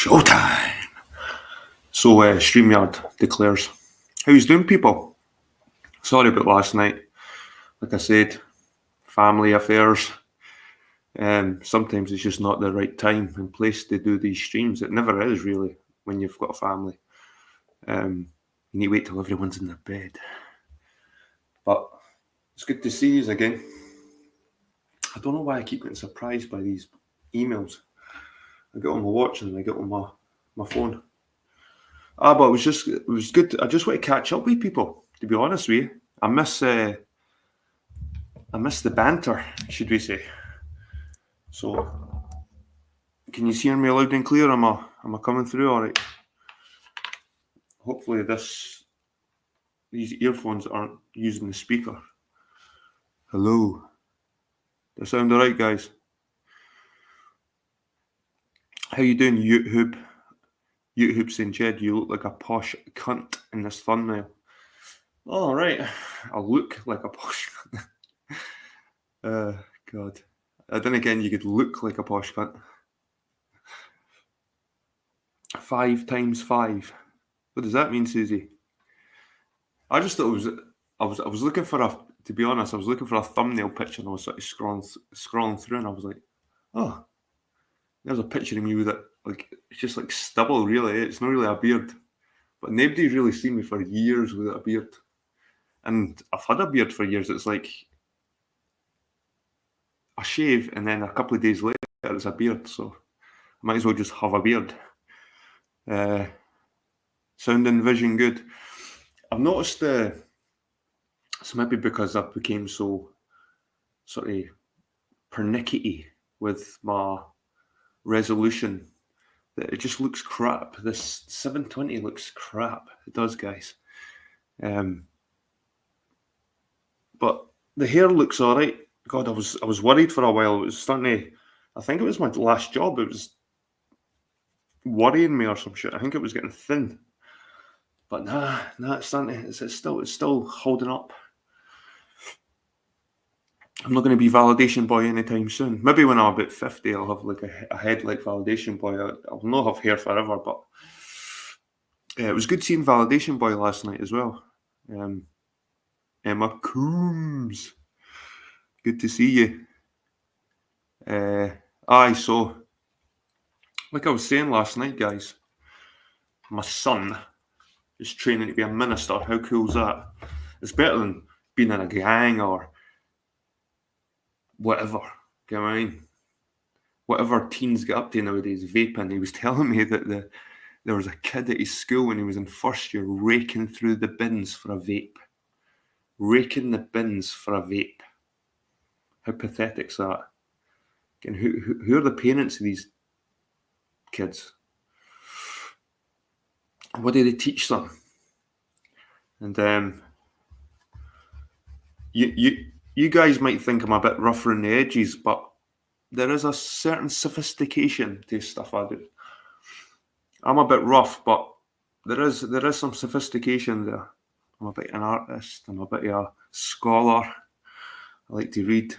Showtime. So StreamYard declares, how you doing, people? Sorry about last night. Like I said, family affairs. Sometimes it's just not the right time and place to do these streams. It never is, really, when you've got a family. You need to wait till everyone's in their bed. But it's good to see you again. I don't know why I keep getting surprised by these emails. I get on my watch and I get on my phone. But it was good. I just want to catch up with people, to be honest with you. I miss the banter, should we say. So, can you hear me loud and clear? Am I coming through all right? Hopefully these earphones aren't using the speaker. Hello. Does that sound all right, guys? How you doing, YouTube? YouTube saying, Jed, you look like a posh cunt in this thumbnail. All right. I look like a posh cunt. God. Then again, you could look like a posh cunt. 5 times 5. What does that mean, Susie? I just thought I was looking for to be honest, I was looking for a thumbnail picture and I was sort of scrolling through and I was like, oh, there's a picture of me with it. Like, it's just like stubble, really. It's not really a beard. But nobody's really seen me for years without a beard. And I've had a beard for years. It's like I shave and then a couple of days later it's a beard. So I might as well just have a beard. Sound and vision good. I've noticed so maybe because I've became so sort of pernickety with my resolution that it just looks crap. This 720 looks crap. It does, guys. But the hair looks all right. God, I was worried for a while. It was starting to, I think it was my last job. It was worrying me or some shit. I think it was getting thin. But nah, it's starting to, it's still holding up. I'm not going to be Validation Boy anytime soon. Maybe when I'm about 50, I'll have like a head like Validation Boy. I'll not have hair forever, but it was good seeing Validation Boy last night as well. Emma Coombs. Good to see you. So like I was saying last night, guys, my son is training to be a minister. How cool is that? It's better than being in a gang or whatever. You know what I mean? Whatever teens get up to nowadays, vaping. He was telling me that there was a kid at his school when he was in first year raking through the bins for a vape. Raking the bins for a vape. How pathetic's that? And who are the parents of these kids? What do they teach them? And you guys might think I'm a bit rougher on the edges, but there is a certain sophistication to stuff I do. I'm a bit rough, but there is some sophistication there. I'm a bit an artist. I'm a bit of a scholar. I like to read.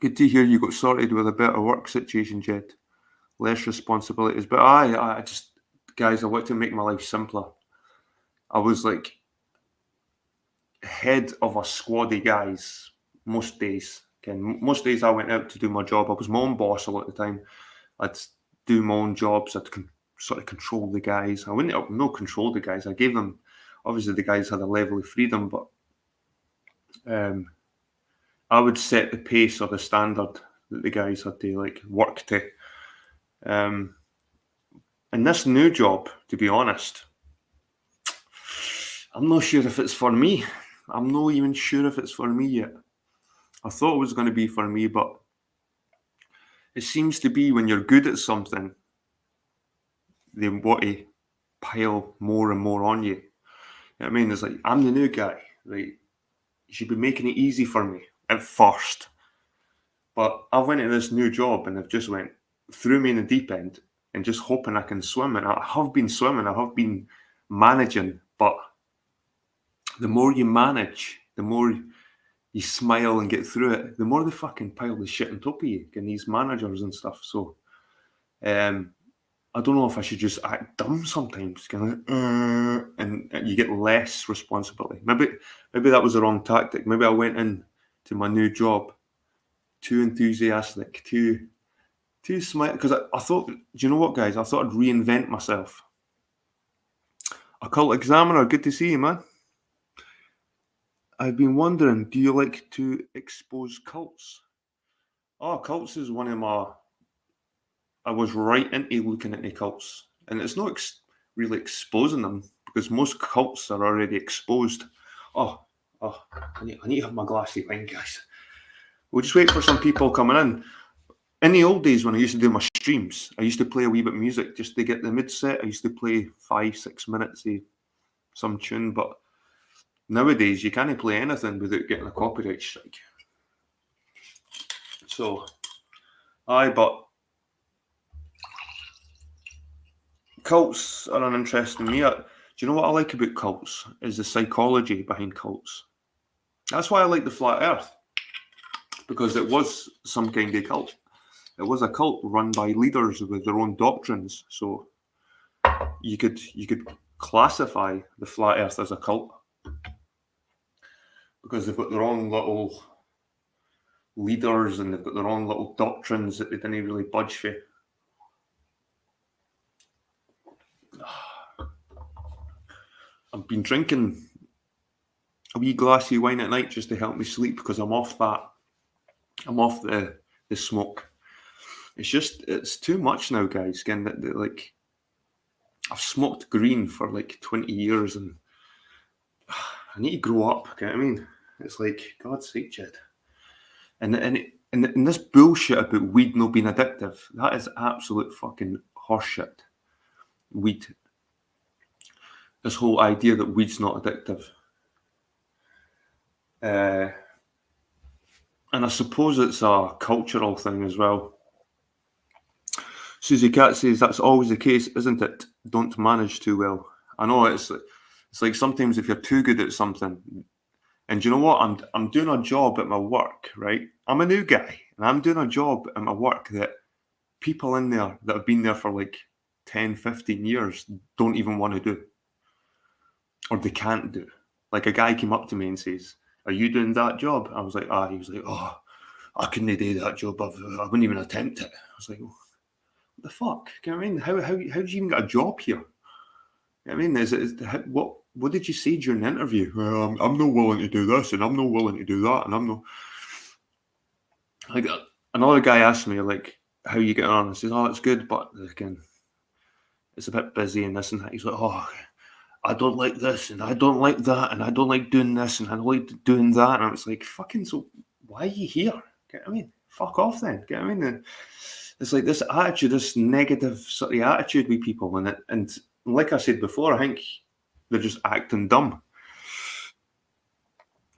Good to hear you got sorted with a better work situation, Jed. Less responsibilities. But I just, guys, I want to make my life simpler. I was like head of a squad of guys most days. Again, most days I went out to do my job. I was my own boss a lot of the time. I'd do my own jobs. I'd sort of control the guys. I wouldn't no control the guys. I gave them, obviously the guys had a level of freedom, but I would set the pace or the standard that the guys had to like work to. And this new job, to be honest, I'm not sure if it's for me. I'm not even sure if it's for me yet. I thought it was going to be for me, but it seems to be when you're good at something, they want to pile more and more on you. You know what I mean? It's like, I'm the new guy, right? You should be making it easy for me at first. But I went into this new job and they've just threw me in the deep end and just hoping I can swim. And I have been swimming, I have been managing, but the more you manage, the more you smile and get through it, the more they fucking pile the shit on top of you, and these managers and stuff. So I don't know if I should just act dumb sometimes, and you get less responsibility. Maybe that was the wrong tactic. Maybe I went in to my new job too enthusiastic, too smart. Because I thought, do you know what, guys? I thought I'd reinvent myself. Occult Examiner, good to see you, man. I've been wondering, do you like to expose cults? Oh, cults is one of my. I was right into looking into cults, and it's not really exposing them because most cults are already exposed. Oh, I need to have my glass of wine, guys. We'll just wait for some people coming in. In the old days when I used to do my streams, I used to play a wee bit of music just to get the mood set. I used to play 5-6 minutes of some tune, but nowadays you can't play anything without getting a copyright strike. So, but cults are an interest in me. Do you know what I like about cults? Is the psychology behind cults. That's why I like the flat Earth, because it was some kind of cult. It was a cult run by leaders with their own doctrines. So you could classify the flat Earth as a cult because they've got their own little leaders and they've got their own little doctrines that they didn't really budge for. I've been drinking a wee glass of wine at night just to help me sleep because I'm off that. I'm off the smoke. It's too much now, guys. Again, like I've smoked green for like 20 years and I need to grow up. Okay, I mean, it's like God's sake, Jed. And this bullshit about weed not being addictive, that is absolute fucking horseshit. Weed. This whole idea that weed's not addictive. And I suppose it's a cultural thing as well. Susie Cat says that's always the case, isn't it? Don't manage too well. I know it's like sometimes if you're too good at something, and you know what? I'm doing a job at my work, right? I'm a new guy, and I'm doing a job at my work that people in there that have been there for like 10, 15 years don't even want to do, or they can't do. Like a guy came up to me and says, "Are you doing that job?" I was like, "Ah." He was like, "Oh, I couldn't do that job. I wouldn't even attempt it." I was like, "What the fuck? You know what I mean? How did you even get a job here?" You know what I mean, what did you say during the interview? Well, I'm not willing to do this, and I'm not willing to do that, and I'm not. Like another guy asked me, like, "How you getting on?" I said, "Oh, it's good, but again, it's a bit busy and this and that." He's like, "Oh, I don't like this, and I don't like that, and I don't like doing this, and I don't like doing that." And I was like, "Fucking, so why are you here?" Get what I mean? Fuck off then. Get what I mean? And it's like this attitude, this negative sort of attitude with people, and like I said before, I think they're just acting dumb.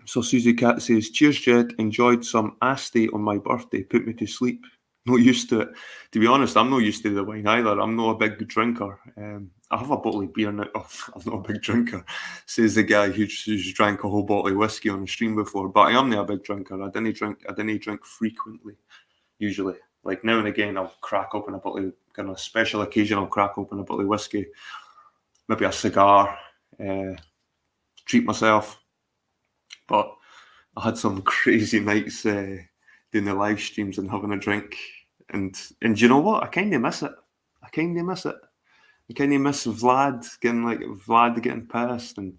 So Susie Cat says, "Cheers, Jed. Enjoyed some Asti on my birthday. Put me to sleep. Not used to it. To be honest, I'm not used to the wine either. I'm not a big drinker. I have a bottle of beer now. Oh, I'm not a big drinker," says the guy who's drank a whole bottle of whiskey on the stream before. But I am not a big drinker. I didn't drink frequently. Usually, like now and again, I'll crack open a bottle. On a special occasion, I'll crack open a bottle of whiskey, maybe a cigar, treat myself. But I had some crazy nights doing the live streams and having a drink, and you know what? I kind of miss it. I kind of miss Vlad getting pissed, and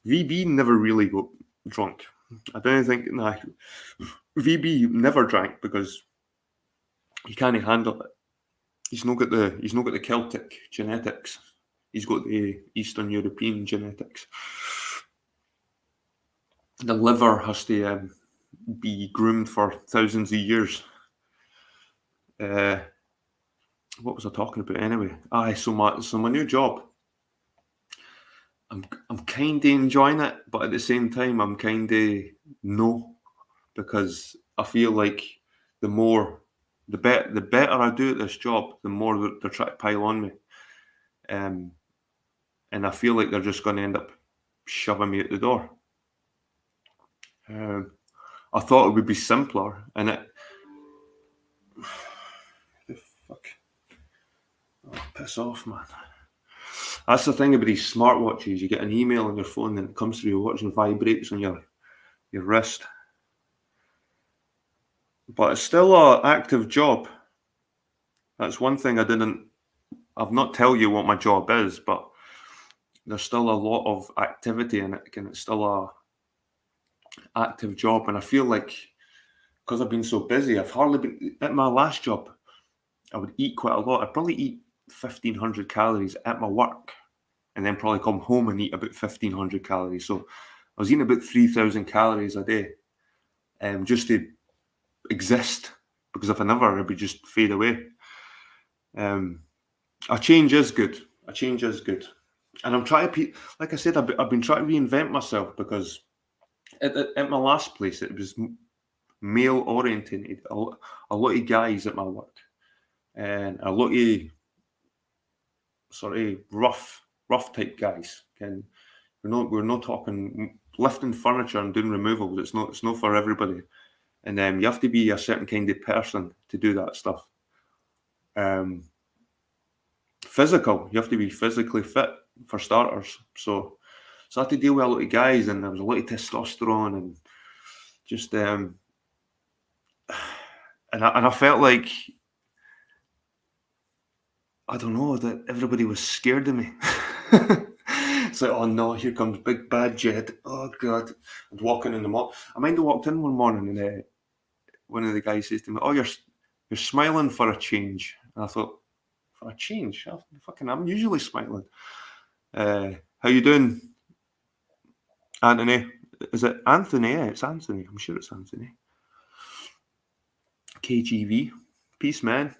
VB never really got drunk. I don't think VB never drank because he can't handle it. He's not got the Celtic genetics. He's got the Eastern European genetics. The liver has to be groomed for thousands of years. What was I talking about anyway? So my new job. I'm kind of enjoying it, but at the same time, I'm kind of no, because I feel like the better I do at this job, the more they're trying to pile on me, and I feel like they're just going to end up shoving me at the door. I thought it would be simpler, and it. The fuck. Oh, Piss off, man. That's the thing about these smartwatches. You get an email on your phone and it comes through your watch and vibrates on your wrist. But it's still a active job. That's one thing I've not tell you what my job is, but there's still a lot of activity in it, and it's still a active job. And I feel like because I've been so busy, I've hardly been at my last job. I would eat quite a lot. I'd probably eat 1,500 calories at my work, and then probably come home and eat about 1,500 calories. So I was eating about 3,000 calories a day, just to exist. Because if I never, it would just fade away. A change is good. A change is good. And I'm trying to, like I said, I've been trying to reinvent myself because at my last place, it was male orientated. A lot of guys at my work, and a lot of sort of rough type guys. And we're not talking lifting furniture and doing removals. It's not for everybody. And you have to be a certain kind of person to do that stuff. Physical, you have to be physically fit for starters. So I had to deal with a lot of guys, and there was a lot of testosterone, and just and I felt like, I don't know, that everybody was scared of me. It's like, oh no, here comes big bad Jed. Oh god, and walking in the morning. I mind I walked in one morning, and one of the guys says to me, "Oh, you're smiling for a change." And I thought, for a change? I'm usually smiling. How you doing, Anthony? Is it Anthony? Yeah, it's Anthony. I'm sure it's Anthony. KGV. Peace, man.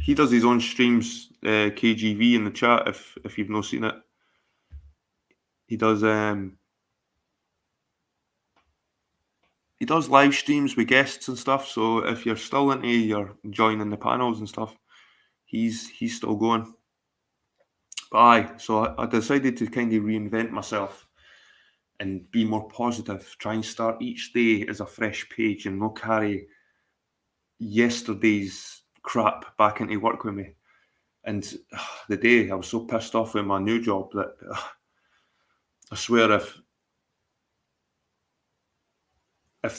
He does his own streams, KGV in the chat, if you've not seen it. He does live streams with guests and stuff, so if you're still into your joining the panels and stuff, he's still going. But aye, so I decided to kind of reinvent myself and be more positive, try and start each day as a fresh page and not carry yesterday's crap back into work with me. And the day I was so pissed off with my new job that I swear if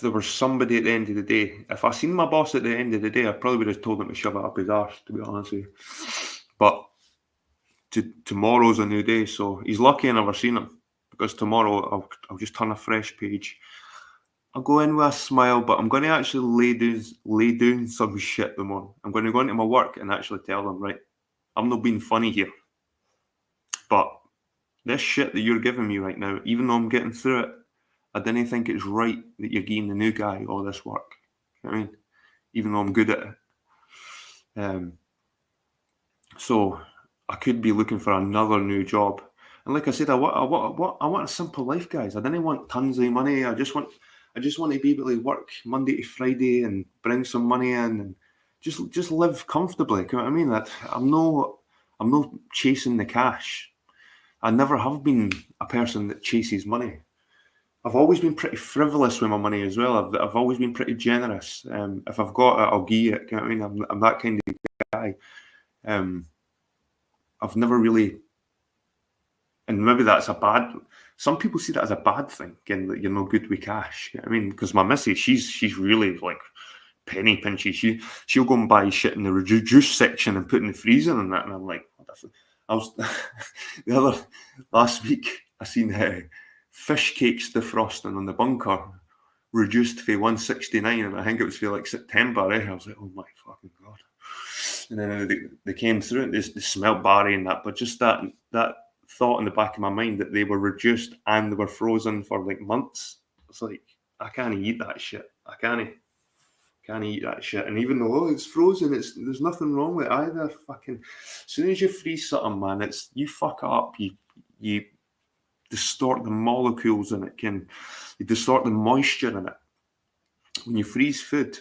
there was somebody at the end of the day, if I seen my boss at the end of the day, I probably would have told him to shove it up his arse, to be honest with you. But tomorrow's a new day, so he's lucky I never seen him, because tomorrow I'll just turn a fresh page. I'll go in with a smile, but I'm going to actually lay down some shit tomorrow. I'm going to go into my work and actually tell them, right, I'm not being funny here, but this shit that you're giving me right now, even though I'm getting through it, I didn't think it's right that you're giving the new guy all this work. You know what I mean? Even though I'm good at it. So I could be looking for another new job. And like I said, I want a simple life, guys. I didn't want tons of money. I just want to be able to work Monday to Friday and bring some money in and just live comfortably. You know what I mean? That I'm not chasing the cash. I never have been a person that chases money. I've always been pretty frivolous with my money as well. I've always been pretty generous. If I've got it, I'll give it. You know what I mean? I'm that kind of guy. I've never really, and maybe that's a bad. Some people see that as a bad thing, again, that you're no good with cash. You know what I mean? Because my missus, she's really like penny pinchy. She'll go and buy shit in the juice section and put in the freezer and that, and I'm like, what the fuck? I was last week. I seen fish cakes defrosting on the bunker reduced for 169, and I think it was for like September. I was like, oh my fucking god! And then they came through and they smelled barry and that, but just that thought in the back of my mind that they were reduced and they were frozen for like months. It's like, I can't eat that shit. I can't eat that shit. And even though it's frozen, there's nothing wrong with it either. Fucking, as soon as you freeze something, man, it's you fuck up. You distort the molecules in it. You distort the moisture in it. When you freeze food,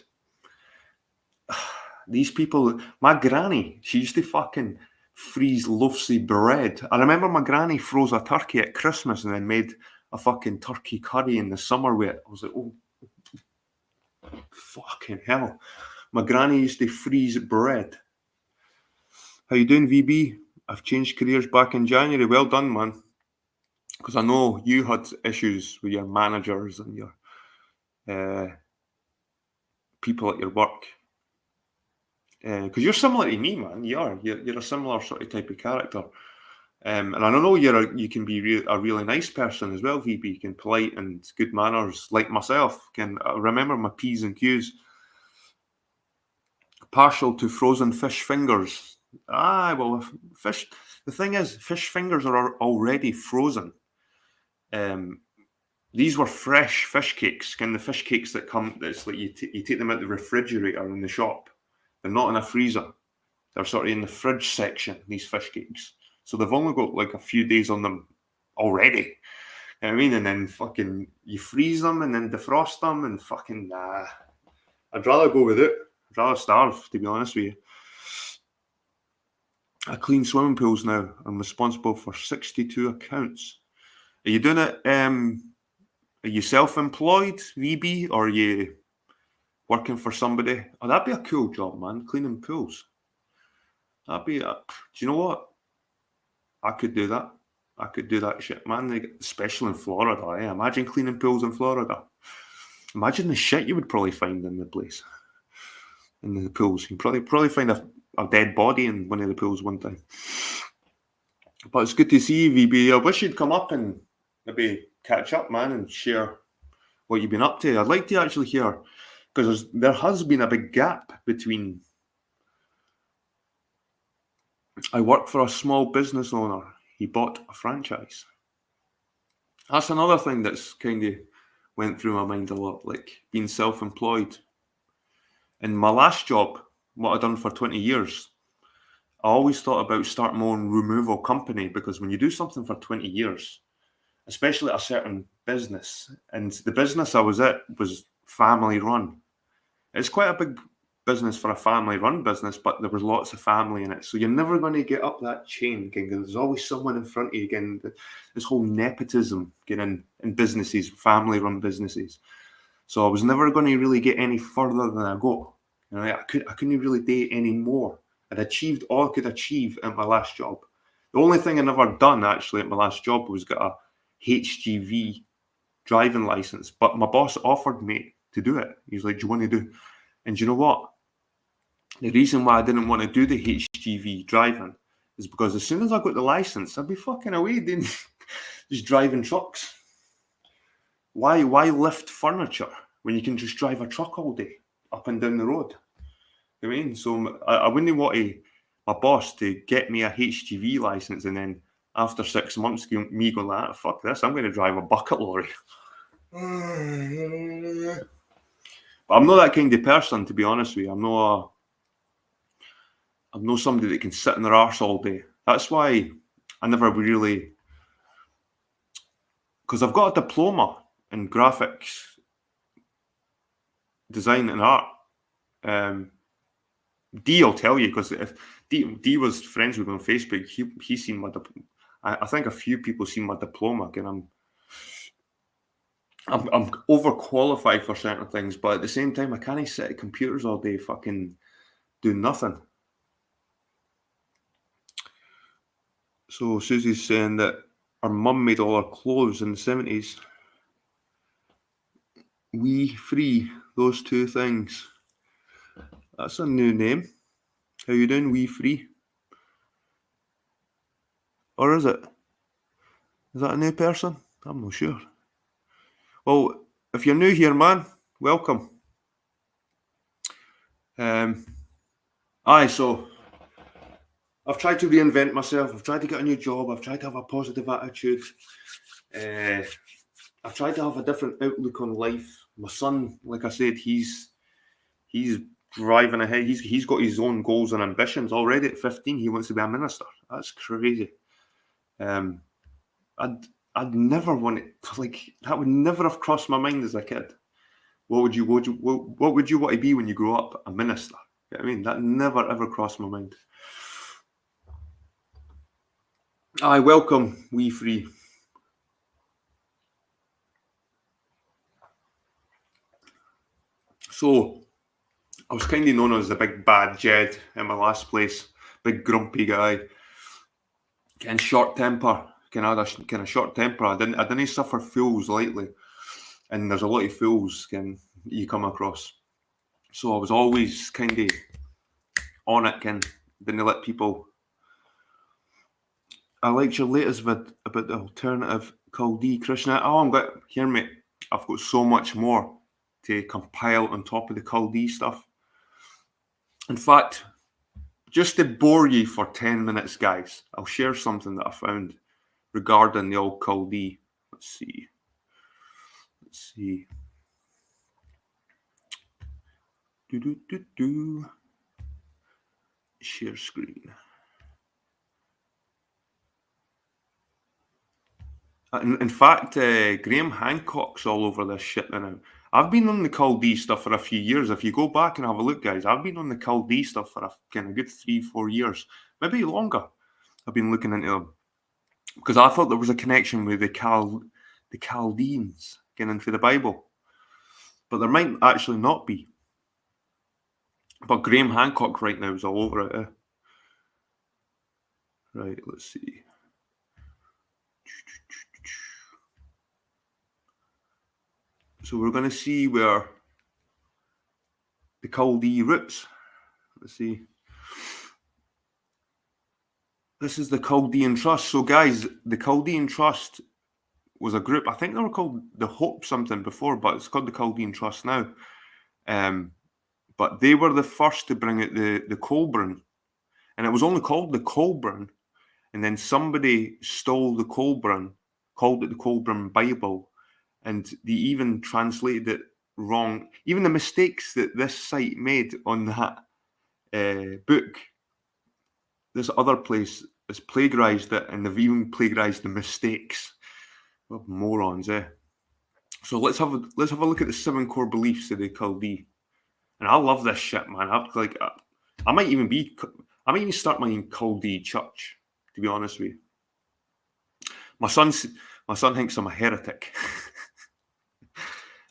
these people, my granny, she used to fucking freeze loaves of bread. I remember my granny froze a turkey at Christmas and then made a fucking turkey curry in the summer with it. I was like, oh, fucking hell. My granny used to freeze bread. How you doing, VB? I've changed careers back in January. Well done, man. Because I know you had issues with your managers and your people at your work. Because you're similar to me, man. You're a similar sort of type of character. And I know you can be a really nice person as well, VB. You can polite and good manners, like myself. Can remember my P's and Q's. Partial to frozen fish fingers. Well, fish. The thing is, fish fingers are already frozen. These were fresh fish cakes, kind of fish cakes that come. That's like you take them out the refrigerator in the shop. They're not in a freezer. They're sort of in the fridge section. These fish cakes, so they've only got like a few days on them already. You know what I mean? And then fucking you freeze them and then defrost them and fucking nah. I'd rather go with it. I'd rather starve, to be honest with you. I clean swimming pools now. I'm responsible for 62 accounts. Are you doing it? Are you self-employed, VB, or are you working for somebody? Oh, that'd be a cool job, man. Cleaning pools. That'd be. Do you know what? I could do that. I could do that shit, man. Especially in Florida. Imagine cleaning pools in Florida. Imagine the shit you would probably find in the place. In the pools, you probably find a dead body in one of the pools one time. But it's good to see you, VB. I wish you'd come up and maybe catch up, man, and share what you've been up to. I'd like to actually hear, because there has been a big gap between. I work for a small business owner. He bought a franchise. That's another thing that's kind of went through my mind a lot, like being self-employed. In my last job, what I'd done for 20 years, I always thought about starting my own removal company, because when you do something for 20 years, especially at a certain business, and the business I was at was family run. It's quite a big business for a family run business, but there was lots of family in it. So you're never going to get up that chain again. There's always someone in front of you again. This whole nepotism getting in businesses, family run businesses. So I was never going to really get any further than I got. You know, I couldn't really do any more. I'd achieved all I could achieve at my last job. The only thing I never done actually at my last job was get a HGV driving license. But my boss offered me to do it. He's like, "Do you want to do?" And do you know what? The reason why I didn't want to do the HGV driving is because as soon as I got the license, I'd be fucking away doing just driving trucks. Why lift furniture when you can just drive a truck all day up and down the road? You know what I mean? So I wouldn't want my boss to get me a HGV license and then after 6 months me going like, "Fuck this, I'm going to drive a bucket lorry." But I'm not that kind of person, to be honest with you. I'm not somebody that can sit in their arse all day. That's why I never really, because I've got a diploma in graphics design and art. D will tell you, because if D was friends with me on Facebook, he's seen my I think a few people seen my diploma. Again, I'm overqualified for certain things, but at the same time, I can't sit at computers all day fucking doing nothing. So Susie's saying that our mum made all our clothes in the 70s. We free, those two things. That's a new name. How you doing, We free? Or is it? Is that a new person? I'm not sure. Well, if you're new here, man, welcome. So I've tried to reinvent myself. I've tried to get a new job. I've tried to have a positive attitude. I've tried to have a different outlook on life. My son, like I said, he's driving ahead. He's got his own goals and ambitions already. At 15, he wants to be a minister. That's crazy. I'd never want it. Like, that would never have crossed my mind as a kid. What would you want to be when you grow up? A minister. You know what I mean, that never ever crossed my mind. I welcome We Free. So I was kind of known as the big bad Jed in my last place, big grumpy guy, kind of short temper, kind of short temper. I didn't suffer fools lightly, and there's a lot of fools can you come across. So I was always kind of on it, didn't let people. I liked your latest vid about the alternative Chaldee Krishna. Oh, hear me. I've got so much more to compile on top of the Chaldee stuff. In fact, just to bore you for 10 minutes, guys, I'll share something that I found regarding the old Chaldee. Let's see. Share screen. In fact, Graham Hancock's all over this shit now. I've been on the Chaldee stuff for a few years. If you go back and have a look, guys, I've been on the Chaldee stuff for a kind of good 3-4 years, maybe longer. I've been looking into them because I thought there was a connection with the Chaldeans getting into the Bible, but there might actually not be. But Graham Hancock right now is all over it. Right, let's see. So we're going to see where the Chaldee roots. Let's see. This is the Chaldean Trust. So, guys, the Chaldean Trust was a group. I think they were called the Hope something before, but it's called the Chaldean Trust now. But they were the first to bring out the Colburn, and it was only called the Colburn. And then somebody stole the Colburn, called it the Colburn Bible, and they even translated it wrong. Even the mistakes that this site made on that book, this other place has plagiarized it, and they've even plagiarized the mistakes. Well, morons, eh? So let's have a look at the 7 core beliefs of the Chaldee. And I love this shit, man. I might even start my own Chaldee church, to be honest with you. My son thinks I'm a heretic.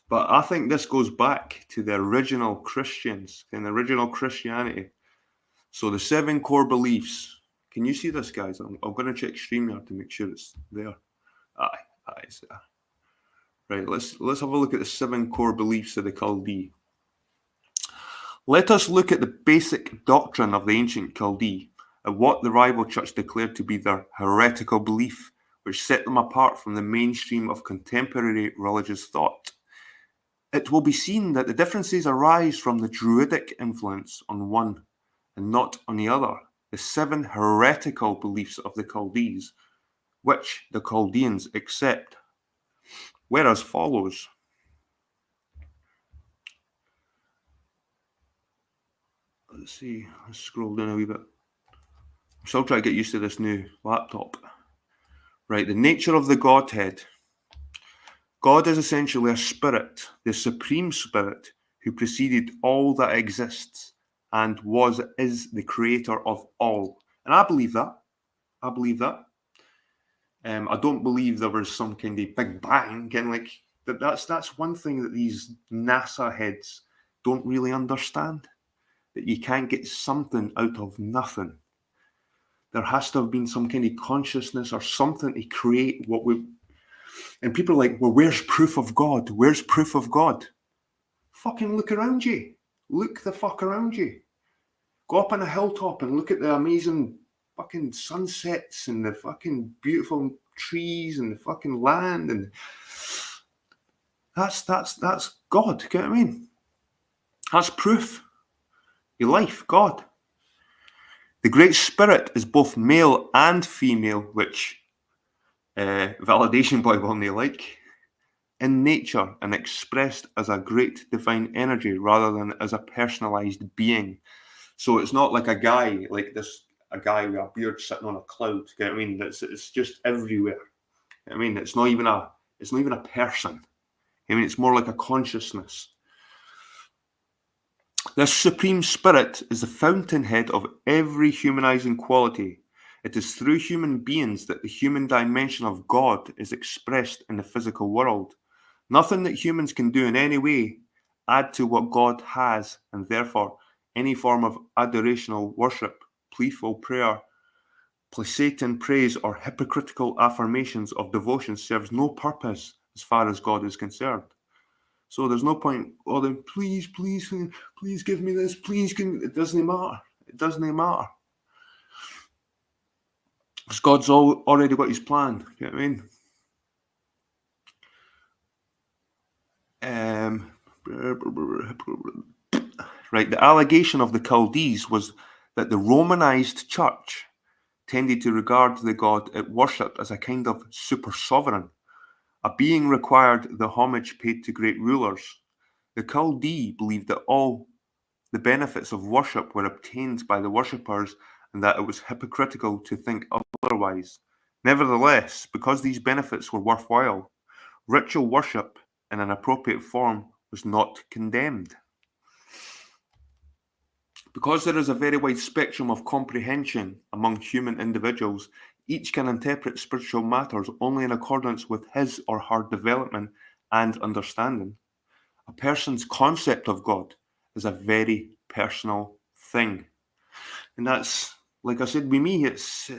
But I think this goes back to the original Christians and the original Christianity. So the 7 core beliefs. Can you see this, guys? I'm going to check StreamYard to make sure it's there. Aye, it's there. Right, let's have a look at the 7 core beliefs of the Chaldee. Let us look at the basic doctrine of the ancient Chaldee, and what the rival church declared to be their heretical belief, which set them apart from the mainstream of contemporary religious thought. It will be seen that the differences arise from the Druidic influence on one and not on the other, the 7 heretical beliefs of the Chaldees, which the Chaldeans accept, were as follows. Let's see, let's scroll down a wee bit. I'm still trying to get used to this new laptop. Right, the nature of the Godhead. God is essentially a spirit, the supreme spirit, who preceded all that exists and is the creator of all. And I believe that. I don't believe there was some kind of big bang, and like that's one thing that these NASA heads don't really understand. That you can't get something out of nothing. There has to have been some kind of consciousness or something to create what we. And people are like, well, where's proof of God? Where's proof of God? Fucking look around you. Look the fuck around you. Go up on a hilltop and look at the amazing fucking sunsets and the fucking beautiful trees and the fucking land, and that's God. Get what I mean? That's proof. Your life, God. The Great Spirit is both male and female, which validation boy will not like, in nature and expressed as a great divine energy rather than as a personalized being. So it's not like a guy with a beard sitting on a cloud. You know what I mean? It's just everywhere. You know what I mean, it's not even a person. I mean, it's more like a consciousness. This supreme spirit is the fountainhead of every humanizing quality. It is through human beings that the human dimension of God is expressed in the physical world. Nothing that humans can do in any way add to what God has, and therefore any form of adorational worship pleaful prayer, Placating praise or hypocritical affirmations of devotion serves no purpose as far as God is concerned. So there's no point, oh, then please give me this, it doesn't matter. It doesn't matter. Because God's already got his plan. You know what I mean? Right, the allegation of the Chaldees was that the Romanized church tended to regard the god it worshipped as a kind of super sovereign, a being required the homage paid to great rulers. The Chaldee believed that all the benefits of worship were obtained by the worshippers and that it was hypocritical to think otherwise. Nevertheless, because these benefits were worthwhile, ritual worship in an appropriate form was not condemned. Because there is a very wide spectrum of comprehension among human individuals, each can interpret spiritual matters only in accordance with his or her development and understanding. A person's concept of God is a very personal thing. And that's, like I said, with me, it's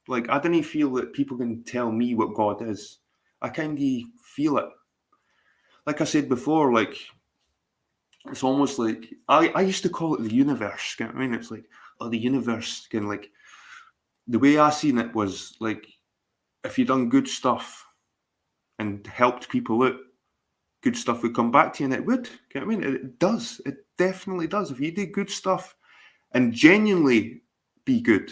like I didn't feel that people can tell me what God is. I kind of feel it. Like I said before, like it's almost like I used to call it the universe. You know what I mean? It's like, oh, the universe can, like, the way I seen it was like if you done good stuff and helped people out, good stuff would come back to you, and it would. You know what I mean? It does. It definitely does. If you do good stuff and genuinely be good,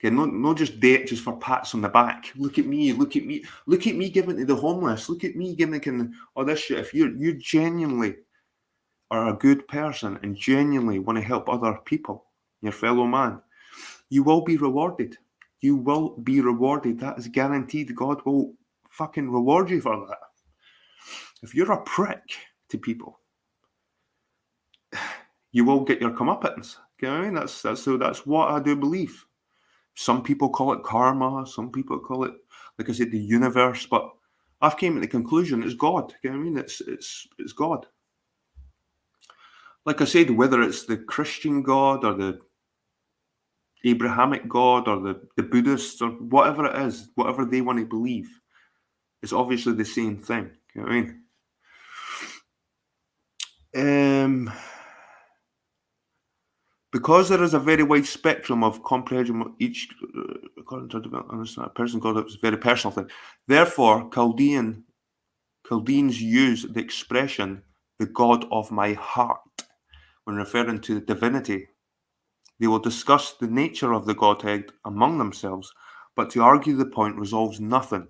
okay, not just do it just for pats on the back. Look at me giving to the homeless. Look at me giving all this shit. If you genuinely are a good person and genuinely want to help other people, your fellow man, you will be rewarded. You will be rewarded. That is guaranteed. God will fucking reward you for that. If you're a prick to people, you will get your comeuppance. You know what I mean? That's what I do believe. Some people call it karma. Some people call it, like I said, the universe. But I've came to the conclusion it's God. You know what I mean? It's God. Like I said, whether it's the Christian God or the Abrahamic God or the Buddhists or whatever it is, whatever they want to believe, it's obviously the same thing. You know what I mean? Because there is a very wide spectrum of comprehension of each, according to a person God, it was a very personal thing. Therefore, Chaldeans use the expression "the God of my heart" when referring to the divinity. They will discuss the nature of the Godhead among themselves, but to argue the point resolves nothing,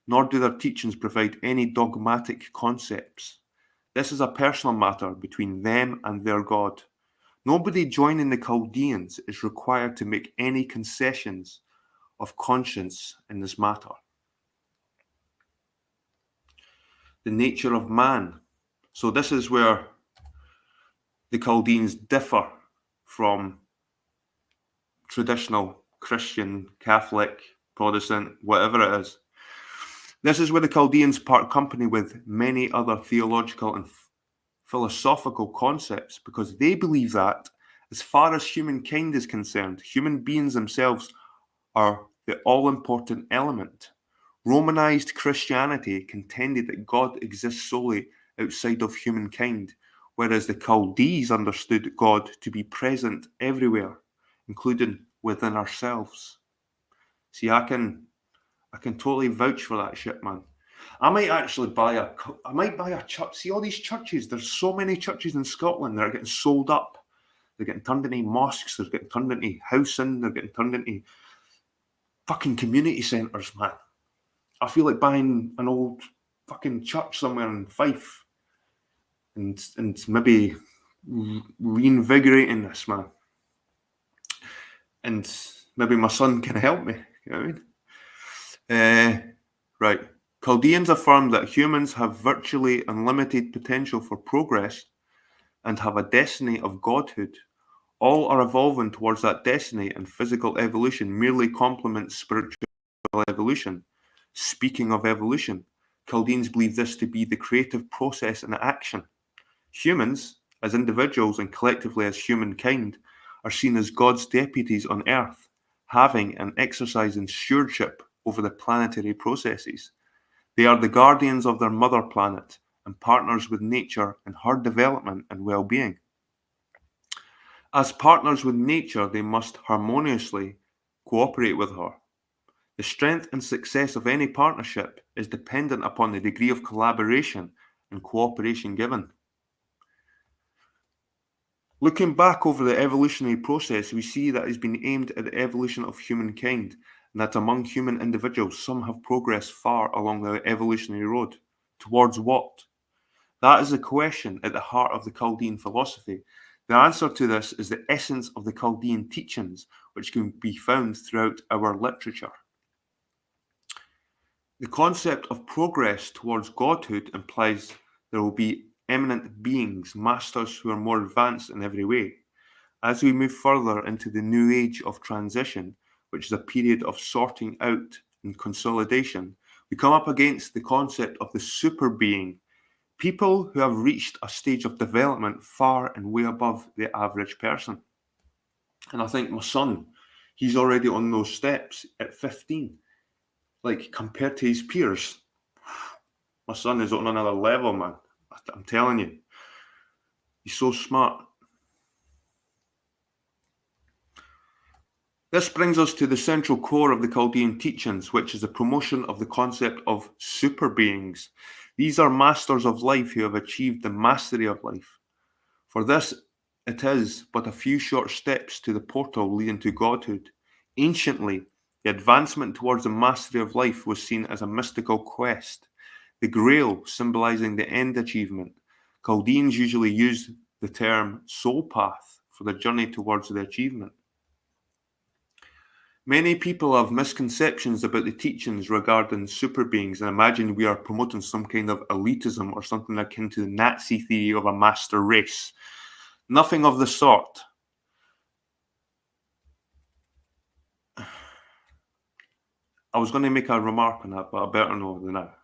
nor do their teachings provide any dogmatic concepts. This is a personal matter between them and their God. Nobody joining the Chaldeans is required to make any concessions of conscience in this matter. The nature of man. So this is where the Chaldeans differ from traditional Christian, Catholic, Protestant, whatever it is. This is where the Chaldeans part company with many other theological and philosophical concepts, because they believe that, as far as humankind is concerned, human beings themselves are the all-important element. Romanized Christianity contended that God exists solely outside of humankind, whereas the Chaldees understood God to be present everywhere, including within ourselves. See, I can totally vouch for that shit, man. I might actually buy a church. See, all these churches, there's so many churches in Scotland that are getting sold up. They're getting turned into mosques, they're getting turned into housing, they're getting turned into fucking community centres, man. I feel like buying an old fucking church somewhere in Fife and maybe reinvigorating this, man. And maybe my son can help me, you know what I mean? Right. Chaldeans affirm that humans have virtually unlimited potential for progress and have a destiny of godhood. All are evolving towards that destiny, and physical evolution merely complements spiritual evolution. Speaking of evolution, Chaldeans believe this to be the creative process in action. Humans, as individuals and collectively as humankind, are seen as God's deputies on earth, having and exercising stewardship over the planetary processes. They are the guardians of their mother planet and partners with nature in her development and well-being. As partners with nature, they must harmoniously cooperate with her. The strength and success of any partnership is dependent upon the degree of collaboration and cooperation given. Looking back over the evolutionary process, we see that it's been aimed at the evolution of humankind, and that among human individuals, some have progressed far along the evolutionary road. Towards what? That is the question at the heart of the Chaldean philosophy. The answer to this is the essence of the Chaldean teachings, which can be found throughout our literature. The concept of progress towards godhood implies there will be eminent beings, masters who are more advanced in every way. As we move further into the new age of transition, which is a period of sorting out and consolidation, we come up against the concept of the super being, people who have reached a stage of development far and way above the average person. And I think my son, he's already on those steps at 15. Like, compared to his peers, my son is on another level, man. I'm telling you. He's so smart. This brings us to the central core of the Chaldean teachings, which is the promotion of the concept of super beings. These are masters of life who have achieved the mastery of life. For this, it is but a few short steps to the portal leading to godhood. Anciently, the advancement towards the mastery of life was seen as a mystical quest, the Grail symbolizing the end achievement. Chaldeans usually use the term soul path for the journey towards the achievement. Many people have misconceptions about the teachings regarding super beings and imagine we are promoting some kind of elitism or something akin to the Nazi theory of a master race. Nothing of the sort. I was going to make a remark on that, but I better know than that.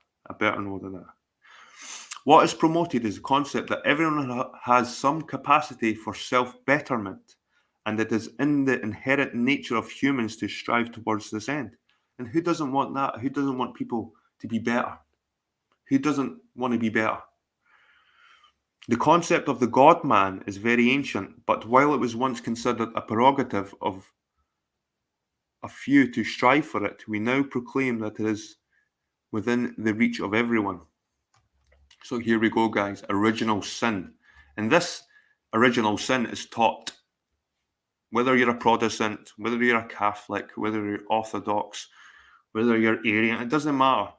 What is promoted is the concept that everyone has some capacity for self-betterment, and it is in the inherent nature of humans to strive towards this end. And who doesn't want that? Who doesn't want people to be better? Who doesn't want to be better? The concept of the God-man is very ancient, but while it was once considered a prerogative of a few to strive for it, we now proclaim that it is within the reach of everyone. So here we go, guys. Original sin. And this original sin is taught whether you're a Protestant, whether you're a Catholic, whether you're Orthodox, whether you're Arian, it doesn't matter.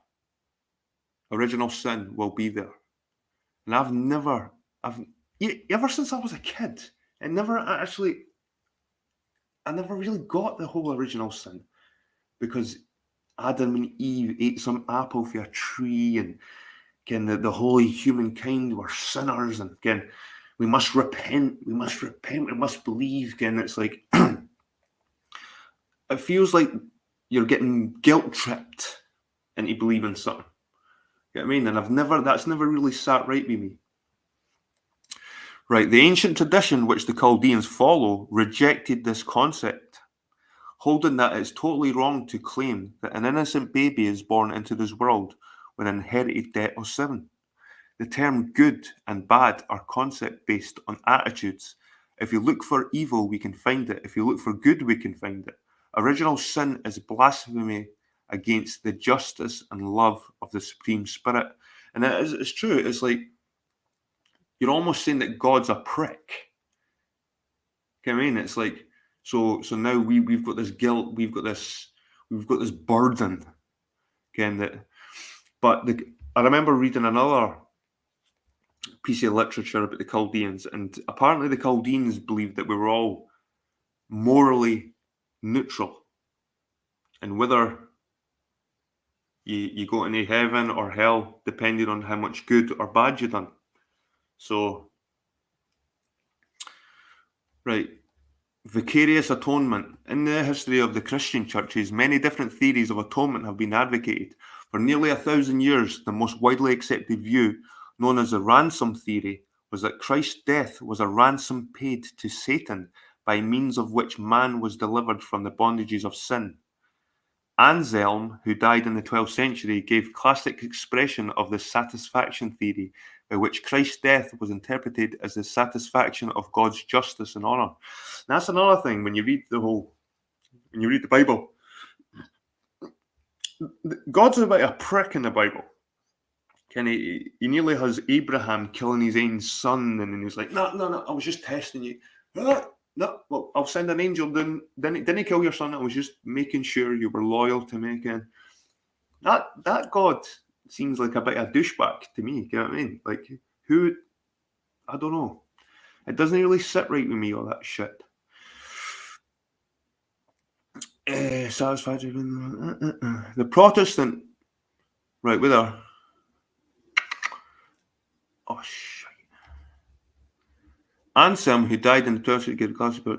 Original sin will be there. And ever since I was a kid, I never really got the whole original sin, because Adam and Eve ate some apple from a tree, and again, the whole humankind were sinners, and again, we must repent, we must believe. Again, it's like, it feels like you're getting guilt tripped into believing something. You know what I mean? And that's never really sat right with me. Right, the ancient tradition which the Chaldeans follow rejected this concept, holding that it's totally wrong to claim that an innocent baby is born into this world with an inherited debt of sin. The term good and bad are concepts based on attitudes. If you look for evil, we can find it. If you look for good, we can find it. Original sin is blasphemy against the justice and love of the Supreme Spirit. And it's true. It's like, you're almost saying that God's a prick. You know what I mean? It's like, so now we've got this guilt, we've got this burden. Again, I remember reading another piece of literature about the Chaldeans, and apparently the Chaldeans believed that we were all morally neutral, and whether you go into heaven or hell depending on how much good or bad you've done. So, right, vicarious atonement. In the history of the Christian churches, many different theories of atonement have been advocated. For nearly 1,000 years, the most widely accepted view, known as the ransom theory, was that Christ's death was a ransom paid to Satan by means of which man was delivered from the bondages of sin. Anselm, who died in the 12th century, gave classic expression of the satisfaction theory, by which Christ's death was interpreted as the satisfaction of God's justice and honour. That's another thing when you read the Bible. God's a bit of a prick in the Bible. He nearly has Abraham killing his own son, and then he's like, no, I was just testing you. No, well, I'll send an angel. Didn't kill your son. I was just making sure you were loyal to me again. That God seems like a bit of a douchebag to me. You know what I mean? Like, who? I don't know. It doesn't really sit right with me, all that shit. Satisfactory. The Protestant. Right, with her. Oh, shit. Anselm, who died in the 12th century, classical.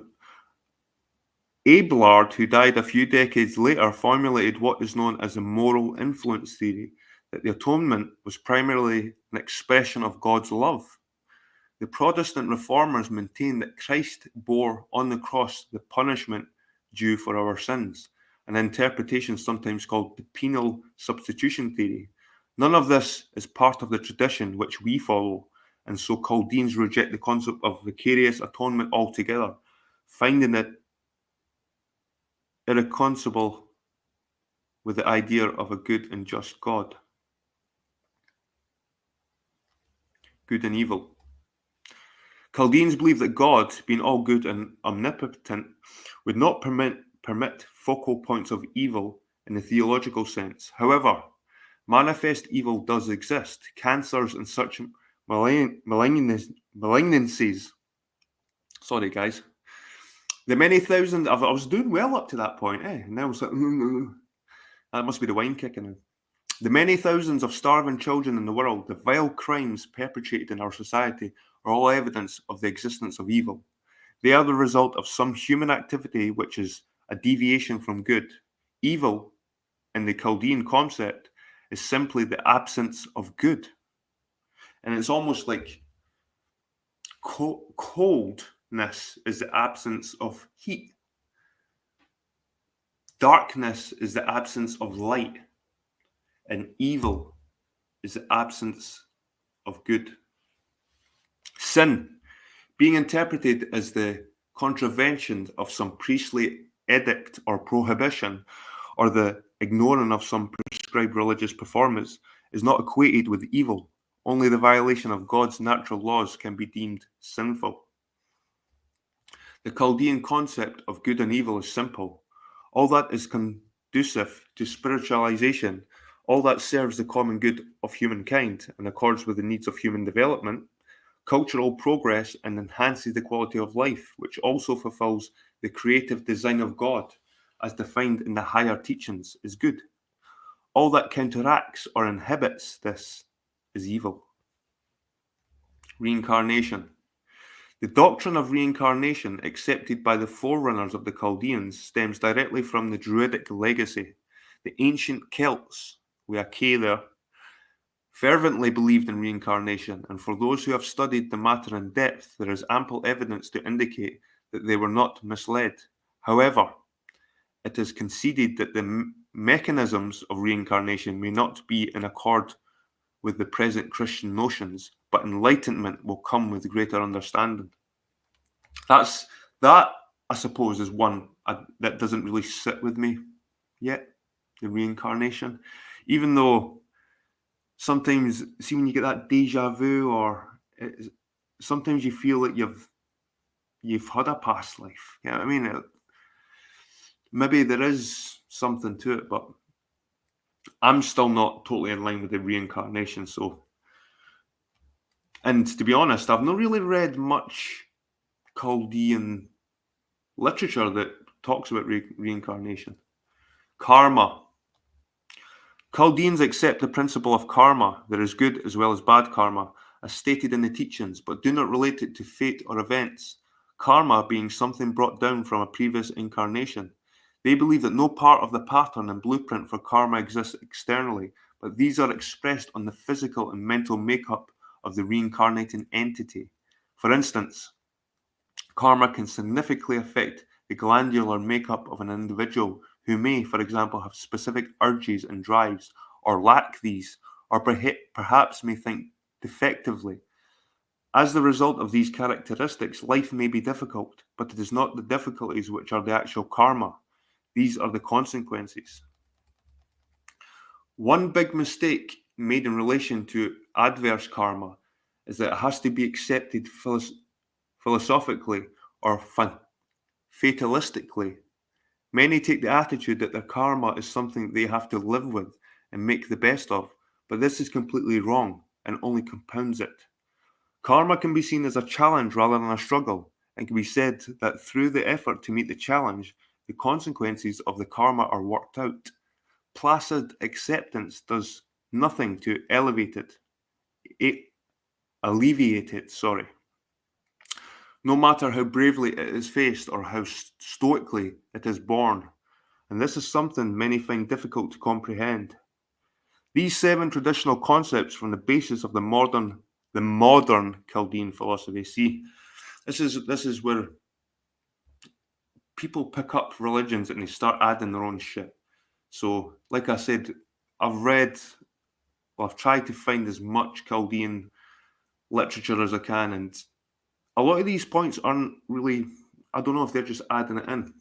Abelard, who died a few decades later, formulated what is known as the moral influence theory, that the atonement was primarily an expression of God's love. The Protestant reformers maintained that Christ bore on the cross the punishment due for our sins, an interpretation sometimes called the penal substitution theory. None of this is part of the tradition which we follow, and so Chaldeans reject the concept of vicarious atonement altogether, finding it irreconcilable with the idea of a good and just God. Good and evil. Chaldeans believe that God, being all good and omnipotent, would not permit focal points of evil in the theological sense. However, manifest evil does exist. Cancers and such malignancies. Sorry, guys. The many thousand. I was doing well up to that point, eh? And now it's like, that must be the wine kicking in. The many thousands of starving children in the world, the vile crimes perpetrated in our society, are all evidence of the existence of evil. They are the result of some human activity which is a deviation from good. Evil, in the Chaldean concept, is simply the absence of good. And it's almost like coldness is the absence of heat. Darkness is the absence of light. And evil is the absence of good. Sin, being interpreted as the contravention of some priestly edict or prohibition, or the ignoring of some prescribed religious performance, is not equated with evil. Only the violation of God's natural laws can be deemed sinful. The Chaldean concept of good and evil is simple. All that is conducive to spiritualization, all that serves the common good of humankind and accords with the needs of human development, cultural progress, and enhances the quality of life, which also fulfills the creative design of God, as defined in the higher teachings, is good. All that counteracts or inhibits this is evil. Reincarnation. The doctrine of reincarnation, accepted by the forerunners of the Chaldeans, stems directly from the Druidic legacy. The ancient Celts, with a K there, fervently believed in reincarnation, and for those who have studied the matter in depth, there is ample evidence to indicate that they were not misled. However, it is conceded that the mechanisms of reincarnation may not be in accord with the present Christian notions, but enlightenment will come with greater understanding. That, I suppose, is one that doesn't really sit with me yet, the reincarnation. Even though sometimes, see, when you get that deja vu, or sometimes you feel that you've had a past life. You know what I mean? Maybe there is something to it, but I'm still not totally in line with the reincarnation. So, and to be honest, I've not really read much Chaldean literature that talks about reincarnation. Karma. Chaldeans accept the principle of karma. There is good as well as bad karma, as stated in the teachings, but do not relate it to fate or events. Karma being something brought down from a previous incarnation. They believe that no part of the pattern and blueprint for karma exists externally, but these are expressed on the physical and mental makeup of the reincarnating entity. For instance, Karma can significantly affect the glandular makeup of an individual who may, for example, have specific urges and drives, or lack these, or perhaps may think defectively. As the result of these characteristics, life may be difficult, but it is not the difficulties which are the actual karma. These are the consequences. One big mistake made in relation to adverse karma is that it has to be accepted philosophically or fatalistically. Many take the attitude that their karma is something they have to live with and make the best of, but this is completely wrong and only compounds it. Karma can be seen as a challenge rather than a struggle, and can be said that through the effort to meet the challenge, the consequences of the karma are worked out. Placid acceptance does nothing to alleviate it, sorry. No matter how bravely it is faced or how stoically it is borne, and this is something many find difficult to comprehend. These 7 traditional concepts form the basis of the modern Chaldean philosophy. See, this is where people pick up religions and they start adding their own shit. So, like I said, I've tried to find as much Chaldean literature as I can, and a lot of these points aren't really, I don't know if they're just adding it in.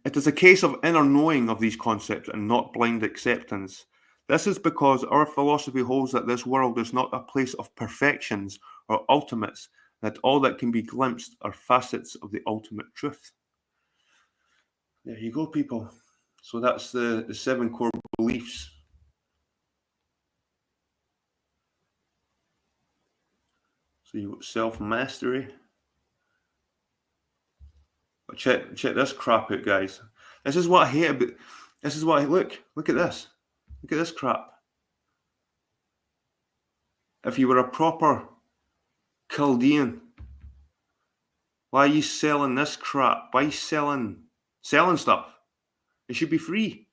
It is a case of inner knowing of these concepts and not blind acceptance. This is because our philosophy holds that this world is not a place of perfections or ultimates, that all that can be glimpsed are facets of the ultimate truth. There you go, people. So that's the 7 core beliefs. So you've got self-mastery. But check this crap out, guys. This is what I hate about... This is what I... Look at this. Look at this crap. If you were a proper Chaldean, why are you selling this crap? Why are you selling stuff? It should be free.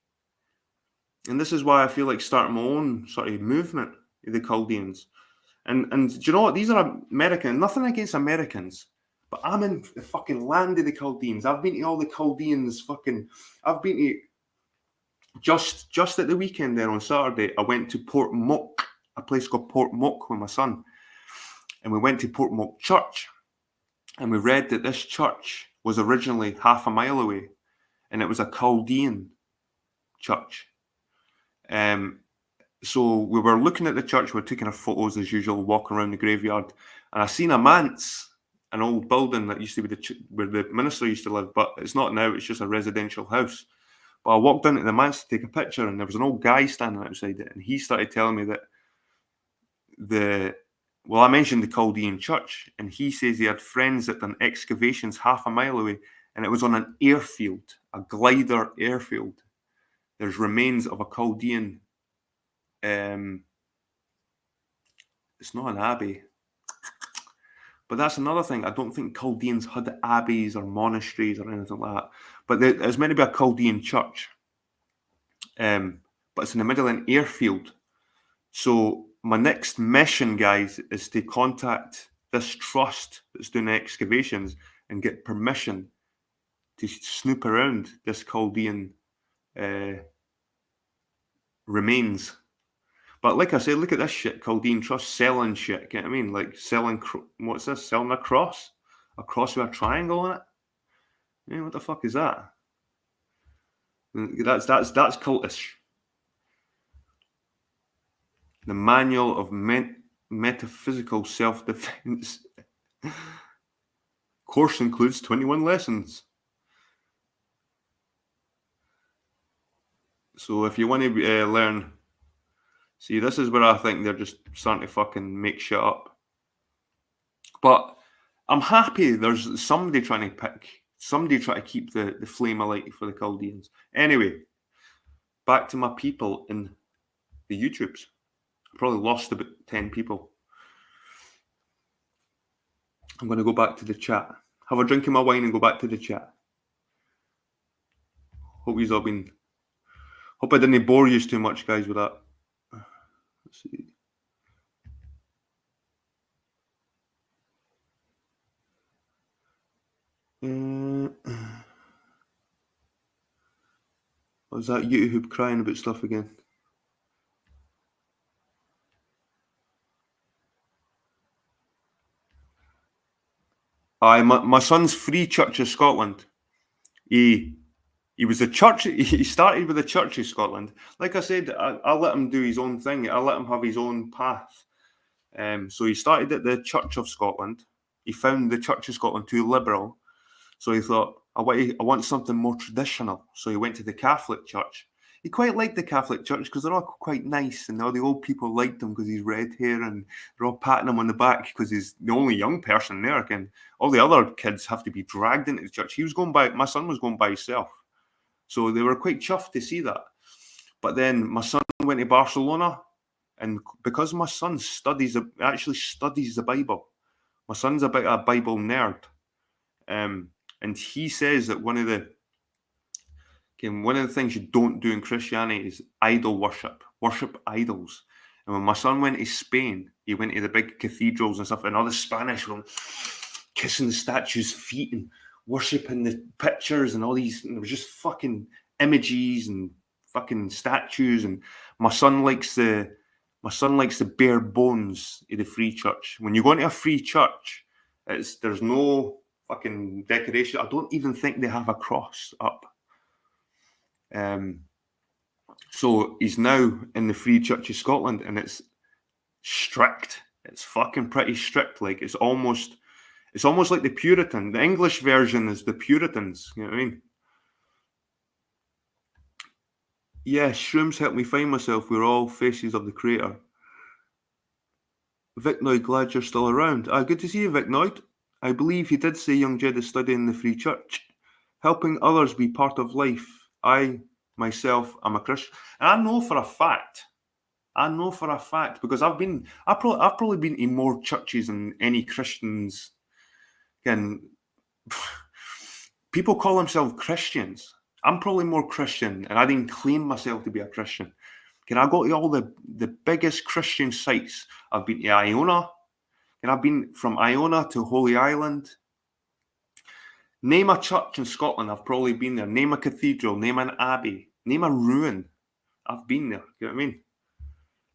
And this is why I feel like starting my own sort of movement, the Chaldeans. And do you know what? These are American. Nothing against Americans, but I'm in the fucking land of the Chaldeans. I've been to all the Chaldeans I've been to... Just at the weekend there on Saturday, I went to Port Mock, a place called Port Mock with my son. And we went to Port Mock Church. And we read that this church was originally half a mile away. And it was a Chaldean church. So we were looking at the church, we were taking our photos as usual, walking around the graveyard. And I seen a manse, an old building that used to be where the minister used to live, but it's not now, it's just a residential house. But I walked down to the manse to take a picture, and there was an old guy standing outside it, and he started telling me that I mentioned the Chaldean church, and he says he had friends that done excavations half a mile away, and it was on an airfield, a glider airfield. There's remains of a Chaldean, it's not an abbey, but that's another thing. I don't think Chaldeans had abbeys or monasteries or anything like that, but there's meant to be a Chaldean church, but it's in the middle of an airfield. So my next mission, guys, is to contact this trust that's doing excavations and get permission to snoop around this Chaldean remains. But like I said, look at this shit, Chaldean trust selling shit. Get what I mean? Like selling, what's this? Selling a cross with a triangle in it. Yeah, what the fuck is that? That's cultish. The Manual of Metaphysical Self-Defense course includes 21 lessons. So if you want to learn, see, this is where I think they're just starting to fucking make shit up. But I'm happy there's somebody trying to keep the flame alight for the Chaldeans. Anyway, back to my people in the YouTubes. I probably lost about 10 people. I'm going to go back to the chat. Have a drink of my wine and go back to the chat. Hope I didn't bore you too much, guys, with that. Let's see. Uh, was that YouTube crying about stuff again? Aye, my son's Free Church of Scotland. He he was a church. He started with the Church of Scotland. Like I said, I let him do his own thing. I let him have his own path. So he started at the Church of Scotland. He found the Church of Scotland too liberal, so he thought, I want something more traditional. So he went to the Catholic Church. He quite liked the Catholic Church because they're all quite nice, and all the old people liked him because he's red hair, and they're all patting him on the back because he's the only young person there. And all the other kids have to be dragged into the church. He was going by. My son was going by himself, so they were quite chuffed to see that. But then my son went to Barcelona, and because my son actually studies the Bible. My son's a bit of a Bible nerd, and he says that one of the things you don't do in Christianity is idol worship idols. And when my son went to Spain, he went to the big cathedrals and stuff, and all the Spanish were kissing the statues' feet and worshipping the pictures and all these. And there was just fucking images and fucking statues. And my son likes the bare bones of the free church. When you go into a free church, there's no fucking decoration. I don't even think they have a cross up. So he's now in the Free Church of Scotland, and it's strict. It's fucking pretty strict. Like it's almost like the Puritan. The English version is the Puritans. You know what I mean? Yeah, shrooms help me find myself. We're all faces of the Creator. Vic Noyd, glad you're still around. Good to see you, Vic Noyd. I believe he did say young Jed is studying the Free Church, helping others be part of life. I myself am a Christian, and I know for a fact because I've probably been to more churches than any Christians can. People call themselves Christians. I'm probably more Christian, and I didn't claim myself to be a Christian. Can I go to all the biggest Christian sites? I've been to Iona, and I've been from Iona to Holy Island. Name a church in Scotland, I've probably been there. Name a cathedral, name an abbey, name a ruin. I've been there. You know what I mean?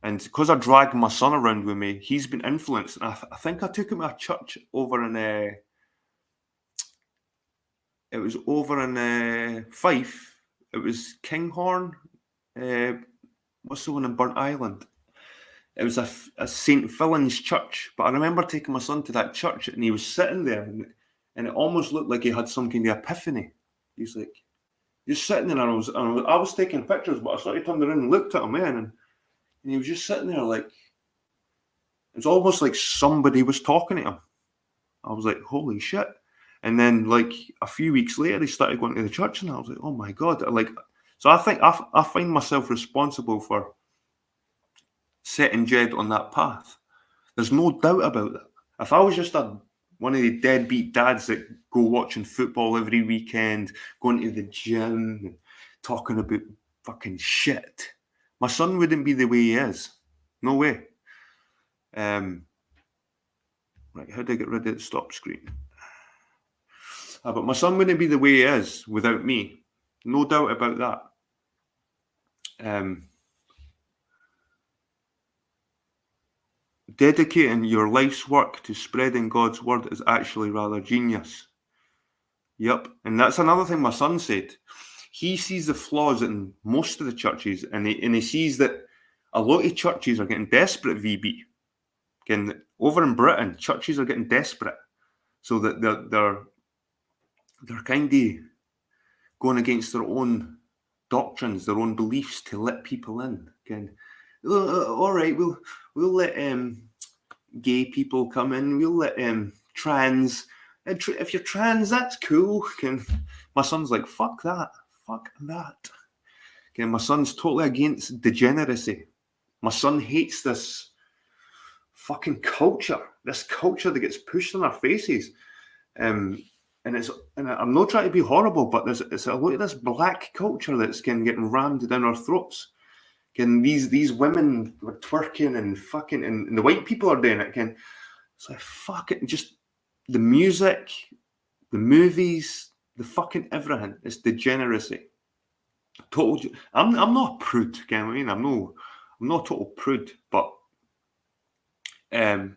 And because I dragged my son around with me, he's been influenced. And I think I took him to a church over in it was over in Fife. It was Kinghorn. What's the one in Burnt Island? It was a St. Fillan's church. But I remember taking my son to that church, and he was sitting there, and it almost looked like he had some kind of epiphany. He's like, just sitting there, and I was taking pictures, but I started turning around and looked at him, man, and he was just sitting there like, it's almost like somebody was talking to him. I was like, holy shit. And then like a few weeks later, he started going to the church, and I was like, oh my God. So I think I find myself responsible for setting Jed on that path. There's no doubt about that. If I was just one of the deadbeat dads that go watching football every weekend, going to the gym, and talking about fucking shit, my son wouldn't be the way he is. No way. Right, how do I get rid of the stop screen? But my son wouldn't be the way he is without me. No doubt about that. Dedicating your life's work to spreading God's word is actually rather genius. Yep. And that's another thing my son said. He sees the flaws in most of the churches, and he sees that a lot of churches are getting desperate, VB. Again, over in Britain, churches are getting desperate. So that they're kind of going against their own doctrines, their own beliefs to let people in. Again, all right, we'll let gay people come in. We'll let trans. If you're trans, that's cool. My son's like, fuck that. My son's totally against degeneracy. My son hates this fucking culture. This culture that gets pushed in our faces. And I'm not trying to be horrible, but it's a lot of this black culture that's getting rammed down our throats. These women were twerking and fucking, and the white people are doing it. It's like, fuck it. Just the music, The movies, the fucking everything. It's degeneracy. Total. I'm not a prude. You know what I mean? I'm not a total prude, but um,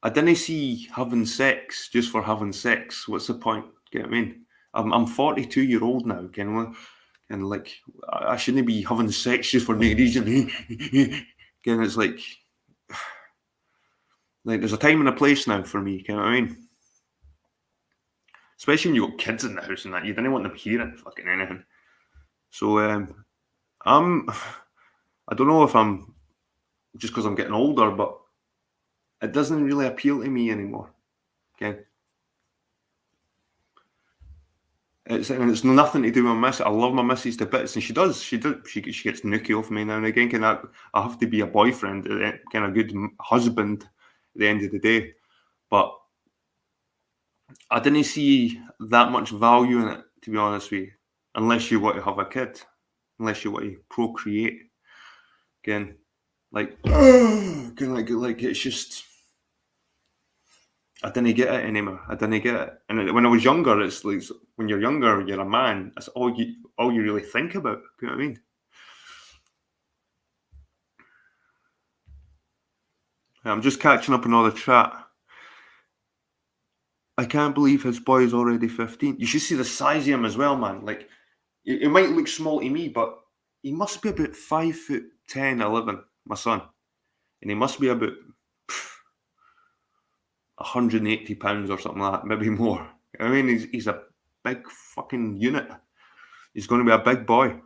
I didn't see having sex just for having sex. What's the point? You know what I mean? I'm 42-year-old now. And like I shouldn't be having sex just for no reason. Again, it's like there's a time and a place now for me. You know what I mean? Especially when you got kids in the house and that, you didn't want them hearing fucking anything. So I'm. I don't know if I'm just because I'm getting older, but it doesn't really appeal to me anymore. Okay. It's nothing to do with my missus. I love my missus to bits, and she does. She gets nookie off me now and again. I have to be a boyfriend, kind of good husband at the end of the day. But I didn't see that much value in it, to be honest with you, unless you want to have a kid, unless you want to procreate. Again, like, like it's just. I didn't get it anymore. I didn't get it. And when I was younger, it's like when you're younger, you're a man. That's all you really think about. You know what I mean? I'm just catching up on all the chat. I can't believe his boy is already 15. You should see the size of him as well, man. Like, it might look small to me, but he must be about 5'10", 11, my son. And he must be about 180 pounds or something like that, maybe more. I mean, he's a big fucking unit. He's going to be a big boy.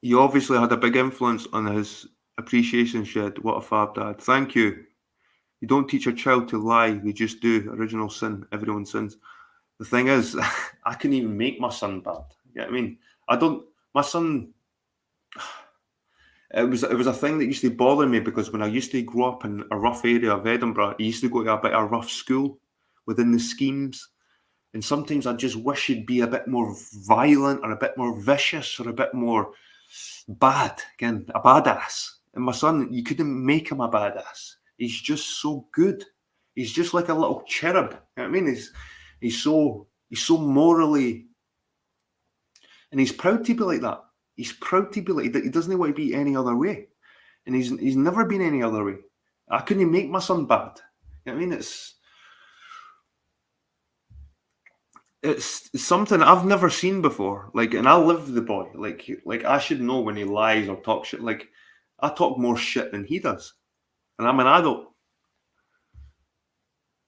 You obviously had a big influence on his appreciation shed. What a fab dad. Thank you. You don't teach a child to lie, they just do. Original sin. Everyone sins. The thing is, I couldn't even make my son bad. You know what I mean? My son, it was a thing that used to bother me because when I used to grow up in a rough area of Edinburgh, I used to go to a bit of a rough school within the schemes. And sometimes I just wish he'd be a bit more violent or a bit more vicious or a bit more bad. Again, a badass. And my son, you couldn't make him a badass. He's just so good. He's just like a little cherub. You know what I mean? He's so morally, and he's proud to be like that. He's proud to be like that. He doesn't want to be any other way. And he's never been any other way. I couldn't make my son bad. You know what I mean? It's something I've never seen before. Like, and I live the boy. Like I should know when he lies or talks shit. Like, I talk more shit than he does. And I'm an adult.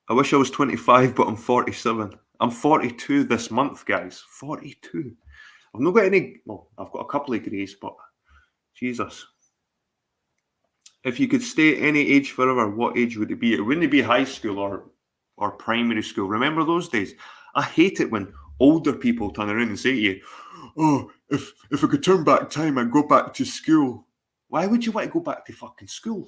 I wish I was 25, but I'm 47. I'm 42 this month, guys. 42. I've not got any. Well, I've got a couple of greys, but Jesus. If you could stay any age forever, what age would it be? It wouldn't be high school or primary school. Remember those days? I hate it when older people turn around and say to you, "Oh, if I could turn back time, I'd go back to school." Why would you want to go back to fucking school?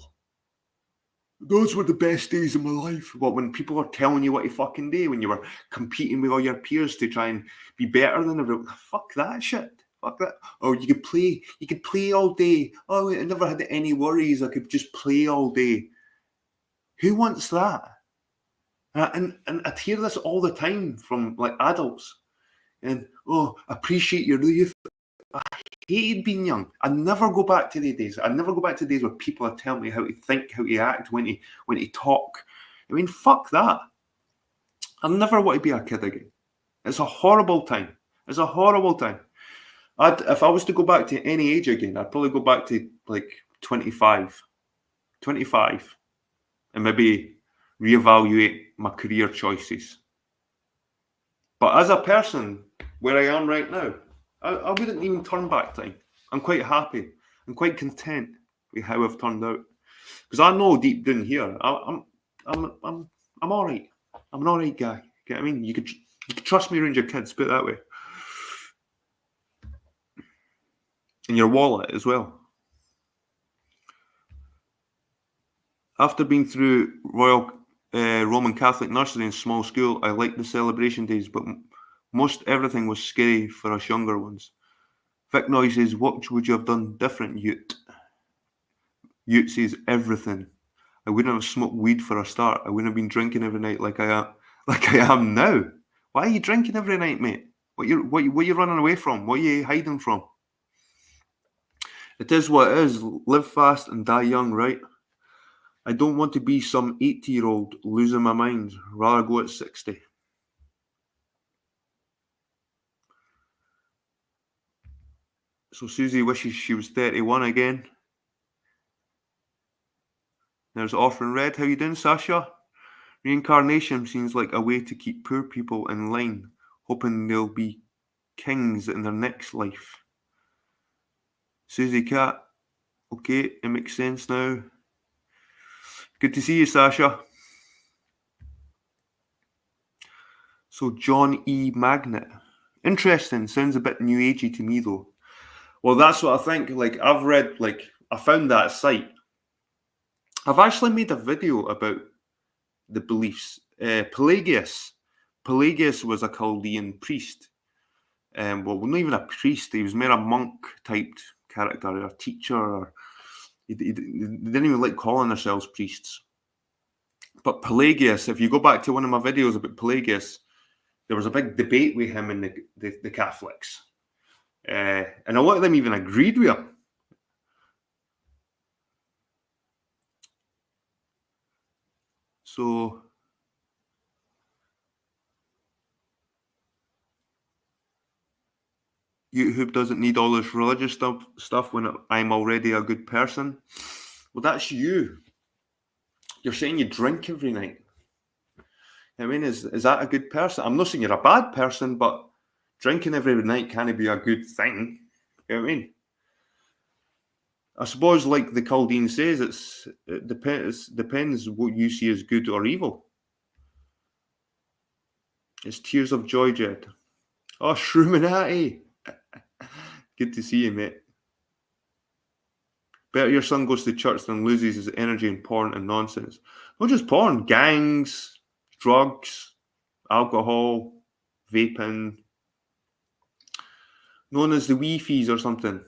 Those were the best days of my life. What, when people are telling you what to fucking do, when you were competing with all your peers to try and be better than everyone? Fuck that shit. Fuck that. Oh, you could play all day. Oh, I never had any worries. I could just play all day. Who wants that? And I'd hear this all the time from like adults. And appreciate your youth. I hated being young. I'd never go back to the days. I'd never go back to the days where people are telling me how to think, how to act, when to talk. I mean, fuck that. I'll never want to be a kid again. It's a horrible time. It's a horrible time. If I was to go back to any age again, I'd probably go back to like 25. 25. And maybe reevaluate my career choices. But as a person, where I am right now, I wouldn't even turn back time. I'm quite happy. I'm quite content with how I've turned out, because I know deep down here, I'm all right. I'm an all right guy. Get what I mean? You could trust me around your kids. Put it that way. And your wallet as well. After being through Royal Roman Catholic nursery and small school, I liked the celebration days, but most everything was scary for us younger ones. Vic Noy says, what would you have done different, Ute? Ute says everything. I wouldn't have smoked weed for a start. I wouldn't have been drinking every night like I am now. Why are you drinking every night, mate? What you running away from? What are you hiding from? It is what it is. Live fast and die young, right? I don't want to be some 80-year-old losing my mind. Rather go at 60. So Susie wishes she was 31 again. There's Orphan Red. How you doing, Sasha? Reincarnation seems like a way to keep poor people in line, hoping they'll be kings in their next life. Susie Cat. Okay, it makes sense now. Good to see you, Sasha. So John E. Magnet. Interesting. Sounds a bit new agey to me though. Well, that's what I think. Like I've read, I found that site. I've actually made a video about the beliefs. Pelagius was a Chaldean priest. Well, not even a priest. He was more a monk typed character, or a teacher, or they didn't even like calling themselves priests. But Pelagius, if you go back to one of my videos about Pelagius, there was a big debate with him and the Catholics. And a lot of them even agreed with him. So YouTube doesn't need all this religious stuff when I'm already a good person. Well, that's you. You're saying you drink every night. I mean, is that a good person? I'm not saying you're a bad person, but drinking every night can't be a good thing. You know what I mean? I suppose, like the Chaldean says, it depends what you see as good or evil. It's Tears of Joy, Jed. Oh, Shruminati. Good to see you, mate. Better your son goes to church than loses his energy in porn and nonsense. Not just porn, gangs, drugs, alcohol, vaping, known as the wee fees or something.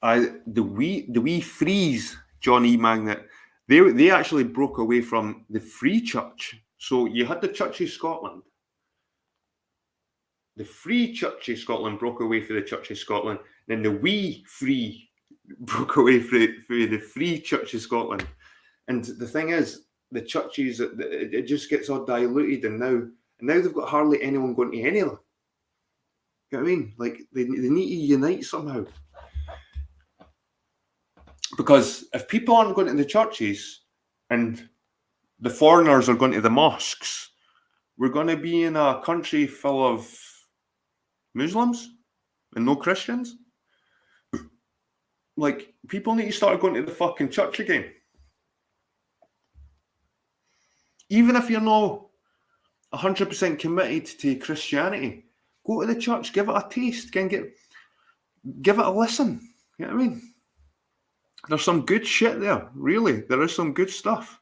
The wee freeze, John E. Magnet. They actually broke away from the Free Church. So you had the Church of Scotland. The Free Church of Scotland broke away from the Church of Scotland. Then the Wee Free broke away from the Free Church of Scotland. And the thing is, the churches, it just gets all diluted, and now they've got hardly anyone going to any of them. You know what I mean? Like they need to unite somehow. Because if people aren't going to the churches and the foreigners are going to the mosques, we're going to be in a country full of Muslims and no Christians. Like, people need to start going to the fucking church again. Even if you're not 100% committed to Christianity, go to the church, give it a taste, give it a listen. You know what I mean? There's some good shit there, really. There is some good stuff.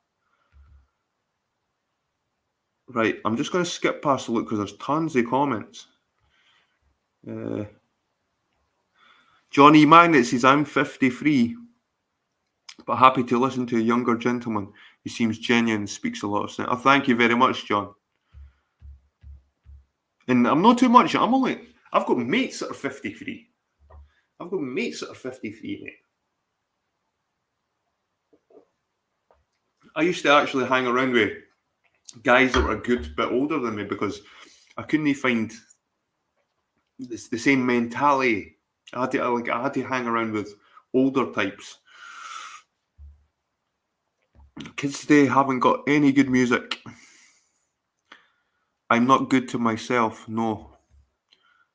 Right, I'm just going to skip past a look because there's tons of comments. Johnny Magnet says, I'm 53, but happy to listen to a younger gentleman who seems genuine and speaks a lot of sense. Oh, thank you very much, John. And I'm not too much. I've got mates that are 53. I've got mates that are 53, mate. I used to actually hang around with guys that were a good bit older than me because I couldn't find the same mentality. I had to hang around with older types. Kids today haven't got any good music. I'm not good to myself, no.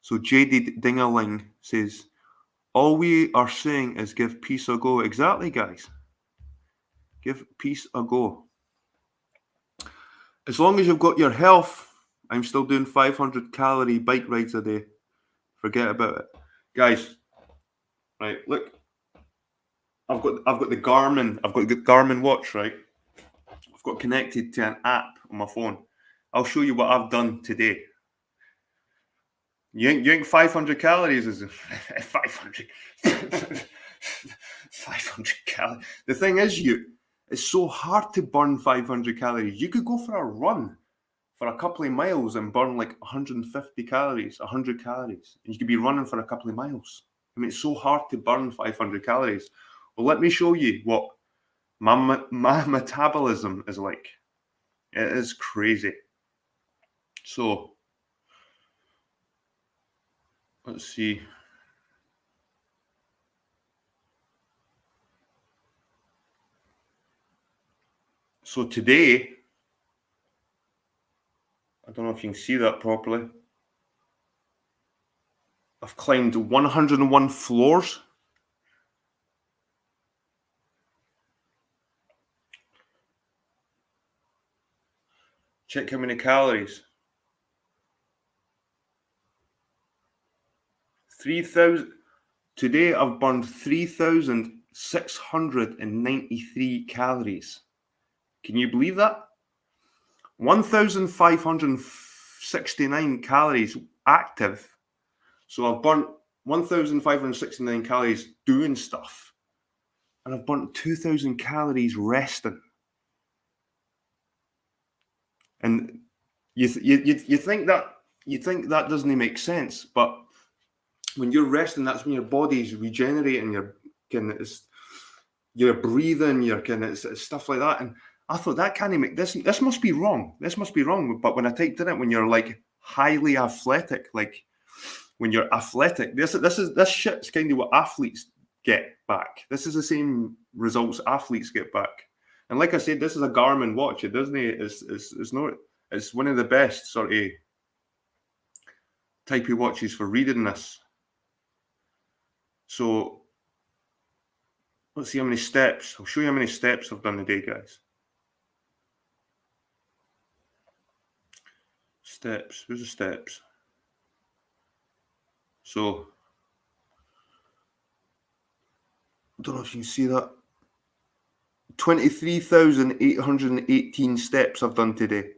So Jaded Dingaling says, all we are saying is give peace a go. Exactly, guys. Give peace a go. As long as you've got your health, I'm still doing 500 calorie bike rides a day. Forget about it. Guys, right, look. I've got the Garmin watch, right? I've got connected to an app on my phone. I'll show you what I've done today. You think 500 calories is 500 500 calories. The thing is, It's so hard to burn 500 calories. You could go for a run for a couple of miles and burn like 150 calories, 100 calories. And you could be running for a couple of miles. I mean, it's so hard to burn 500 calories. Well, let me show you what my metabolism is like. It is crazy. So, let's see. So today, I don't know if you can see that properly. I've climbed 101 floors. Check how many calories. 3,000. Today I've burned 3,693 calories. Can you believe that? 1,569 calories active. So I've burnt 1,569 calories doing stuff. And I've burnt 2,000 calories resting. And you think that doesn't make sense, but when you're resting, that's when your body's regenerating. You're breathing. You're kind of stuff like that. And I thought that can't make this. This must be wrong. This must be wrong. But when I typed in it, when you're like highly athletic, like when you're athletic, this shit's kind of what athletes get back. This is the same results athletes get back. And like I said, this is a Garmin watch. It doesn't. It's not. It's one of the best sort of type of watches for reading this. So let's see how many steps. I'll show you how many steps I've done today, guys. Steps. Where's the steps? So I don't know if you can see that. 23,818 steps I've done today,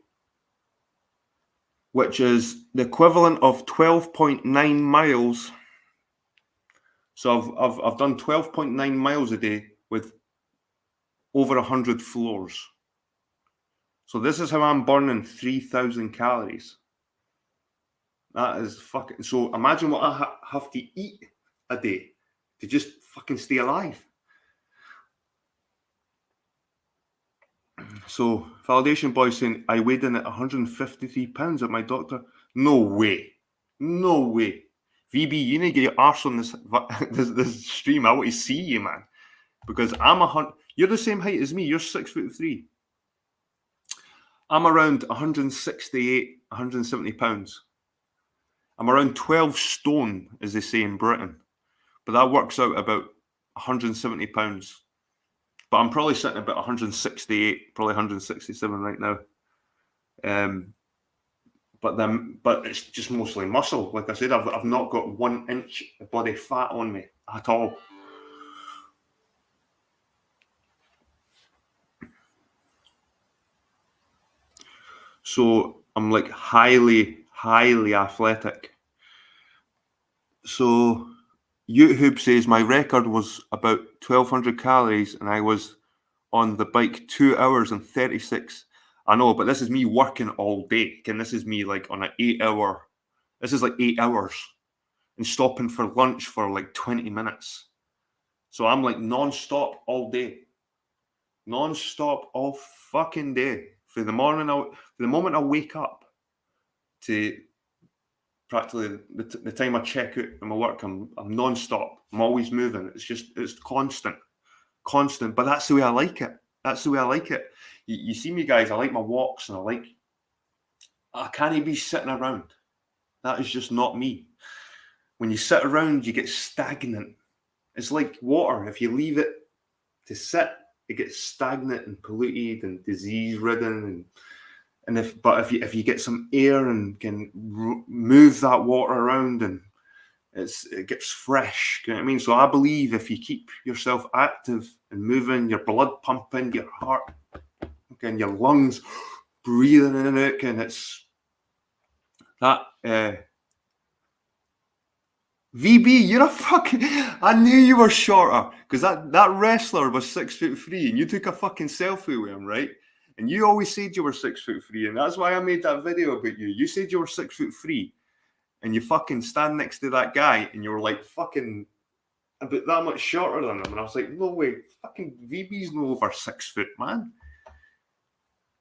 which is the equivalent of 12.9 miles. So I've done 12.9 miles a day with over 100 floors. So this is how I'm burning 3,000 calories. That is fucking. So imagine what I have to eat a day to just fucking stay alive. So Validation Boy saying I weighed in at 153 pounds at my doctor. No way. No way. VB, you need to get your arse on this this stream. I want to see you, man. Because you're the same height as me. You're 6'3". I'm around 168, 170 pounds. I'm around 12 stone, as they say in Britain. But that works out about 170 pounds. But I'm probably sitting about 168, probably 167 right now. But it's just mostly muscle. Like I said, I've not got 1 inch of body fat on me at all. So I'm like highly athletic. So YouTube says my record was about 1,200 calories and I was on the bike 2 hours and 36. I know, but this is me working all day. And this is me like on an 8-hour. This is like 8 hours and stopping for lunch for like 20 minutes. So I'm like non-stop all day. Non-stop all fucking day. From the moment I wake up to practically the time I check out in my work, I'm non-stop. I'm always moving. It's constant. But that's the way I like it. You see me, guys. I like my walks, and I can't be sitting around. That is just not me. When you sit around, you get stagnant. It's like water. If you leave it to sit, it gets stagnant and polluted and disease ridden. And if you get some air and can move that water around, and it gets fresh. You know what I mean? So I believe if you keep yourself active and moving, your blood pumping, your heart, and your lungs breathing in and out, and it's that VB, you're a fucking. I knew you were shorter because that wrestler was 6'3", and you took a fucking selfie with him, right? And you always said you were 6'3", and that's why I made that video about you. You said you were 6'3", and you fucking stand next to that guy, and you were like fucking about that much shorter than him, and I was like, no way, fucking VB's no over 6 foot, man.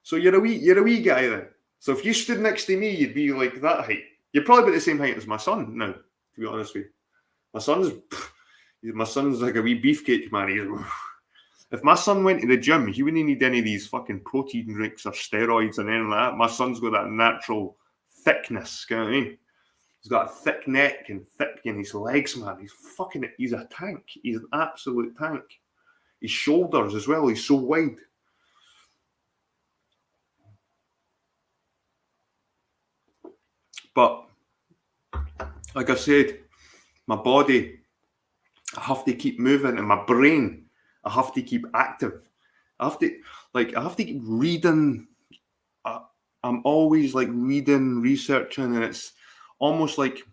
So you're a wee guy then. So if you stood next to me, you'd be like that height. You're probably about the same height as my son now, to be honest with you. My son's like a wee beefcake, man. If my son went to the gym, he wouldn't need any of these fucking protein drinks or steroids and anything like that. My son's got that natural thickness, you know what I mean? He's got a thick neck and thick in his legs, man. He's a tank. He's an absolute tank. His shoulders as well, he's so wide. But, like I said, my body, I have to keep moving, and my brain, I have to keep active. I have to keep reading. I'm always like reading, researching, and it's almost like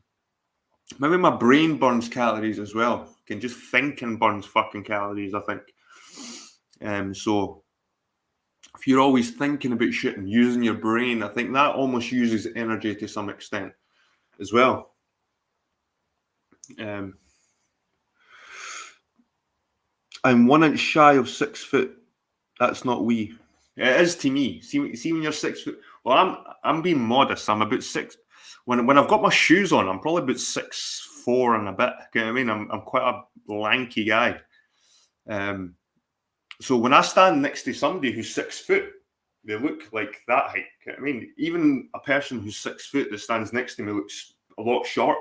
maybe my brain burns calories as well. Can just thinking burns fucking calories, I think. So if you're always thinking about shit and using your brain, I think that almost uses energy to some extent as well. I'm 1 inch shy of 6 foot. That's not wee. It is to me. See when you're 6 foot. Well, I'm being modest. I'm about 6. When I've got my shoes on, I'm probably about 6'4" and a bit. You know what I mean? I'm quite a lanky guy. So when I stand next to somebody who's 6 foot, they look like that height. You know what I mean? Even a person who's 6 foot that stands next to me looks a lot shorter.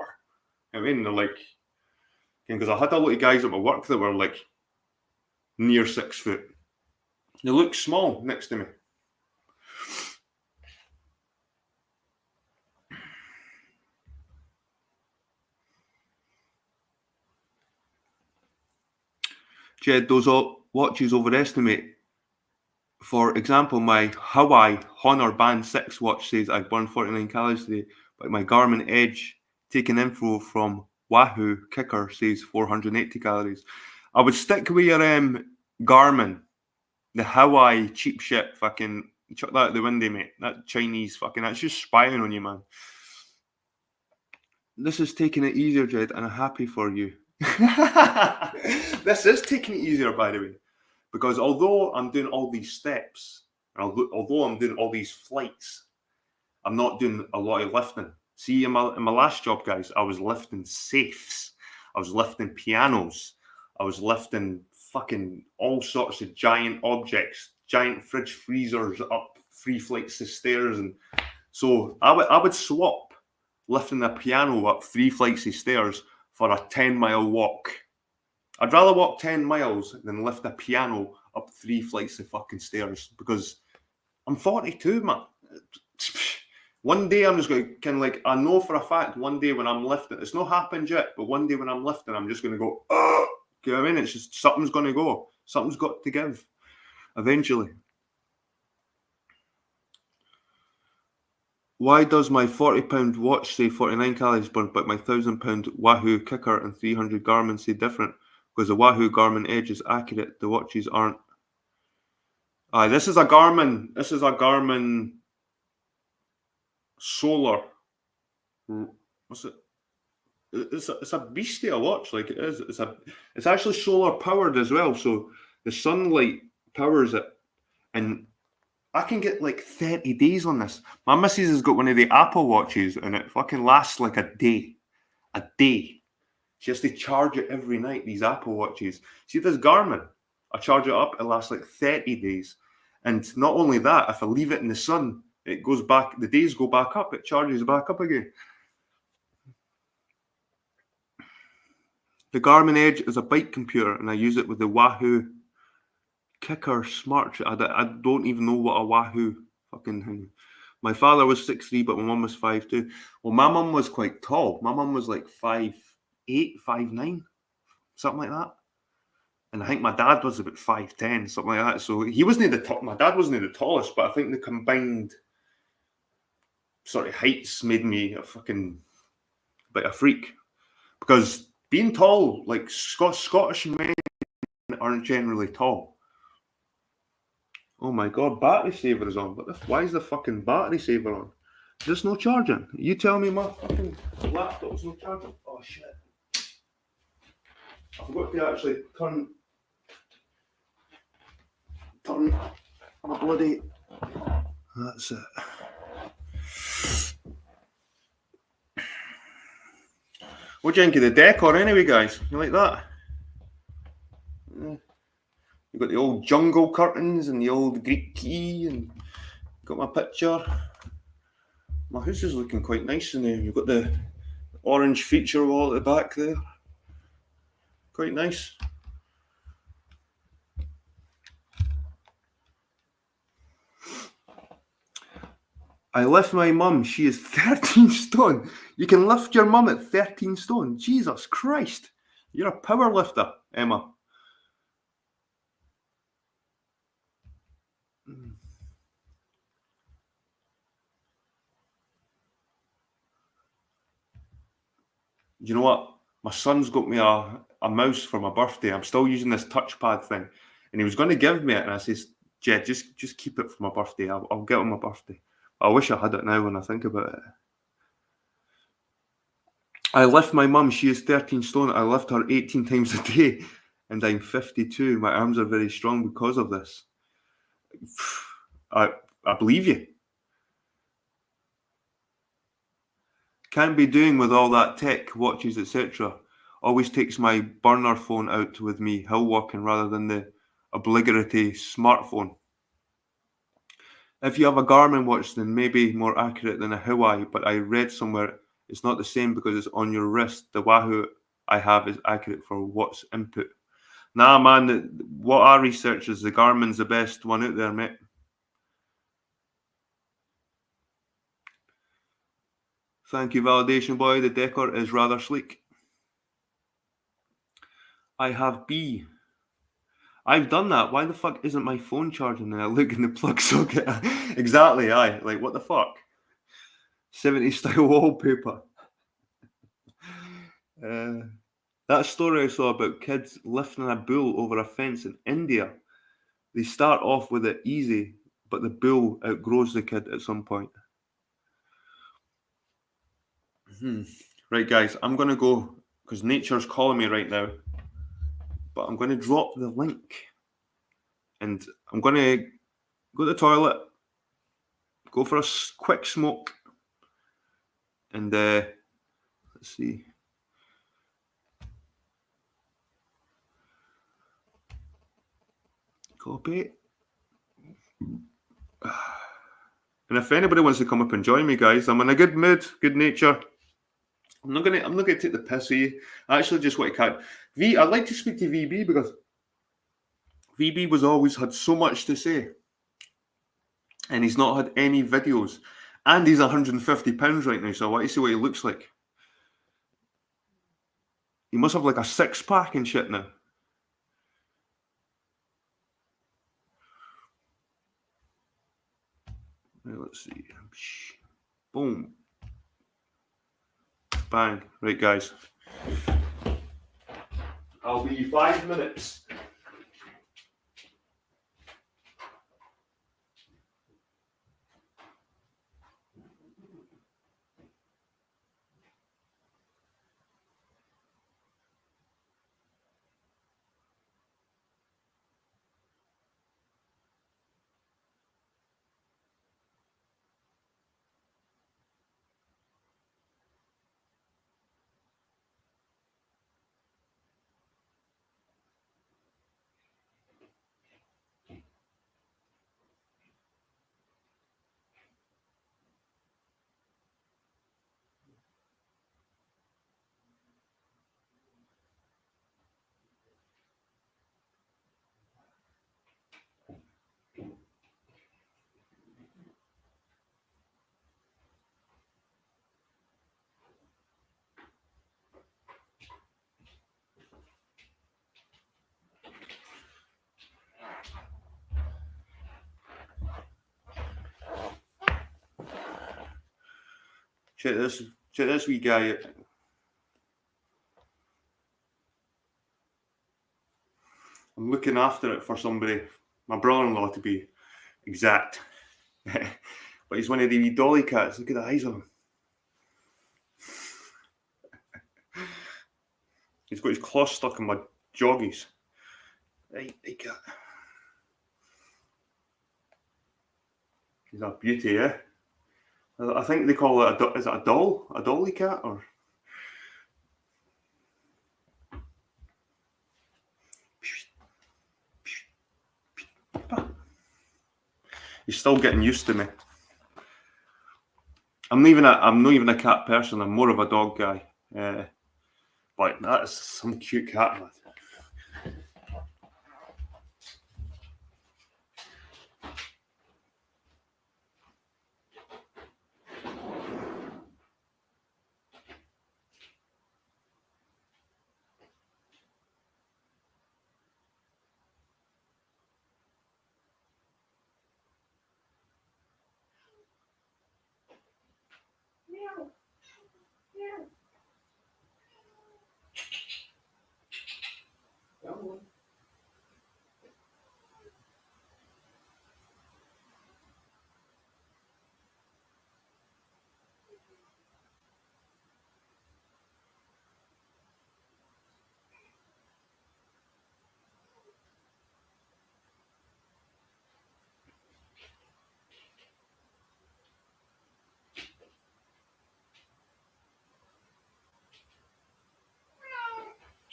You know what I mean? They're like, because I had a lot of guys at my work that were like near 6 foot. They look small next to me. Jed, those watches overestimate. For example, my Hawaii Honor Band 6 watch says I burned 49 calories today, but my Garmin Edge, taking info from Wahoo Kicker, says 480 calories. I would stick with your Garmin. The Hawaii cheap shit, fucking chuck that out the window, mate. That Chinese fucking, that's just spying on you, man. This is taking it easier, Jed, and I'm happy for you. This is taking it easier, by the way, because although I'm doing all these steps, although I'm doing all these flights, I'm not doing a lot of lifting. See, in my last job, guys, I was lifting safes, I was lifting pianos, I was lifting fucking all sorts of giant objects, giant fridge freezers up 3 flights of stairs, and so I would swap lifting a piano up 3 flights of stairs for a 10-mile walk. I'd rather walk 10 miles than lift a piano up 3 flights of fucking stairs, because I'm 42, man. One day I'm just going to kind of like, I know for a fact one day when I'm lifting, it's not happened yet, but one day when I'm lifting, I'm just going to go, oh, you know what I mean? It's just, something's going to go. Something's got to give eventually. Why does my £40 watch say 49 calories burned, but my £1,000 Wahoo Kicker and 300 Garmin say different? Because the Wahoo Garmin Edge is accurate, the watches aren't. This is a Garmin Solar. What's it? It's a beastie a watch, like it is. It's actually solar powered as well, so the sunlight powers it, and I can get like 30 days on this. My missus has got one of the Apple watches, and it fucking lasts like a day. A day. She has to charge it every night, these Apple watches. See this Garmin, I charge it up, it lasts like 30 days. And not only that, if I leave it in the sun, it goes back, the days go back up, it charges back up again. The Garmin Edge is a bike computer, and I use it with the Wahoo Kicker Smart. I don't even know what a Wahoo fucking thing. My father was 6'3", but my mum was 5'2". Well, my mum was quite tall. My mum was like 5'8", 5'9", something like that. And I think my dad was about 5'10", something like that. So he wasn't the top. My dad wasn't the tallest, but I think the combined sort of heights made me a fucking bit of a freak. Because being tall, like Scottish men aren't generally tall. Oh my god, battery saver is on. Why is the fucking battery saver on? There's no charging. You tell me my fucking laptop's no charging. Oh shit. I forgot to actually turn my bloody. That's it. What do you think of the decor anyway, guys? You like that? Yeah. You've got the old jungle curtains and the old Greek key, and got my picture. My house is looking quite nice in there. You've got the orange feature wall at the back there. Quite nice. I lift my mum. She is 13 stone. You can lift your mum at 13 stone. Jesus Christ. You're a power lifter, Emma. You know what? My son's got me a mouse for my birthday. I'm still using this touchpad thing. And he was going to give me it. And I says, Jed, just keep it for my birthday. I'll get it on my birthday. I wish I had it now when I think about it. I lift my mum. She is 13 stone. I lift her 18 times a day. And I'm 52. My arms are very strong because of this. I believe you. Can't be doing with all that tech, watches, etc. Always takes my burner phone out with me hill walking rather than the obligatory smartphone. If you have a Garmin watch, then maybe more accurate than a Huawei, but I read somewhere it's not the same because it's on your wrist. The Wahoo I have is accurate for what's input. Nah, man, what our research is, the Garmin's the best one out there, mate. Thank you, Validation Boy. The decor is rather sleek. I have B. I've done that. Why the fuck isn't my phone charging? And I look in the plug socket. Exactly, aye. Like, what the fuck? 70s style wallpaper. That story I saw about kids lifting a bull over a fence in India. They start off with it easy, but the bull outgrows the kid at some point. Right, guys, I'm going to go because nature's calling me right now. But I'm going to drop the link. And I'm going to go to the toilet, go for a quick smoke, and let's see. Copy. And if anybody wants to come up and join me, guys, I'm in a good mood, good nature. I'm not gonna take the piss of you. I actually just want to catch I'd like to speak to VB because VB was always had so much to say, and he's not had any videos, and he's £150 right now. So I want to see what he looks like. He must have like a 6-pack and shit now. Right, let's see. Boom. Bang. Right, guys. I'll be 5 minutes. Check this wee guy out. looking after it for somebody. My brother-in-law, to be exact. But he's one of the wee dolly cats. Look at the eyes of him. He's got his claw stuck in my joggies. Hey cat. He's a beauty, eh? I think they call it is it a doll? A dolly cat or? He's still getting used to me. I'm not even a cat person. I'm more of a dog guy. But that's some cute cat, man.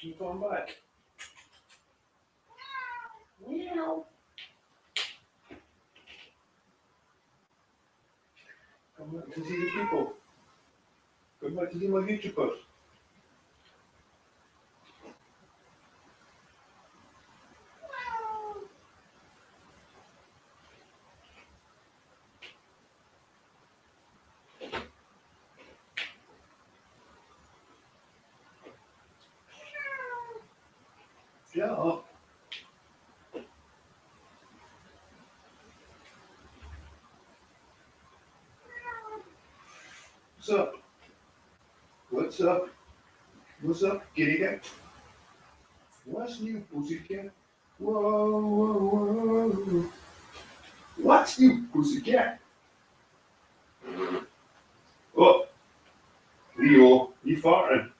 You going back? Meow. Come back to see the people. Come back to see my YouTubers. Shut up. What's up? What's up? What's up, kitty cat? What's new, pussycat? Whoa, whoa, whoa. What's new, pussycat? Oh, Leo, you farting?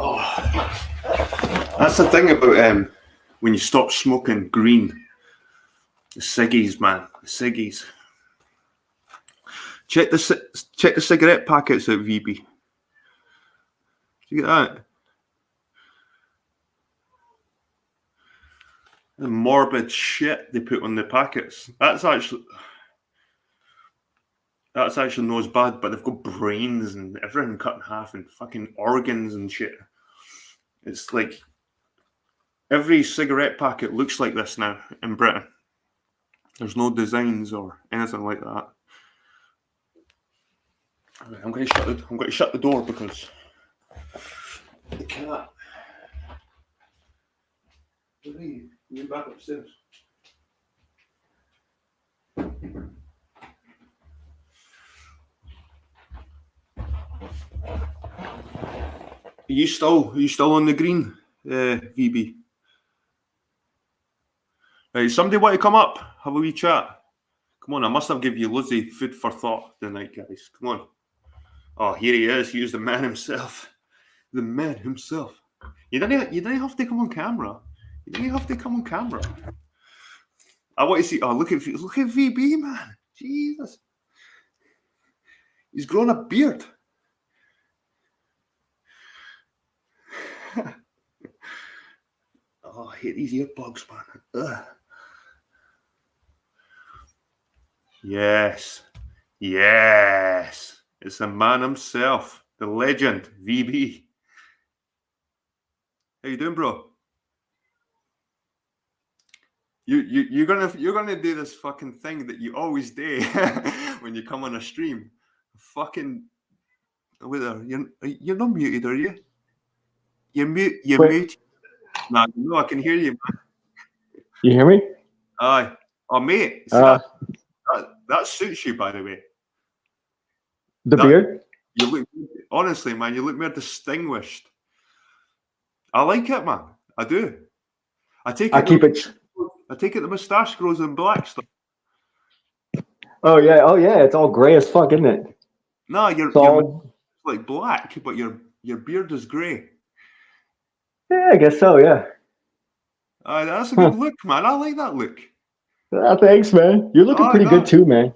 Oh, that's the thing about when you stop smoking green. The ciggies, man, the ciggies. Check the cigarette packets out, VB. Did you get that? The morbid shit they put on the packets. That's actually not as bad, but they've got brains and everything cut in half and fucking organs and shit. It's like every cigarette packet looks like this now in Britain. There's no designs or anything like that. I'm going to shut the door because the cat. Where are you? You're back upstairs. Are you still on the green, VB? Right, somebody want to come up, have a wee chat? Come on, I must have given you loads of food for thought tonight, guys. Come on. Oh, here he is. He's the man himself. The man himself. You didn't have to come on camera. You didn't have to come on camera. I want to see. Oh, look at VB, man. Jesus. He's grown a beard. Oh, I hate these earbuds, man. Ugh. Yes. It's the man himself, the legend, VB. How you doing, bro? You're gonna do this fucking thing that you always do when you come on a stream. Fucking Wait there. You're not muted, are you? You mute. You Wait, mute. Nah, no, I can hear you. you hear me? Aye. Oh, mate. See Uh, that suits you, by the way. the That beard? you look honestly, man. You look more distinguished. I like it, man. I do. I take I it. keep it. I take it. The moustache grows in black stuff. Oh yeah, it's all gray as fuck, isn't it? No, It's your moustache all. is like black, but your beard is grey. Yeah, I guess so. Yeah. That's a good Huh. look, man. I like that look. Thanks, man. You're looking Oh pretty good no. too, man.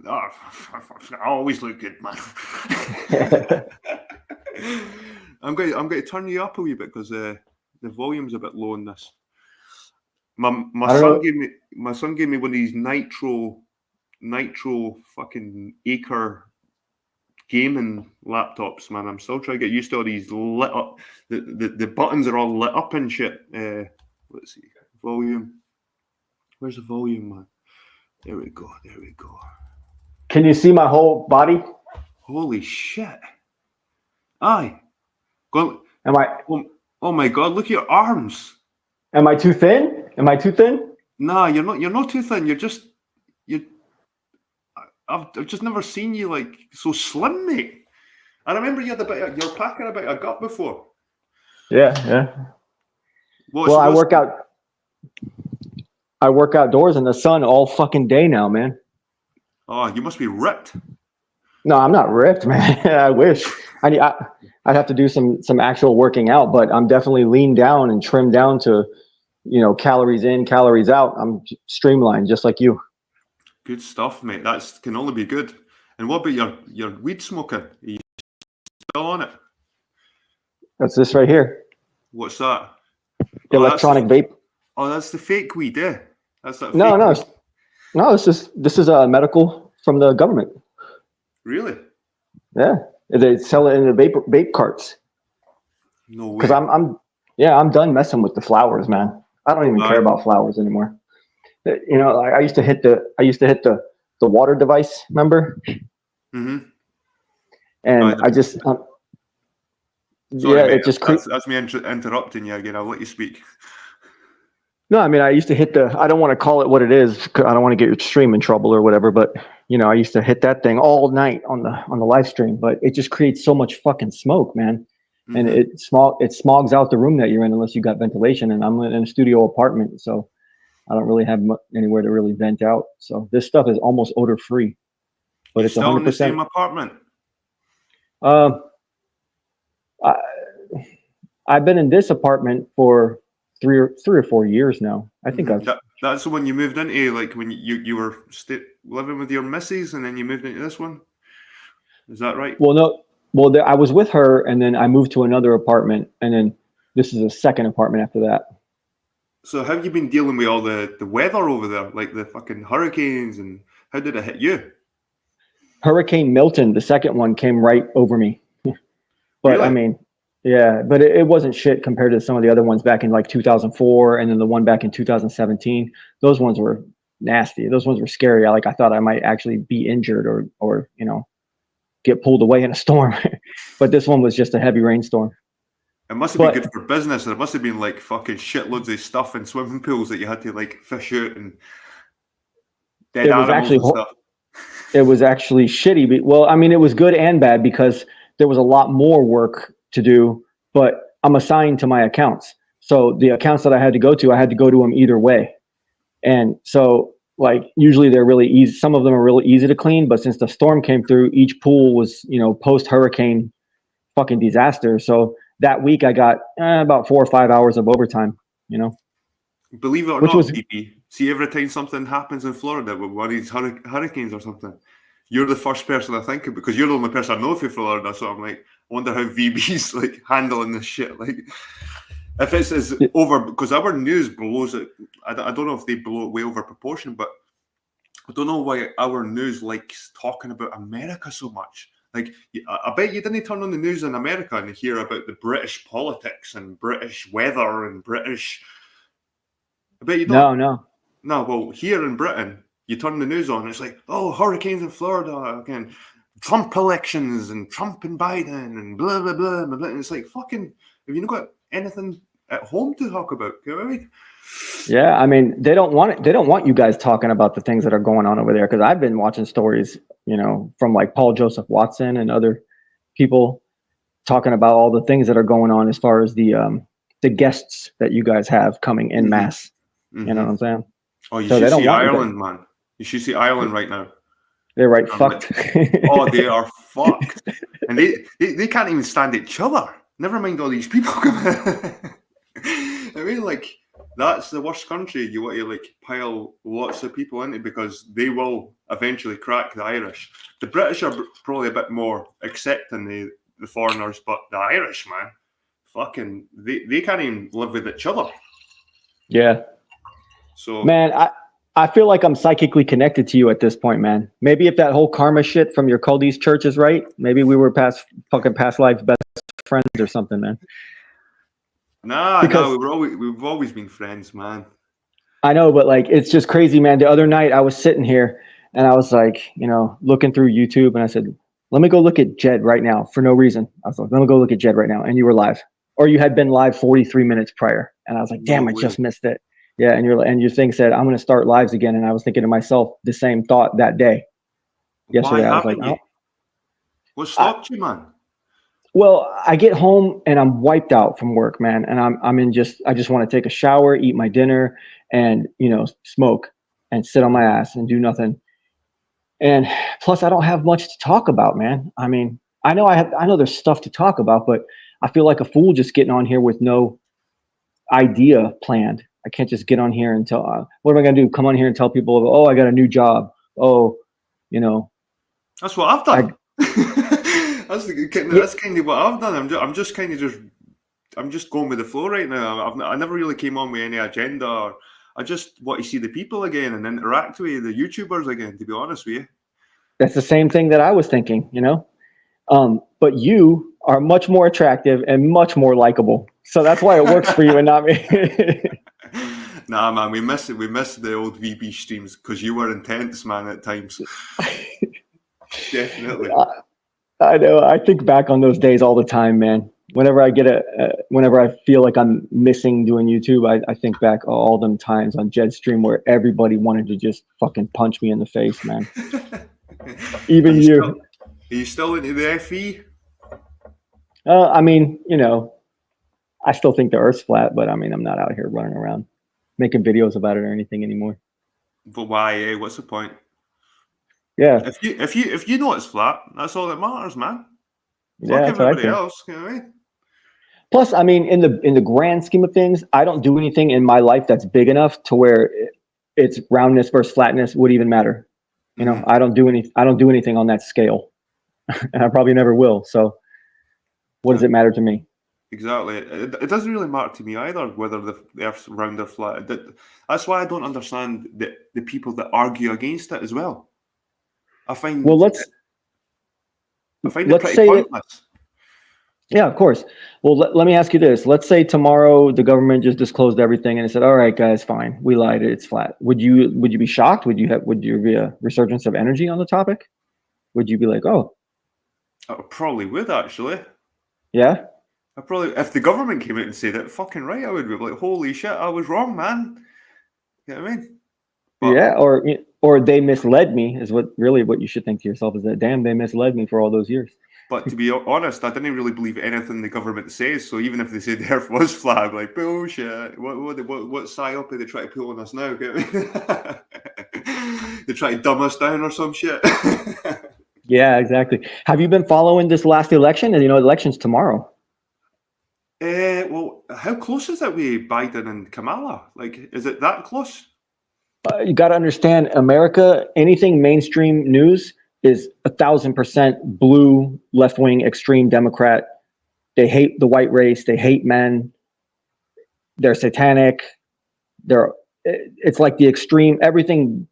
Oh, I always look good, man. I'm going to turn you up a wee bit because the volume's a bit low in this. My I don't son know. gave me one of these nitro fucking acre gaming laptops, man. I'm still trying to get used to all these lit up. The buttons are all lit up and shit. Let's see, volume. Where's the volume, man? There we go. There we go. Can you see my whole body? Holy shit! Aye. Go. Am I Oh my god! Look at your arms. am I too thin? Am I too thin? Nah, you're not. You're not too thin. You. I've just never seen you like so slim, mate. I remember you had you're packing a bit of gut before. Yeah, yeah. What's Well, what's? I work outdoors in the sun all fucking day now, man. Oh, you must be ripped. No, I'm not ripped, man. I wish. I'd have to do some actual working out, but I'm definitely leaned down and trimmed down to, calories in, calories out. I'm streamlined, just like you. Good stuff, mate. That can only be good. And what about your weed smoking? Are you still on it? That's this right here, What's that? Oh, electronic vape. that's the fake weed, eh? That's that No, fake no, weed. no. This is a medical from the government. Really? Yeah, they sell it in the vape carts. No Because way. I'm done messing with the flowers, man. I don't even care Aye. about flowers anymore. I used to hit the water device, remember? Mm-hmm. Aye. And I just Sorry, yeah, mate. it just That's me interrupting you again. I'll let you speak. no, I mean, I used to hit I don't want to call it what it is. 'Cause I don't want to get your stream in trouble or whatever, but I used to hit that thing all night on the live stream, but it just creates so much fucking smoke, man. And Mm-hmm. it smogs out the room that you're in unless you got ventilation. And I'm in a studio apartment, so I don't really have anywhere to really vent out. So this stuff is almost odor free, but You it's still in the 100%. same apartment? Um, I, I've been in this apartment for 3 or 4 years now. I think Mm-hmm. I've That's the one you moved into, like when you were living with your missus, and then you moved into this one. Is that right? Well, no. Well, I was with her, and then I moved to another apartment, and then this is a second apartment after that. So how have you been dealing with all the weather over there, like the fucking hurricanes, and how did it hit you? Hurricane Milton, the second one, came right over me. But I Really? mean, yeah, but it wasn't shit compared to some of the other ones back in like 2004, and then the one back in 2017. Those ones were nasty. Those ones were scary. I thought I might actually be injured or get pulled away in a storm. But this one was just a heavy rainstorm. It must have been good But for business. There must have been like fucking shitloads of stuff in swimming pools that you had to like fish out and dead it was animals actually and stuff. it was actually shitty. Well, I mean, it was good and bad because there was a lot more work to do, but I'm assigned to my accounts. So the accounts that I had to go to them either way. And so, like, usually they're really easy. Some of them are really easy to clean, but since the storm came through, each pool was, post hurricane fucking disaster. So that week I got about 4 or 5 hours of overtime, Believe it or which not, was, DP, see every time something happens in Florida with one of these hurricanes or something, you're the first person I think of because you're the only person I know from Florida. So I'm like, I wonder how VB's like handling this shit. Like, if it's as over, because our news blows it. I don't know if they blow it way over proportion, but I don't know why our news likes talking about America so much. Like, I bet you didn't turn on the news in America and hear about the British politics and British weather and British. I bet you don't. no. No, well, here in Britain, you turn the news on, it's like, oh, hurricanes in Florida again, Trump elections and Trump and Biden and blah blah blah blah. And it's like, fucking, have you not got anything at home to talk about? You know what I mean? Yeah, I mean, they don't want it. They don't want you guys talking about the things that are going on over there, because I've been watching stories, from like Paul Joseph Watson and other people talking about all the things that are going on as far as the guests that you guys have coming in mass. You know what I'm saying? Oh, you So they should don't see want you guys. Ireland, man. You should see Ireland right now. They're right fucked. Oh, they are fucked. And they can't even stand each other. Never mind all these people coming. I mean, like, that's the worst country you want to, like, pile lots of people into, because they will eventually crack the Irish. The British are probably a bit more accepting the foreigners, but the Irish, man, fucking, they can't even live with each other. Yeah. So, man, I feel like I'm psychically connected to you at this point, man. Maybe if that whole karma shit from your Culdees church is right, maybe we were past lives best friends or something, man. Nah, we've always been friends, man. I know, but like, it's just crazy, man. The other night I was sitting here and I was like, looking through YouTube, and I said, let me go look at Jed right now for no reason. I was like, let me go look at Jed right now. And you were live, or you had been live 43 minutes prior. And I was like, damn, I just missed it. Yeah. And your thing said, I'm going to start lives again. And I was thinking to myself the same thought that day. Yesterday, Why I was like, haven't you? What stopped you, man? Well, I get home and I'm wiped out from work, man. And I just want to take a shower, eat my dinner, and, smoke and sit on my ass and do nothing. And plus I don't have much to talk about, man. I mean, I know there's stuff to talk about, but I feel like a fool just getting on here with no idea planned. I can't just get on here and tell, what am I going to do? Come on here and tell people, oh, I got a new job. Oh, That's what I've done. That's kind of what I've done. I'm just going with the flow right now. I never really came on with any agenda. Or I just want to see the people again and interact with the YouTubers again, to be honest with you. That's the same thing that I was thinking, but you are much more attractive and much more likable. So that's why it works for you and not me. Nah, man, we miss it. We miss the old VB streams because you were intense, man, at times. Definitely. I know. I think back on those days all the time, man. Whenever I feel like I'm missing doing YouTube, I think back all them times on Jed's stream where everybody wanted to just fucking punch me in the face, man. Even you. Are you still into the FE? I mean, I still think the Earth's flat, but I mean, I'm not out here running around making videos about it or anything anymore. But why? What's the point? Yeah. If you know it's flat, that's all that matters, man. Yeah, fuck everybody else, you know what I mean? Plus, I mean, in the grand scheme of things, I don't do anything in my life that's big enough to where it's roundness versus flatness would even matter. I don't do anything on that scale, and I probably never will. So, what does it matter to me? Exactly. It doesn't really matter to me either whether the Earth's round or flat. That's why I don't understand the people that argue against it as well. I find it pretty pointless. Yeah, of course. Well, let me ask you this. Let's say tomorrow the government just disclosed everything and it said, "All right, guys, fine. We lied. It's flat." Would you be shocked? Would there be a resurgence of energy on the topic? Would you be like, "Oh"? I probably would, actually. Yeah? If the government came out and said it, fucking right, I would be like, "Holy shit, I was wrong, man." You know what I mean? But, yeah, or they misled me is what you should think to yourself, is that, damn, they misled me for all those years. But to be honest, I didn't really believe anything the government says. So even if they said the Earth was flat, I'm like, bullshit. What psyop are they trying to pull on us now? They try to dumb us down or some shit. Yeah, exactly. Have you been following this last election? And election's tomorrow. Well, how close is it with Biden and Kamala? Like, is it that close? You got to understand, America, anything mainstream news is 1,000% blue, left-wing, extreme Democrat. They hate the white race. They hate men. They're satanic. It's like the extreme, everything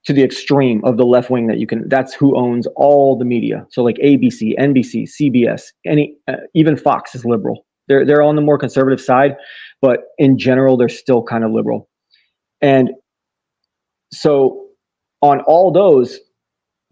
to the extreme of the left wing that's who owns all the media. So like ABC, NBC, CBS, even Fox is liberal. They're on the more conservative side, but in general, they're still kind of liberal. And so on all those,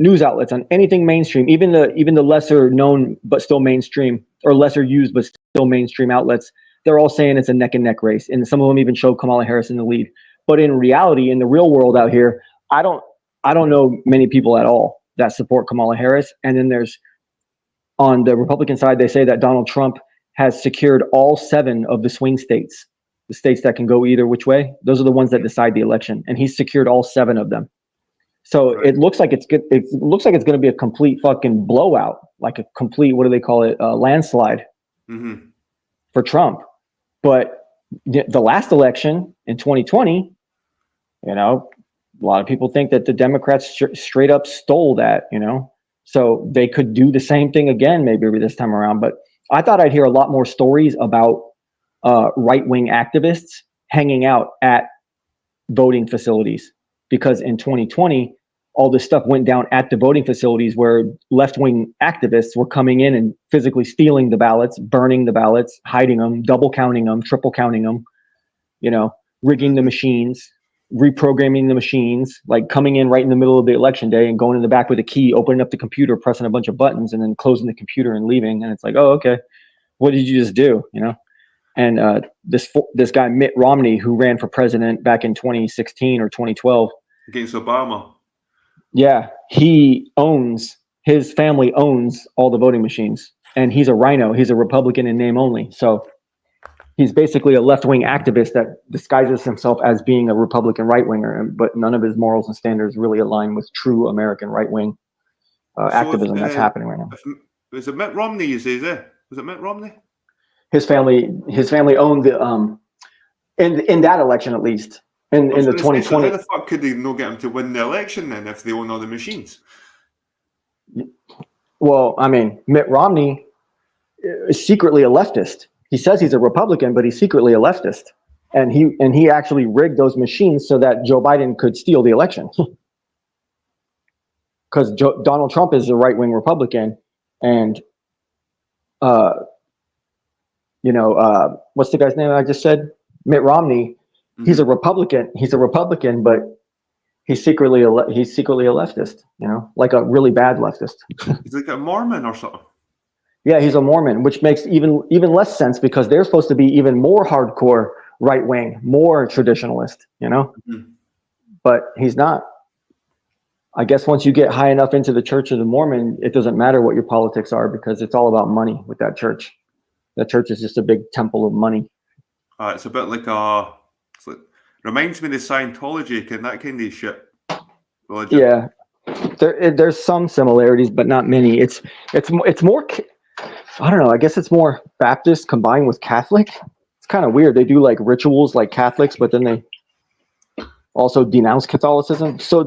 news outlets, on anything mainstream, even the lesser known but still mainstream, or lesser used but still mainstream outlets, they're all saying it's a neck and neck race, and some of them even show Kamala Harris in the lead. But in reality, in the real world out here, I don't know many people at all that support Kamala Harris. And then there's, on the Republican side, they say that Donald Trump has secured all 7 of the swing states, the states that can go either which way. Those are the ones that decide the election, and he's secured all 7 of them. So Right. it looks like it's good. It looks like it's going to be a complete fucking blowout, like a complete, what do they call it, landslide for Trump. But the last election in 2020, you know, a lot of people think that the Democrats straight up stole that, you know, so they could do the same thing again, maybe this time around. But I thought I'd hear a lot more stories about right-wing activists hanging out at voting facilities, because in 2020, all this stuff went down at the voting facilities where left-wing activists were coming in and physically stealing the ballots, burning the ballots, hiding them, double counting them, triple counting them, you know, rigging the machines, reprogramming the machines, like coming in right in the middle of the election day and going in the back with a key, opening up the computer, pressing a bunch of buttons, and then closing the computer and leaving. And it's like, oh, okay, what did you just do? You know? And this guy Mitt Romney, who ran for president back in 2016 or 2012 against Obama. Yeah, his family owns all the voting machines, and he's a rhino. He's a Republican in name only. So he's basically a left-wing activist that disguises himself as being a Republican right-winger, but none of his morals and standards really align with true American right-wing activism that's happening right now. Was it Mitt Romney, you say, there? Was it Mitt Romney? His family owned the in that election, at least. In the 2020, so how the fuck could they not get him to win the election then if they own all the machines? Well, I mean, Mitt Romney is secretly a leftist. He says he's a Republican, but he's secretly a leftist, and he actually rigged those machines so that Joe Biden could steal the election. Because Donald Trump is a right-wing Republican, and what's the guy's name I just said? Mitt Romney. He's a Republican. He's a Republican, but he's secretly a leftist. You know, like a really bad leftist. He's like a Mormon or something. Yeah, he's a Mormon, which makes even less sense because they're supposed to be even more hardcore right wing, more traditionalist. You know, but he's not. I guess once you get high enough into the Church of the Mormon, it doesn't matter what your politics are because it's all about money with that church. That church is just a big temple of money. It's a bit like reminds me of Scientology and that kind of shit. Religion. Yeah, there's some similarities, but not many. It's more. I don't know. I guess it's more Baptist combined with Catholic. It's kind of weird. They do like rituals like Catholics, but then they also denounce Catholicism. So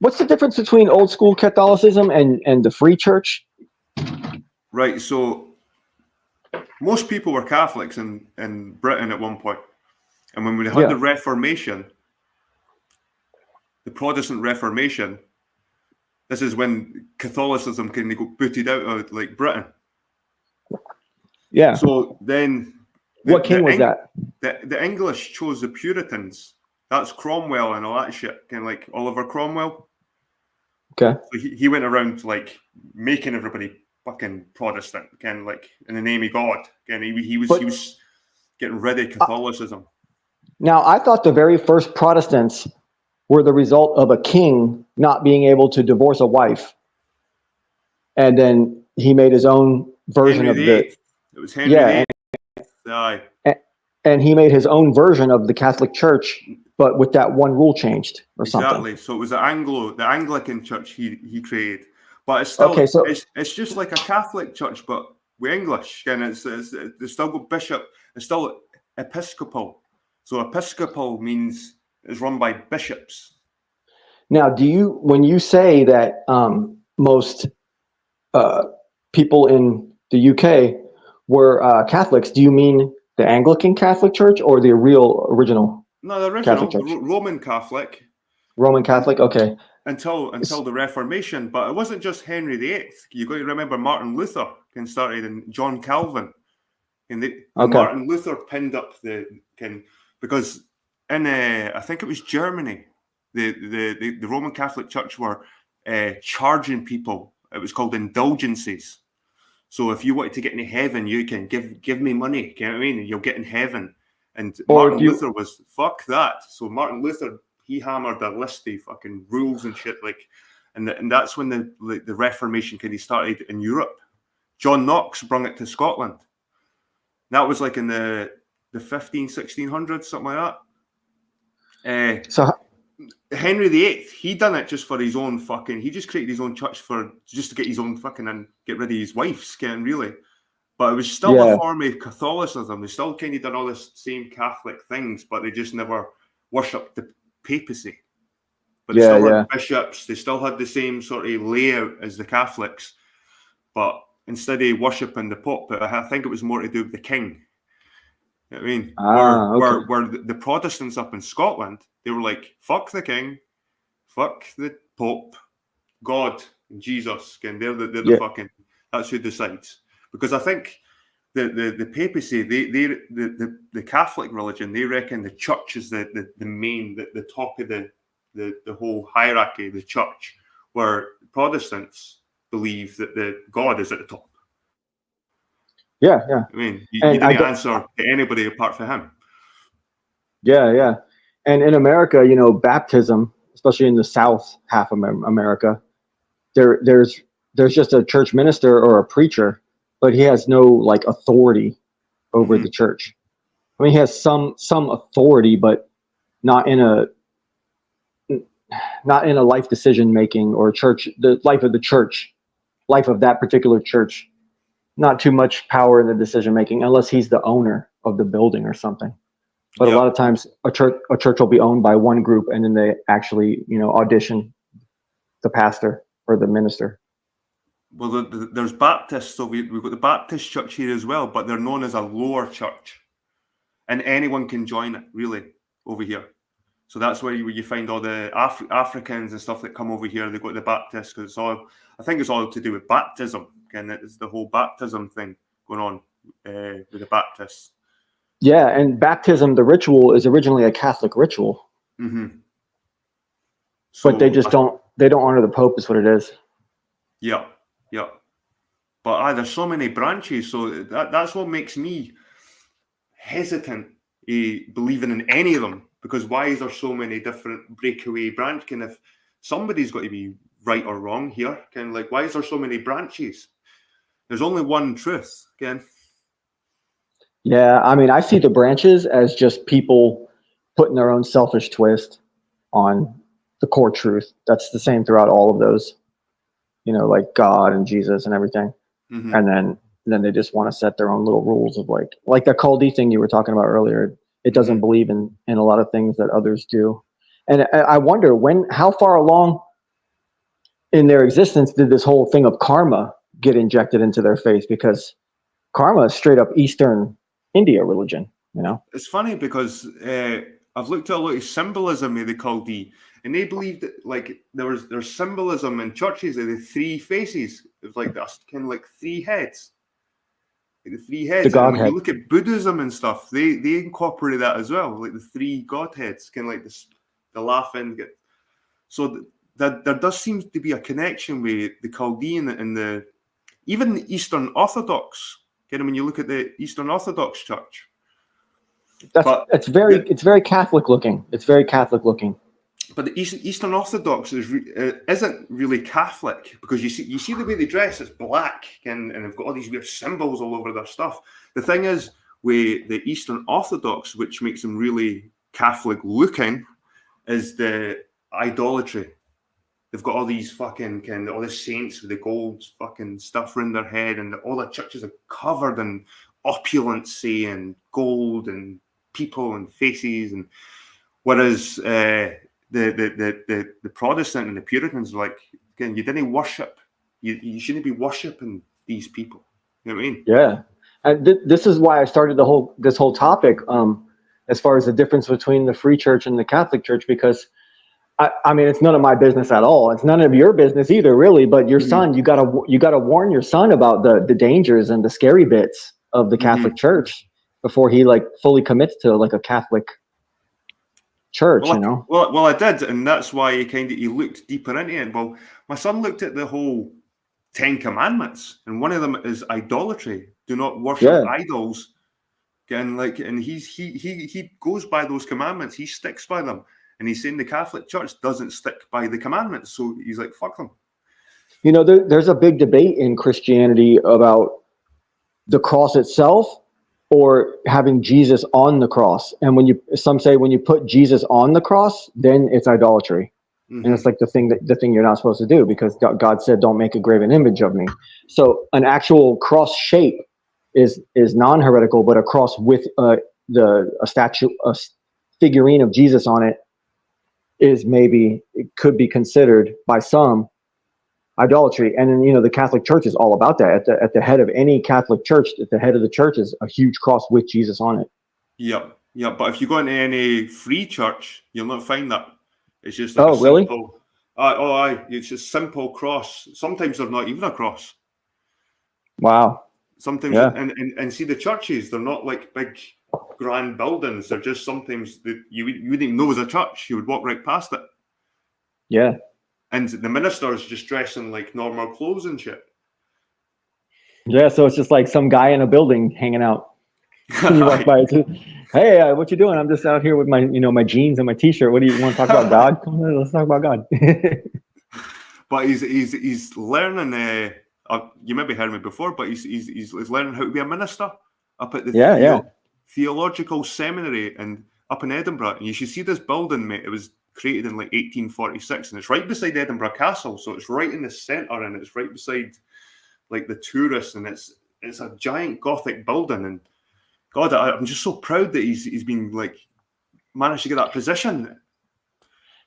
what's the difference between old school Catholicism and the Free Church? Right. So most people were Catholics in Britain at one point. And when we had the Reformation, the Protestant Reformation, this is when Catholicism kind of got booted out of like Britain. Yeah. So then, what king was that? The English chose the Puritans. That's Cromwell and all that shit. Kind of like Oliver Cromwell. Okay. So he went around like making everybody fucking Protestant, kind of like in the name of God. And he was getting rid of Catholicism. Now, I thought the very first Protestants were the result of a king not being able to divorce a wife. And then he made his own version Henry of VIII. It was Henry VIII. And he made his own version of the Catholic Church, but with that one rule changed or something. Exactly. So it was the Anglican Church he created. But it's still it's just like a Catholic church, but with English. And it's still got bishop. It's still Episcopal. So Episcopal means it's run by bishops. Now, when you say that most people in the UK were Catholics, do you mean the Anglican Catholic Church or the original? No, the original Catholic Church. Roman Catholic. Roman Catholic, okay. Until the Reformation, but it wasn't just Henry VIII. You got to remember Martin Luther started and John Calvin, and Martin Luther pinned up because in I think it was Germany, the Roman Catholic Church were charging people. It was called indulgences. So if you wanted to get into heaven, you can give me money. You know what I mean? And you'll get in heaven. And Or if Martin you, Luther was fuck that. So Martin Luther, he hammered a list of fucking rules and shit like, and that's when the Reformation kind of started in Europe. John Knox brought it to Scotland. That was like in the 1600s, something like that. so Henry VIII, he done it just for his own fucking. He just created his own church for just to get his own fucking and get rid of his wife's getting really. But it was still a yeah, form of Catholicism. They still kind of done all the same Catholic things, but they just never worshipped the papacy. But they still yeah. had bishops. They still had the same sort of layout as the Catholics. But instead of worshipping the Pope, I think it was more to do with the king. You know what I mean? Okay. Where the Protestants up in Scotland, they were like, fuck the king, fuck the Pope, God and Jesus. And they're the Yeah. fucking, that's who decides. Because I think the papacy, the Catholic religion, they reckon the church is the main, the top of the whole hierarchy, the church, where Protestants believe that the God is at the top. Yeah. I mean, you And didn't answer to anybody apart from him. yeah. And in America, you know, baptism, especially in the South half of America, there's just a church minister or a preacher, but he has no like authority over the church. I mean, he has some authority, but not in a life decision making or the life of the church, life of that particular church. Not too much power in the decision making unless he's the owner of the building or something. But a lot of times a church will be owned by one group and then they actually, you know, audition the pastor or the minister. Well, there's Baptists, so we've got the Baptist church here as well, but they're known as a lower church. And anyone can join it, really, over here. So that's where you find all the Africans and stuff that come over here. They go to the Baptists because I think it's all to do with baptism. And it's the whole baptism thing going on with the Baptists. Yeah, and baptism, the ritual is originally a Catholic ritual. Mm-hmm. So but they just don't honor the Pope is what it is. Yeah. But there's so many branches, so that's what makes me hesitant believing in any of them, because why is there so many different breakaway branches? And if somebody's got to be right or wrong here, kind of like, why is there so many branches? There's only one truth, again. Yeah, I mean, I see the branches as just people putting their own selfish twist on the core truth. That's the same throughout all of those, you know, like God and Jesus and everything. Mm-hmm. And then they just want to set their own little rules of like that Chaldean thing you were talking about earlier. It doesn't mm-hmm. believe in a lot of things that others do. And I wonder how far along in their existence did this whole thing of karma get injected into their faith? Because karma is straight up Eastern India religion, you know? It's funny because I've looked at a lot of symbolism of the Chaldean, and they believed that like there's symbolism in churches of the three faces. It was like that's kind of like three heads. Like the three heads. And when you look at Buddhism and stuff, they incorporate that as well, like the three Godheads, kind of like the laughing. So that there does seem to be a connection with the Chaldean and even the Eastern Orthodox. Kind of when you look at the Eastern Orthodox Church. It's very Catholic looking. It's very Catholic looking. But the Eastern Orthodox isn't really Catholic, because you see the way they dress. It's black and they've got all these weird symbols all over their stuff. The thing is, with the Eastern Orthodox, which makes them really Catholic looking, is the idolatry. They've got all these fucking all the saints with the gold fucking stuff around their head, and all the churches are covered in opulency and gold and people and faces. And whereas the Protestant and the Puritans are like, again, you didn't worship. You shouldn't be worshiping these people. You know what I mean? Yeah, and this is why I started this whole topic. As far as the difference between the Free Church and the Catholic Church, because I mean, it's none of my business at all. It's none of your business either, really. But your son, you gotta warn your son about the dangers and the scary bits of the Catholic Church before he like fully commits to like a Catholic church, you know. Well, I did, and that's why he looked deeper into it. Well, my son looked at the whole 10 Commandments, and one of them is idolatry. Do not worship Yeah. idols. And he goes by those commandments. He sticks by them, and he's saying the Catholic Church doesn't stick by the commandments. So he's like, fuck them. You know, there's a big debate in Christianity about the cross itself or having Jesus on the cross. And some say when you put Jesus on the cross, then it's idolatry. Mm-hmm. And it's like the thing you're not supposed to do, because God said, "Don't make a graven image of me." So an actual cross shape is non-heretical, but a cross with a figurine of Jesus on it it could be considered by some idolatry. And then, you know, the Catholic Church is all about that. At the head of any Catholic church, at the head of the church is a huge cross with Jesus on it. Yep. But if you go into any free church, you'll not find that. It's just like a really? Simple. It's just simple cross. Sometimes they're not even a cross. Wow. Sometimes, yeah. and see the churches, they're not like big grand buildings. They're just sometimes that you wouldn't even know was a church. You would walk right past it. Yeah. And the ministers just dress in like normal clothes and shit. Yeah, so it's just like some guy in a building hanging out. You walk by, hey, what you doing? I'm just out here with my jeans and my t-shirt. What do you want to talk about? God? Come on, let's talk about God. But he's learning. You maybe heard me before, but he's learning how to be a minister up at the theological seminary and up in Edinburgh. And you should see this building, mate. It was created in like 1846, and it's right beside Edinburgh Castle, so it's right in the centre, and it's right beside like the tourists, and it's a giant Gothic building. And God, I'm just so proud that he's been like managed to get that position.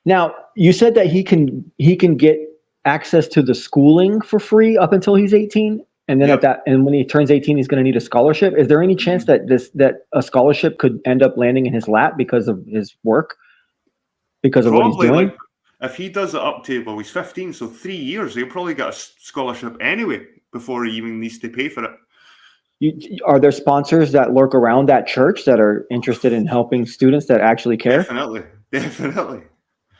Now, you said that he can get access to the schooling for free up until he's 18, and then and when he turns 18, he's going to need a scholarship. Is there any chance that a scholarship could end up landing in his lap because of his work, because of what he's doing? Like, if he does it up to, well, he's 15, so 3 years, he'll probably get a scholarship anyway before he even needs to pay for it. Are there sponsors that lurk around that church that are interested in helping students that actually care? Definitely.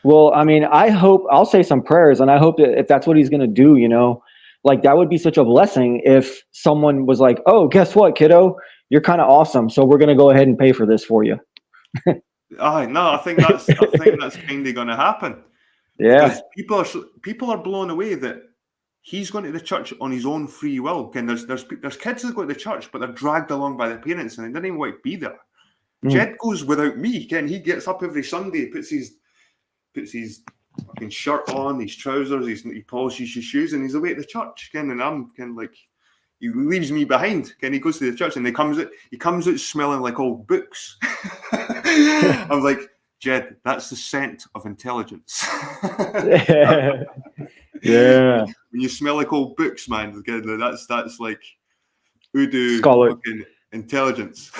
Well, I mean, I'll say some prayers, and I hope that if that's what he's going to do, you know, like that would be such a blessing if someone was like, "Oh, guess what, kiddo? You're kind of awesome, so we're going to go ahead and pay for this for you." No, I think that's kind of going to happen. Yeah, because people are blown away that he's going to the church on his own free will. Again, there's kids that go to the church, but they're dragged along by their parents, and they don't even want to be there. Jed goes without me. Again, he gets up every Sunday, puts his fucking shirt on, his trousers, he polishes his shoes, and he's away at the church. Again, and I'm kind of like, he leaves me behind. Again, he goes to the church, and he comes out smelling like old books. I'm like, Jed, that's the scent of intelligence. Yeah. When you smell like old books, man, again, that's like voodoo fucking intelligence.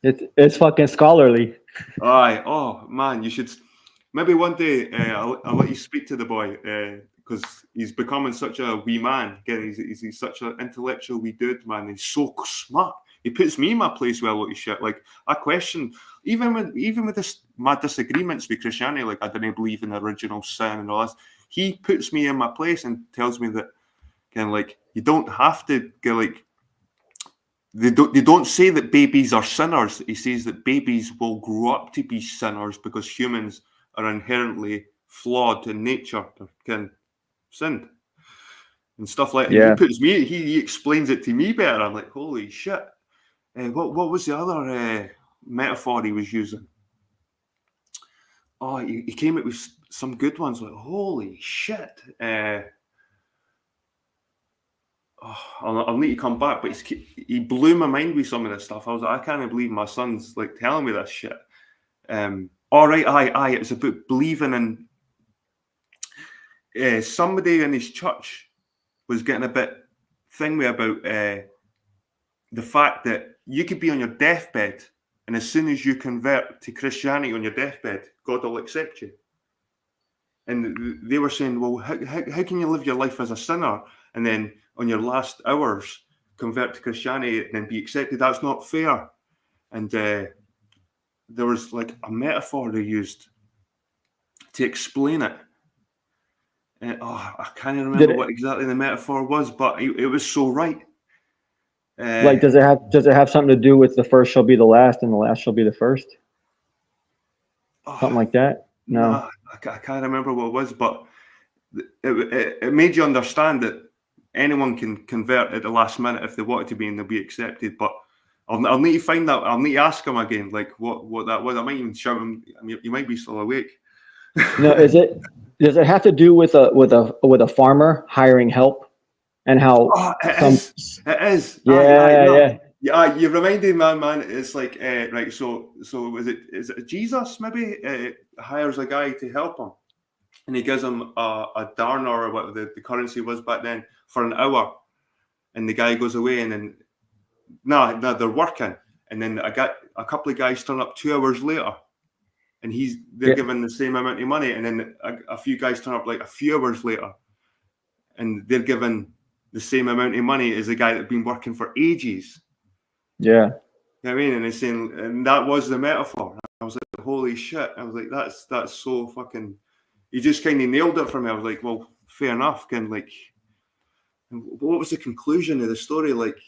It's fucking scholarly. Aye. Oh man, you should maybe one day. I'll let you speak to the boy because he's becoming such a wee man. Again, he's such an intellectual wee dude, man. He's so smart. He puts me in my place with a lot of shit. Like I question, even with my disagreements with Christianity, like I didn't believe in the original sin and all this. He puts me in my place and tells me that, kind of like, you don't have to go like. They don't say that babies are sinners. He says that babies will grow up to be sinners because humans are inherently flawed in nature. They can sin and stuff like that. Yeah. He explains it to me better. I'm like, holy shit. What was the other metaphor he was using? Oh, he came up with some good ones. Like, holy shit. I'll need to come back, but he blew my mind with some of this stuff. I was like, I can't believe my son's like telling me this shit. All right, aye. It was about believing in somebody in his church was getting a bit thingy about the fact that you could be on your deathbed, and as soon as you convert to Christianity on your deathbed, God will accept you. And they were saying, well, how can you live your life as a sinner and then on your last hours convert to Christianity and then be accepted? That's not fair. And there was like a metaphor they used. to explain it. And, I can't even Did remember what it exactly the metaphor was, but it was so right. like does it have something to do with the first shall be the last and the last shall be the first? Something Oh, like that? No. nah, I can't remember what it was, but it made you understand that anyone can convert at the last minute if they wanted to be, and they'll be accepted. But I'll need to find out. I'll need to ask him again, like what that was. I might even shout him. I mean, you might be still awake. No, does it have to do with a farmer hiring help and how Oh, it some is. It is. Aye, yeah, no. yeah. Yeah, you reminded me, man. It's like, right. So is it Jesus? Maybe hires a guy to help him, and he gives him a darn or what the currency was back then for an hour, and the guy goes away, and then no, they're working, and then a couple of guys turn up 2 hours later, and they're Yeah. given the same amount of money, and then a few guys turn up like a few hours later, and they're given the same amount of money as the guy that's been working for ages. Yeah. You know what I mean? And it's saying, and that was the metaphor. I was like, holy shit! I was like, that's so fucking. He just kind of nailed it for me. I was like, well, fair enough. Kind of like, what was the conclusion of the story? Like,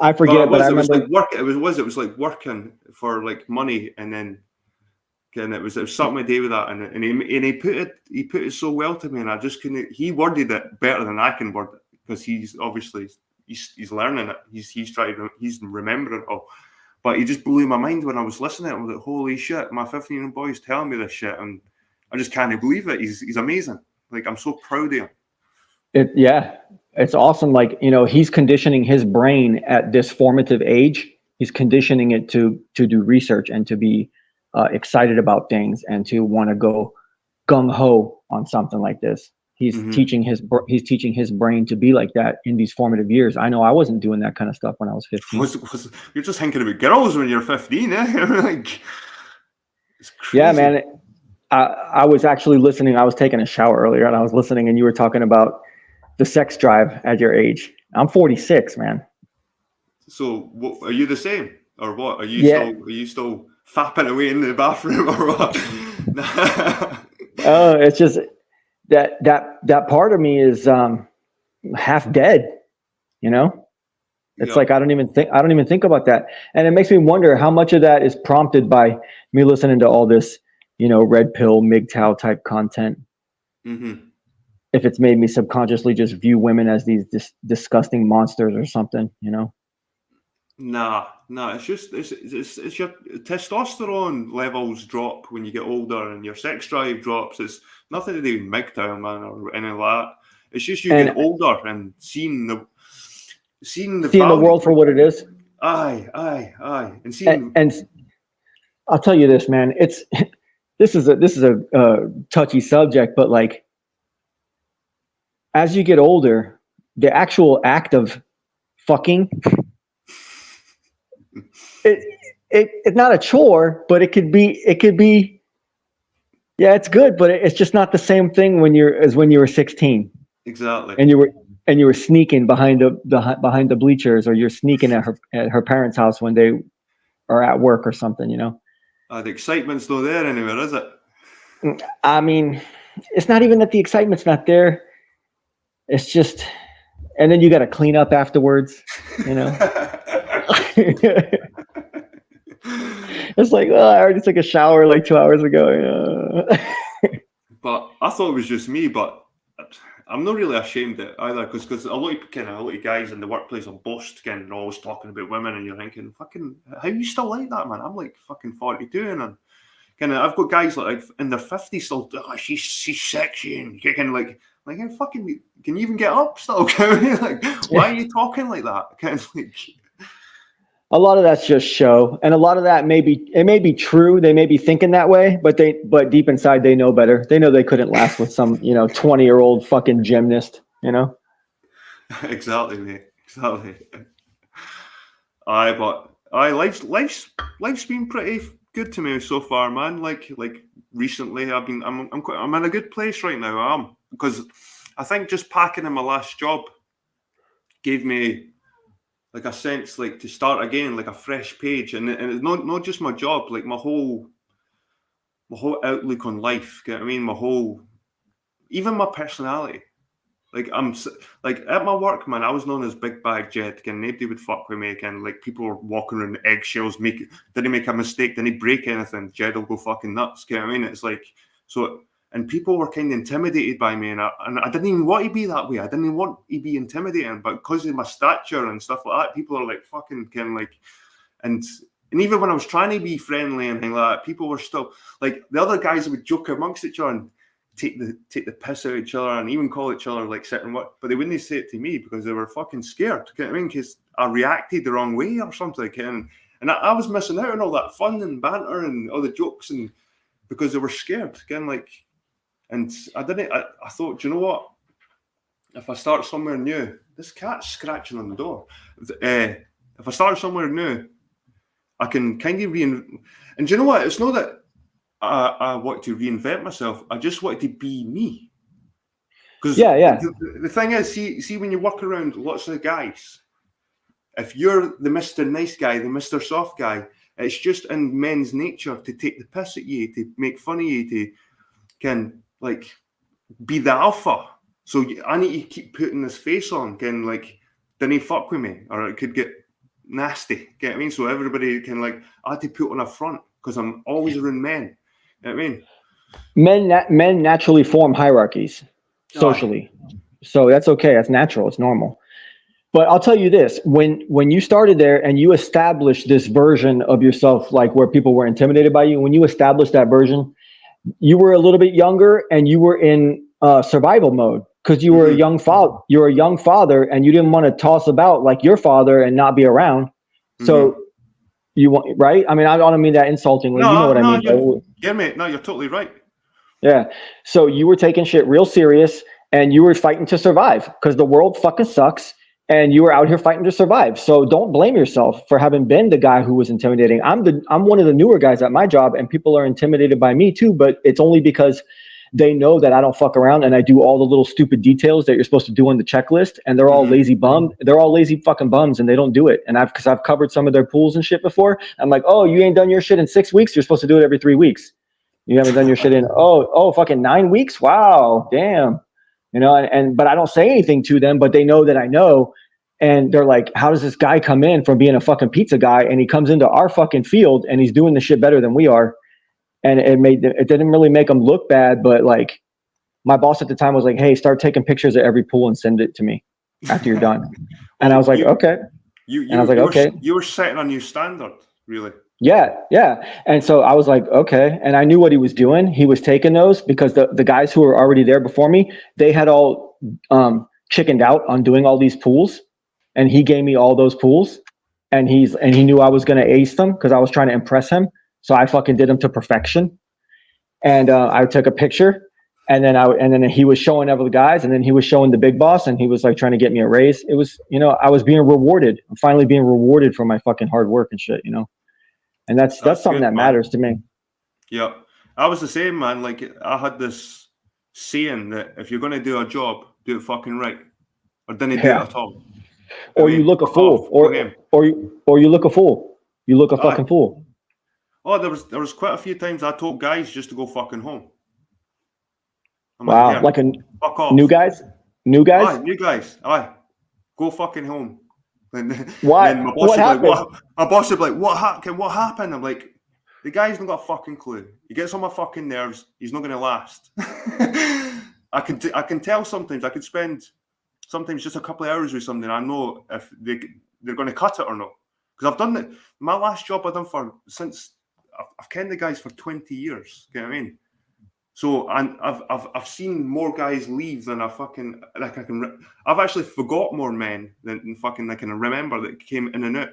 I well, forget, but I it was like remember work. It was like working for like money, and then again, it was something to do with that, and he put it so well to me, and I just couldn't. He worded it better than I can word it because he's obviously he's learning it. He's remembering it all. But he just blew my mind when I was listening. I was like, holy shit, my 15-year-old boy's telling me this shit, and I just can't believe it. He's amazing. Like, I'm so proud of him. it. Yeah, it's awesome. Like, he's conditioning his brain at this formative age. He's conditioning it to do research and to be excited about things and to want to go gung ho on something like this. Mm-hmm. He's teaching his brain to be like that in these formative years. I know I wasn't doing that kind of stuff when I was 15. You're just thinking about girls when you're 15, eh? Like, it's Yeah, crazy. man. I was actually listening. I was taking a shower earlier and I was listening, and you were talking about the sex drive at your age. I'm 46, man. So, what, are you the same, or what? Yeah. Are you still fapping away in the bathroom, or what? It's just that part of me is half dead, you know? It's Yep. like I don't even think about that. And it makes me wonder how much of that is prompted by me listening to all this, red pill, MGTOW type content. Mm-hmm. If it's made me subconsciously just view women as these disgusting monsters or something. Nah. It's just it's your testosterone levels drop when you get older, and your sex drive drops. It's nothing to do with MGTOW, man, or anything like that. It's just you And getting older and seeing the seeing the value. world for what it is. Aye, and And, seeing. and I'll tell you this, man. It's this is a touchy subject, but like as you get older, the actual act of fucking it's not a chore, but it could be yeah, it's good, but it's just not the same thing when you were 16 Exactly. and you were sneaking behind the bleachers, or you're sneaking at her parents' house when they are at work or something. The excitement's not there anywhere, is it? I mean, it's not even that the excitement's not there. It's just, and then you got to clean up afterwards. You know, it's like, well, I already took a shower like 2 hours ago. But I thought it was just me, but I'm not really ashamed of it either, because a lot of guys in the workplace are bossed, kind of always talking about women, and you're thinking, fucking, how you still like that, man? I'm like fucking 42, and kind of I've got guys like in their 50s still. Oh, she's sexy, and you're kind of like, hey, fucking, can you even get up still? Like, why are you talking like that? Kind of like, A lot of that's just show, and a lot of that may be true. They may be thinking that way, but deep inside they know better. They know they couldn't last with some 20-year-old fucking gymnast. exactly, mate, exactly. Aye, but life's been pretty good to me so far, man. Like recently, I'm in a good place right now. I am, because I think just packing in my last job gave me like a sense, like, to start again, like a fresh page, and it's not just my job, like my my whole outlook on life. You know what I mean? My whole, even my personality. Like like at my work, man, I was known as Big Bag Jed. Again, nobody would fuck with me again. Like people were walking around eggshells. Didn't make a mistake. Didn't break anything. Jed will go fucking nuts. You know what I mean? It's like so, and people were kind of intimidated by me, and I didn't even want to be that way. I didn't even want to be intimidating, but because of my stature and stuff like that, people are like fucking kind of like, and even when I was trying to be friendly and things like that, people were still like the other guys would joke amongst each other and take the piss out of each other and even call each other like certain what, but they wouldn't say it to me because they were fucking scared. You know what I mean? Because I reacted the wrong way or something. And I was missing out on all that fun and banter and all the jokes and because they were scared. Again, like, and I didn't. I thought, do you know what? If I start somewhere new, this cat's scratching on the door. If I start somewhere new, I can kind of and do you know what? It's not that I want to reinvent myself. I just want to be me. Because the thing is, see, when you work around lots of guys, if you're the Mr. Nice guy, the Mr. Soft guy, it's just in men's nature to take the piss at you, to make fun of you, to can like be the alpha. So I need to keep putting this face on, can like, didn't fuck with me, or it could get nasty. Get what I mean? So everybody can like, I had to put on a front because I'm always around men. You know what I mean? Men naturally form hierarchies socially, so that's okay. That's natural. It's normal. But I'll tell you this: when you started there and you established this version of yourself, like where people were intimidated by you, when you established that version, you were a little bit younger and you were in survival mode because you were a young father. You're a young father, and you didn't want to toss about like your father and not be around. So you want, right? I mean, I don't mean that insultingly. No, you know what I mean? Yeah, mate. No, you're totally right. Yeah. So you were taking shit real serious, and you were fighting to survive because the world fucking sucks, and you were out here fighting to survive. So don't blame yourself for having been the guy who was intimidating. I'm one of the newer guys at my job, and people are intimidated by me too. But it's only because they know that I don't fuck around and I do all the little stupid details that you're supposed to do on the checklist, and they're all lazy bums. They're all lazy fucking bums, and they don't do it. And because I've covered some of their pools and shit before. I'm like, oh, you ain't done your shit in 6 weeks. You're supposed to do it every 3 weeks. You haven't done your shit in fucking 9 weeks. Wow, damn. You know, but I don't say anything to them, but they know that I know. And they're like, how does this guy come in from being a fucking pizza guy and he comes into our fucking field and he's doing the shit better than we are? And it didn't really make them look bad, but like my boss at the time was like, hey, start taking pictures of every pool and send it to me after you're done. And I was like, okay. And I was like, okay. You were setting a new standard, really. Yeah. And so I was like, okay. And I knew what he was doing. He was taking those because the guys who were already there before me, they had all chickened out on doing all these pools. And he gave me all those pools. And he knew I was going to ace them because I was trying to impress him. So I fucking did them to perfection. And I took a picture. And then he was showing other guys, and then he was showing the big boss, and he was like trying to get me a raise. It was, I was being rewarded. I'm finally being rewarded for my fucking hard work and shit, And that's something good, that matters to me. Yeah. I was the same, man. Like I had this saying that if you're going to do a job, do it fucking right. Or didn't do it at all. Or you look a fool. Or you look a fool. You look a fucking fool. Oh, there was quite a few times I told guys just to go fucking home. I'm wow, like a fuck off. New guys? Aye, new guys. Aye. Go fucking home. Why? Then my boss would be like, what happened? I'm like, the guy's not got a fucking clue. He gets on my fucking nerves. He's not going to last. I can tell sometimes. I could spend sometimes just a couple of hours with something. I know if they're going to cut it or not. Because I've done it. My last job I've done since I've kenned the guys for 20 years. You know what I mean? So and I've seen more guys leave than I fucking like I can. I've actually forgot more men than fucking I can remember that came in and out.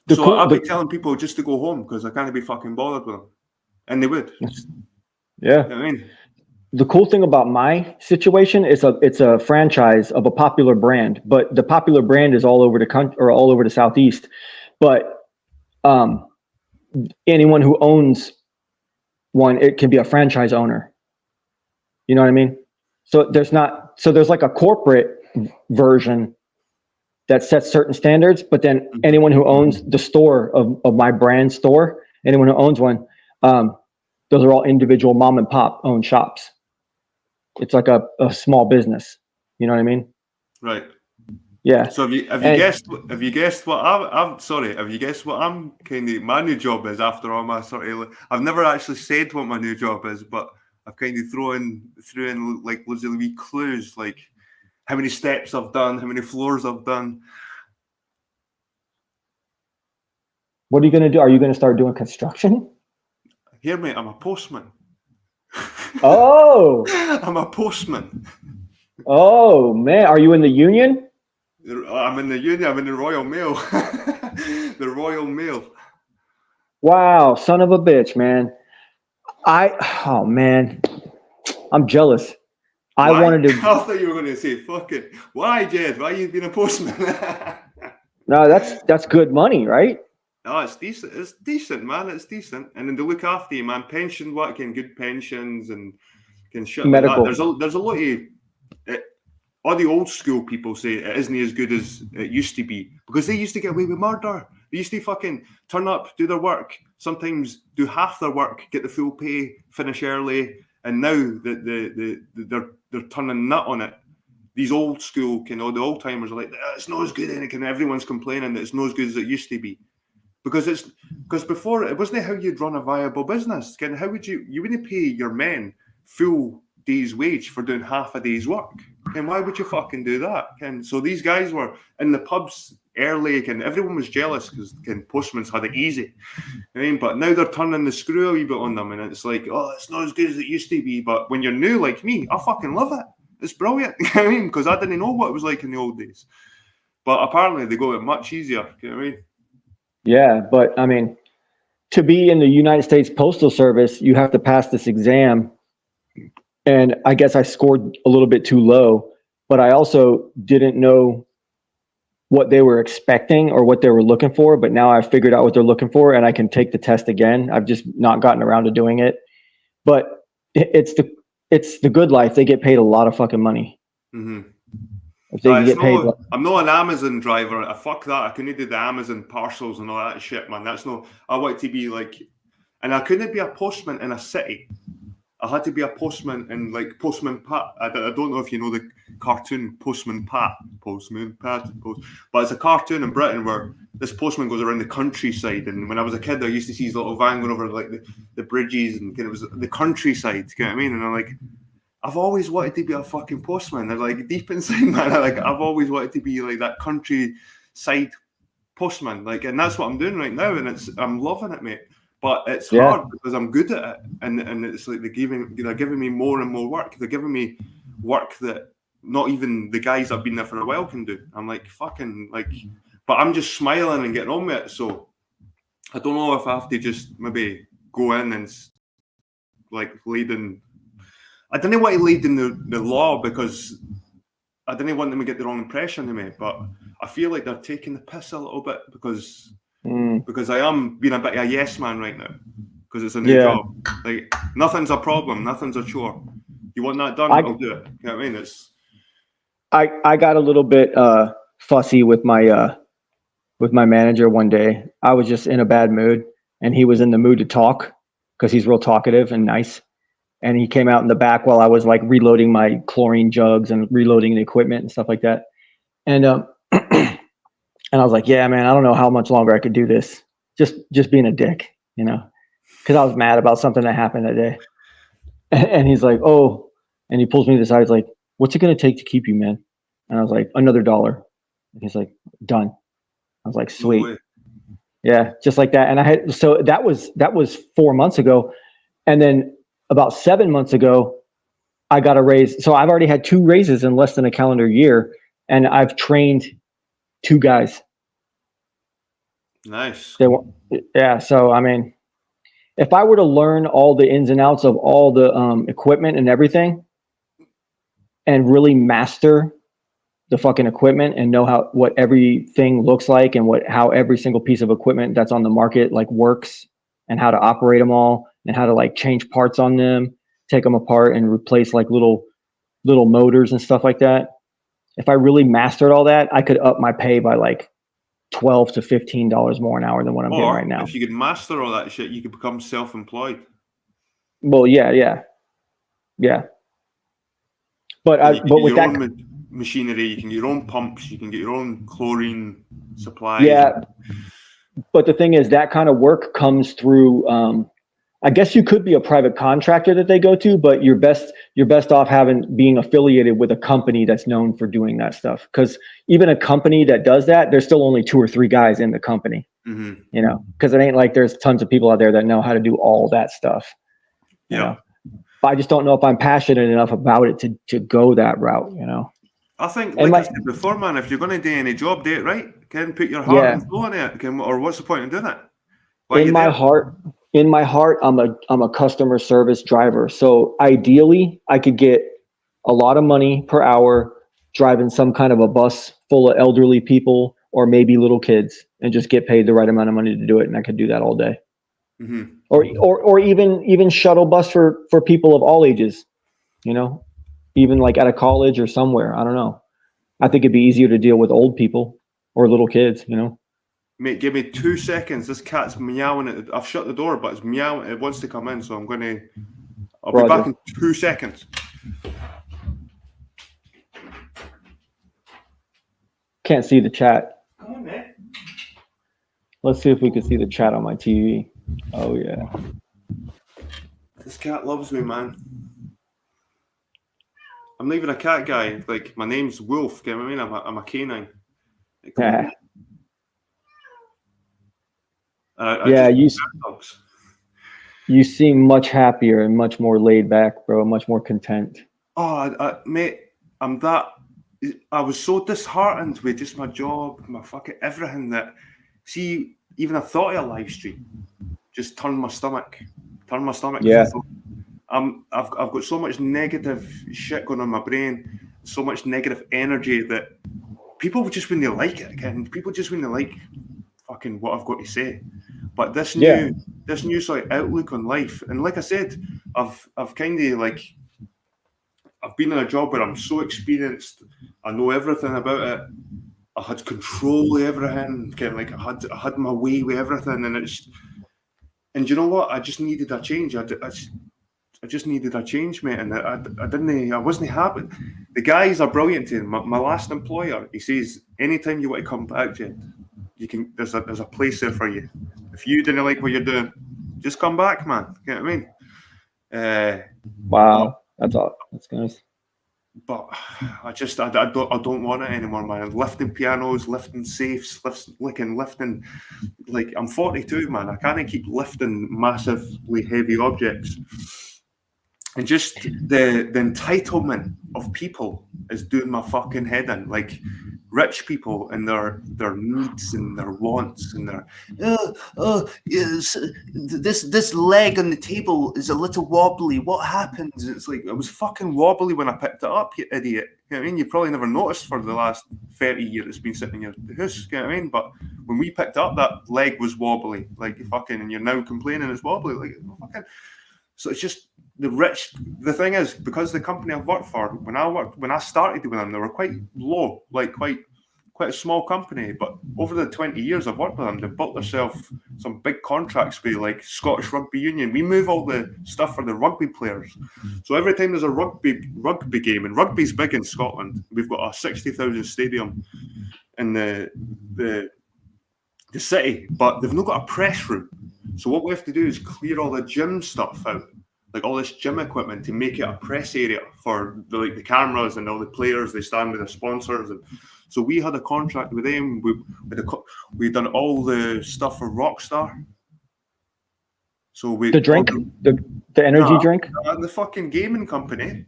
I'd be telling people just to go home because I can't be fucking bothered with them, and they would. Yeah. You know what I mean, the cool thing about my situation is it's a franchise of a popular brand, but the popular brand is all over the country or all over the Southeast. But anyone who owns one, it can be a franchise owner. You know what I mean? So there's like a corporate version that sets certain standards, but then anyone who owns the store of my brand store, anyone who owns one, Those are all individual mom and pop owned shops. It's like a small business. You know what I mean? Right. Yeah. So And have you guessed what I'm sorry, have you guessed what I'm kind of my new job is after all my sort of I've never actually said what my new job is, but I've kind of threw in like loads of wee clues, like how many steps I've done, how many floors I've done. what are you going to do? Are you going to start doing construction? Here, mate, I'm a postman. Oh, I'm a postman. oh man. Are you in the union? I'm in the union. I'm in the Royal Mail. The Royal Mail. Wow. Son of a bitch, man. Oh man, I'm jealous. I Why? wanted I to, thought you were going to say, fuck it. Why, Jed? Why you been a postman? no, that's good money, right? No, it's decent. It's decent, man. It's decent. And then they look after you, man. Pension work and good pensions and shit like that. Medical. There's a lot of all the old school people say it isn't as good as it used to be because they used to get away with murder. They used to fucking turn up, do their work, sometimes do half their work, get the full pay, finish early, and now they're turning nut on it. These old school, the old timers are like, it's not as good, and everyone's complaining that it's not as good as it used to be. Because before it wasn't how you'd run a viable business. How would you wouldn't pay your men full day's wage for doing half a day's work? And why would you fucking do that? And so these guys were in the pubs early, and everyone was jealous because postmen's had it easy. I mean, but now they're turning the screw a wee bit on them, and it's like, oh, it's not as good as it used to be. But when you're new like me, I fucking love it. It's brilliant. I mean, because I didn't know what it was like in the old days. But apparently they got it much easier. You know what I mean? Yeah, but I mean, to be in the United States Postal Service, you have to pass this exam. And I guess I scored a little bit too low, but I also didn't know what they were expecting or what they were looking for. But now I've figured out what they're looking for and I can take the test again. I've just not gotten around to doing it. But it's the good life. They get paid a lot of fucking money. Mm-hmm. If they get paid, I'm not an Amazon driver. I fuck that. I couldn't do the Amazon parcels and all that shit, man. That's no. I want to be like, and I couldn't be a postman in a city. I had to be a postman in like Postman Pat. I don't know if you know the cartoon Postman Pat. But it's a cartoon in Britain where this postman goes around the countryside. And when I was a kid, I used to see his little van going over like the bridges and it was the countryside. You know what I mean? And I'm like, I've always wanted to be a fucking postman. They're like deep inside, man. I've always wanted to be like that countryside postman. Like, and that's what I'm doing right now, and I'm loving it, mate. But it's hard because I'm good at it, and it's like they're giving me more and more work. They're giving me work that not even the guys that've been there for a while can do. I'm like fucking like, but I'm just smiling and getting on with it. So I don't know if I have to just maybe go in and like lead in. I didn't want to lead in the law because I didn't want them to get the wrong impression of me, but I feel like they're taking the piss a little bit because I am being a bit of a yes man right now because it's a new job. Like nothing's a problem, nothing's a chore. You want that done, I'll do it. You know what I mean? I got a little bit fussy with my manager one day. I was just in a bad mood, and he was in the mood to talk because he's real talkative and nice. And he came out in the back while I was like reloading my chlorine jugs and reloading the equipment and stuff like that. And and I was like, yeah, man, I don't know how much longer I could do this. Just being a dick, you know, because I was mad about something that happened that day. And he's like, oh, and he pulls me to the side. He's like, what's it going to take to keep you, man? And I was like, another $1. And he's like, done. I was like, sweet. No way. Yeah, just like that. And I had, so that was 4 months ago. And then about 7 months ago, I got a raise. So I've already had 2 raises in less than a calendar year, and I've trained 2 guys. Nice. Yeah. So, I mean, if I were to learn all the ins and outs of all the equipment and everything and really master the fucking equipment and know what everything looks like and how every single piece of equipment that's on the market like works and how to operate them all and how to like change parts on them, take them apart and replace like little motors and stuff like that. If I really mastered all that, I could up my pay by like $12 to $15 more an hour than what I'm getting right now. If you could master all that shit, you could become self-employed. Well, yeah. But And you can but get with your that, own machinery, you can get your own pumps, you can get your own chlorine supplies. yeah. But the thing is, that kind of work comes through. I guess you could be a private contractor that they go to, but you're best off being affiliated with a company that's known for doing that stuff. Because even a company that does that, there's still only 2 or 3 guys in the company. Mm-hmm. You know, because it ain't like there's tons of people out there that know how to do all that stuff. You Yeah. know, but I just don't know if I'm passionate enough about it to go that route. You know, I think, and like I my said before, man, if you're going to do any job, do it right. Can put your heart yeah, and soul in it. Or what's the point in doing it? Why are in you my there? heart, I'm a customer service driver. So ideally, I could get a lot of money per hour driving some kind of a bus full of elderly people or maybe little kids and just get paid the right amount of money to do it, and I could do that all day. Mm-hmm. Or even shuttle bus for people of all ages, you know, even like at a college or somewhere. I don't know. I think it'd be easier to deal with old people or little kids, you know. Mate, give me 2 seconds. This cat's meowing at I've shut the door, but it's meowing. It wants to come in, so I'll be back Roger. in 2 seconds. Can't see the chat. Come on, mate. Let's see if we can see the chat on my TV. Oh yeah. This cat loves me, man. I'm not even a cat guy. Like, my name's Wolf. Get what I mean? I'm a canine. Like, come on, mate. I Yeah, just you dogs. you seem much happier and much more laid back, bro. Much more content. Oh, mate, I'm that. I was so disheartened with just my job, my fucking everything that. See, even I thought of a live stream just turned my stomach. Turned my stomach because I Yeah, thought I've got so much negative shit going on in my brain, so much negative energy that people just wouldn't like it again. People just wouldn't like fucking what I've got to say. But yeah, this new sort of outlook on life, and like I said, I've kind of like I've been in a job where I'm so experienced, I know everything about it. I had control of everything, kind of like I had my way with everything, and you know what? I just needed a change. I just needed a change, mate, and I wasn't happy. The guys are brilliant. To my last employer, he says, anytime you want to come back, Jed, you can. There's a place there for you. If you didn't like what you're doing, just come back, man. You know what I mean? But wow, that's all. That's nice. but I don't want it anymore, man. Lifting pianos, lifting safes, lifting. Like, I'm 42, man. I can't keep lifting massively heavy objects. And just the entitlement of people is doing my fucking head in. Like, rich people and their needs and their wants and their yes, this leg on the table is a little wobbly. What happens? It's like, it was fucking wobbly when I picked it up, you idiot. You know what I mean? You probably never noticed for the last 30 years it's been sitting in your house, you know what I mean? But when we picked it up, that leg was wobbly. Like, fucking, and you're now complaining it's wobbly. Like, fucking. So it's just the rich. The thing is, because the company I've worked for, when I started with them, they were quite low, like quite a small company. But over the 20 years I've worked with them, they've built themselves some big contracts with like Scottish Rugby Union. We move all the stuff for the rugby players. So every time there's a rugby game, and rugby's big in Scotland, we've got a 60,000 stadium in the city, but they've not got a press room. So what we have to do is clear all the gym stuff out, like all this gym equipment, to make it a press area for the cameras and all the players. They stand with their sponsors, and so we had a contract with them. We'd done all the stuff for Rockstar. So The drink, the energy drink. the fucking gaming company.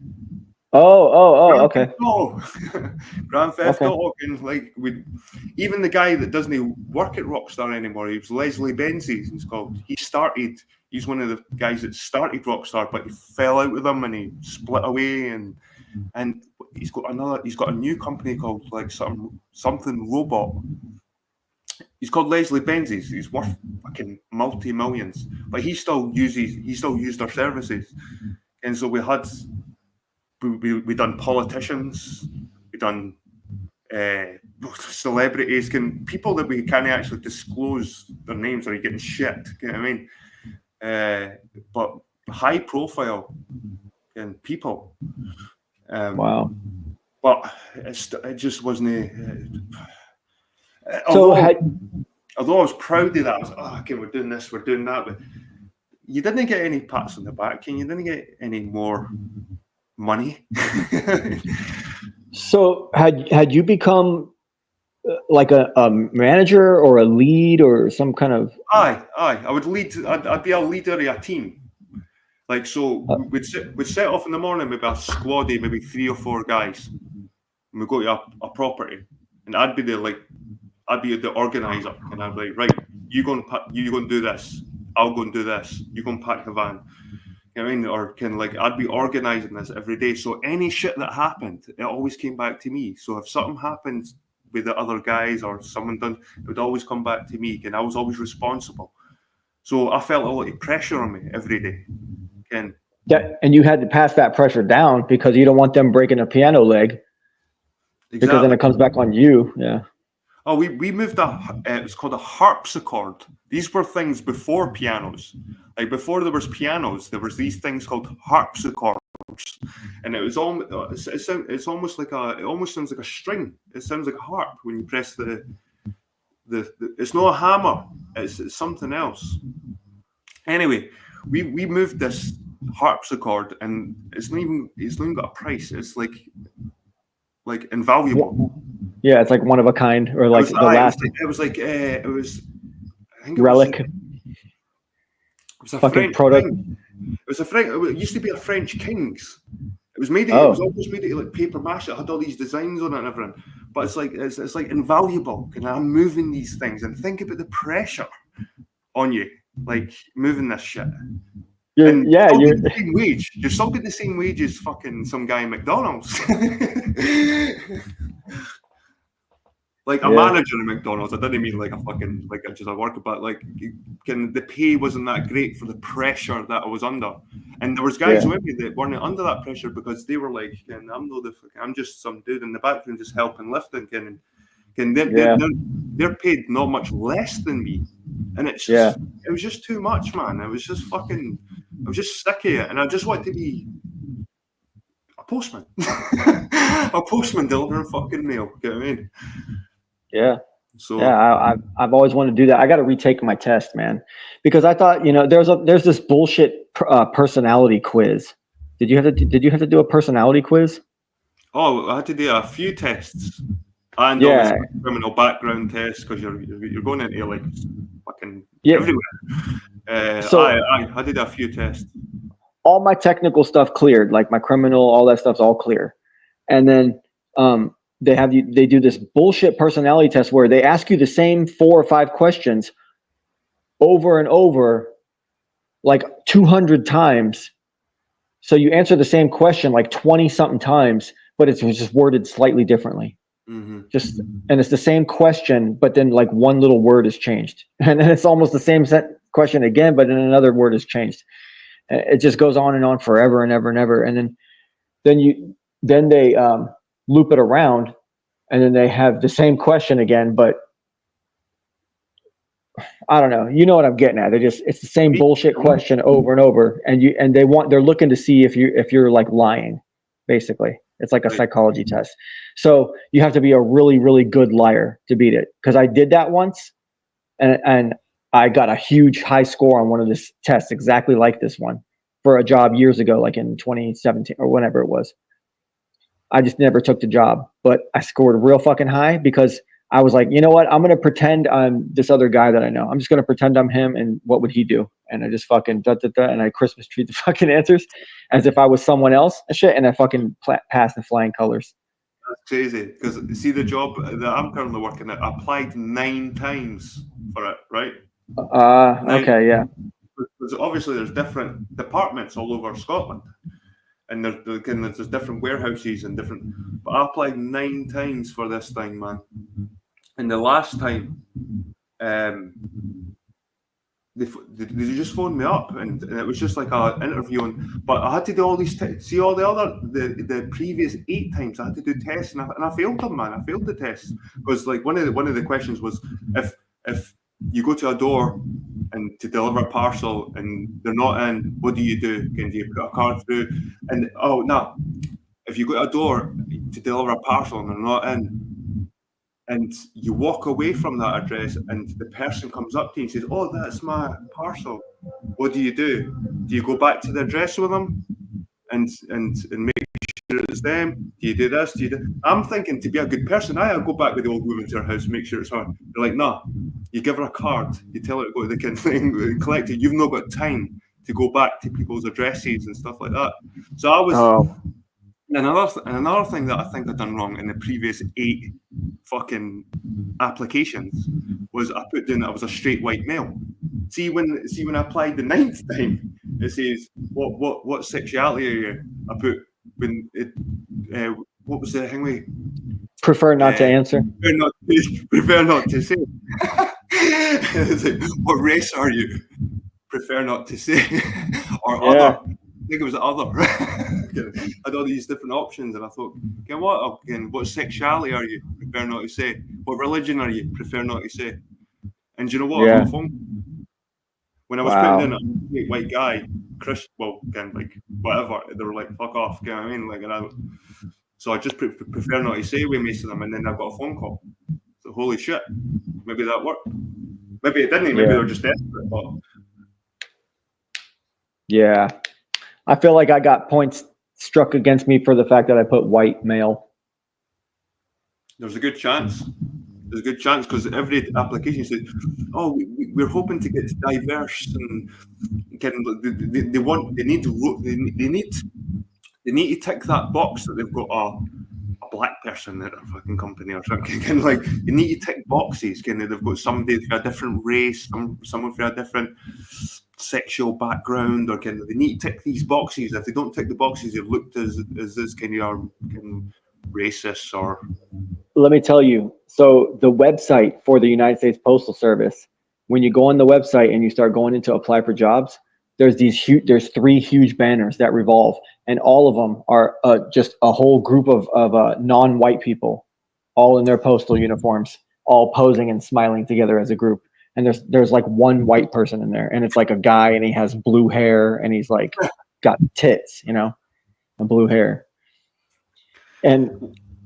Okay, Grand Theft okay. Auto, and like even the guy that doesn't work at Rockstar anymore. He was Leslie Benzies. He's called. He's one of the guys that started Rockstar, but he fell out with them and he split away. And he's got a new company called like something robot. He's called Leslie Benzies. He's worth fucking multi-millions, but he still used our services. And so we done politicians, we done celebrities, people that we can't actually disclose their names or you're getting shit. You know what I mean? But high profile and people. Wow. But it just wasn't. So Although I was proud of that, I was okay, we're doing this, we're doing that, but you didn't get any pats on the back, and you didn't get any more money. So had you become like a manager or a lead or some kind of? Aye. I would lead. I'd be a leader of a team. Like, so we'd set off in the morning, maybe a squad of maybe 3 or 4 guys, and we'd go to a property, and I'd be the organizer, and I'd be like, right, you go and do this. I'll go and do this. You go and pack the van. You know what I mean? Or I'd be organising this every day. So any shit that happened, it always came back to me. So if something happened with the other guys or someone done, it would always come back to me, and I was always responsible. So I felt a lot of pressure on me every day. And and you had to pass that pressure down because you don't want them breaking a piano leg. Exactly. Because then it comes back on you. Yeah. Oh, we moved it was called a harpsichord. These were things before pianos. Like before there was pianos, there was these things called harpsichords, and it was it's almost like it almost sounds like a string. It sounds like a harp when you press the it's not a hammer. It's something else. Anyway, we moved this harpsichord, and it's not even got a price. It's like invaluable. Yeah, it's like one of a kind, or like the last. It was I think relic. It was a French king. It was a French. It used to be a French king's. It was made. It was almost made of like paper mache. It had all these designs on it and everything. But it's like invaluable. And I'm moving these things, and think about the pressure on you, like moving this shit. You're the same wage. You're still getting the same wage as fucking some guy in McDonald's. Like a manager in McDonald's. I didn't mean like a fucking just a worker, but the pay wasn't that great for the pressure that I was under. And there was guys with me that weren't under that pressure because they were like, I'm just some dude in the background just helping lifting. They're paid not much less than me. And it's just it was just too much, man. I was just sick of it, and I just wanted to be a postman. A postman delivering fucking mail. Get what I mean? Yeah. So I've always wanted to do that. I got to retake my test, man, because I thought there's this bullshit personality quiz. Did you have to do a personality quiz? Oh, I had to do a few tests. And obviously criminal background test because you're going into like fucking everywhere. So I did a few tests. All my technical stuff cleared, like my criminal, all that stuff's all clear. And then they do this bullshit personality test where they ask you the same 4 or 5 questions over and over, like 200 times. So you answer the same question like 20 something times, but it's just worded slightly differently. Mm-hmm. And it's the same question, but then like one little word is changed, and then it's almost the same question again, but then another word is changed. It just goes on and on forever and ever and ever, and then they loop it around, and then they have the same question again, but I don't know. You know what I'm getting at? It's the same bullshit question over and over, and they're looking to see if you're like lying, basically. It's like a psychology test. So you have to be a really, really good liar to beat it. Because I did that once, and I got a huge high score on one of this tests, exactly like this one, for a job years ago, like in 2017 or whenever it was. I just never took the job, but I scored real fucking high because I was like, you know what? I'm going to pretend I'm this other guy that I know. I'm just going to pretend I'm him, and what would he do? And I just fucking and I Christmas treat the fucking answers as if I was someone else and shit, and I fucking passed in flying colors. That's crazy, because see the job that I'm currently working at, I applied 9 times for it, right? Okay, yeah. Because obviously there's different departments all over Scotland. And there's different warehouses and different. But I applied 9 times for this thing, man. And the last time, they just phoned me up, and it was just like an interview. But I had to do all these see all the previous 8 times I had to do tests, and I failed them, man. I failed the tests because like one of the questions was if you go to a door and to deliver a parcel, and they're not in. What do? Do you put a card through? And oh no, if you go to a door to deliver a parcel and they're not in, and you walk away from that address, and the person comes up to you and says, "Oh, that's my parcel." What do? Do you go back to the address with them and make sure it's them? Do you do this? Do you do? I'm thinking, to be a good person, I'll go back with the old woman to her house, make sure it's her. They're like, no. You give her a card. You tell her to go to the thing and collect it. You've not got time to go back to people's addresses and stuff like that. So I was. Oh, Another thing that I think I've done wrong in the previous 8 fucking applications was I put down that I was a straight white male. See when I applied the 9th time, it says what sexuality are you? I put when it what was the thing we prefer not to answer. prefer not to say. It's like, what race are you? Prefer not to say. Or Yeah. other. I think it was other. I had all these different options, and I thought, what sexuality are you? Prefer not to say. What religion are you? Prefer not to say. And do you know what? I Yeah. got a phone when I was Wow. putting in a white guy, like whatever. They were like, "Fuck off," you know what I mean? Like, so I just prefer not to say with most of them, and then I got a phone call. So holy shit, maybe that worked. Maybe it didn't. Maybe Yeah. they were just desperate. But Yeah. I feel like I got points struck against me for the fact that I put white male. there's a good chance. There's a good chance because every application says, "Oh, we're hoping to get diverse and they need to tick that box that they've got a black person at a fucking company or something." And like you need to tick boxes. They've got somebody for a different race, someone for a different sexual background, or they need to tick these boxes. If they don't tick the boxes, you're looked as this kind of racist or. Let me tell you. So the website for the United States Postal Service, when you go on the website and you start going into apply for jobs, there's 3 huge banners that revolve, and all of them are just a whole group of non-white people, all in their postal uniforms, all posing and smiling together as a group. And there's like one white person in there, and it's like a guy, and he has blue hair, and he's like got tits, and blue hair.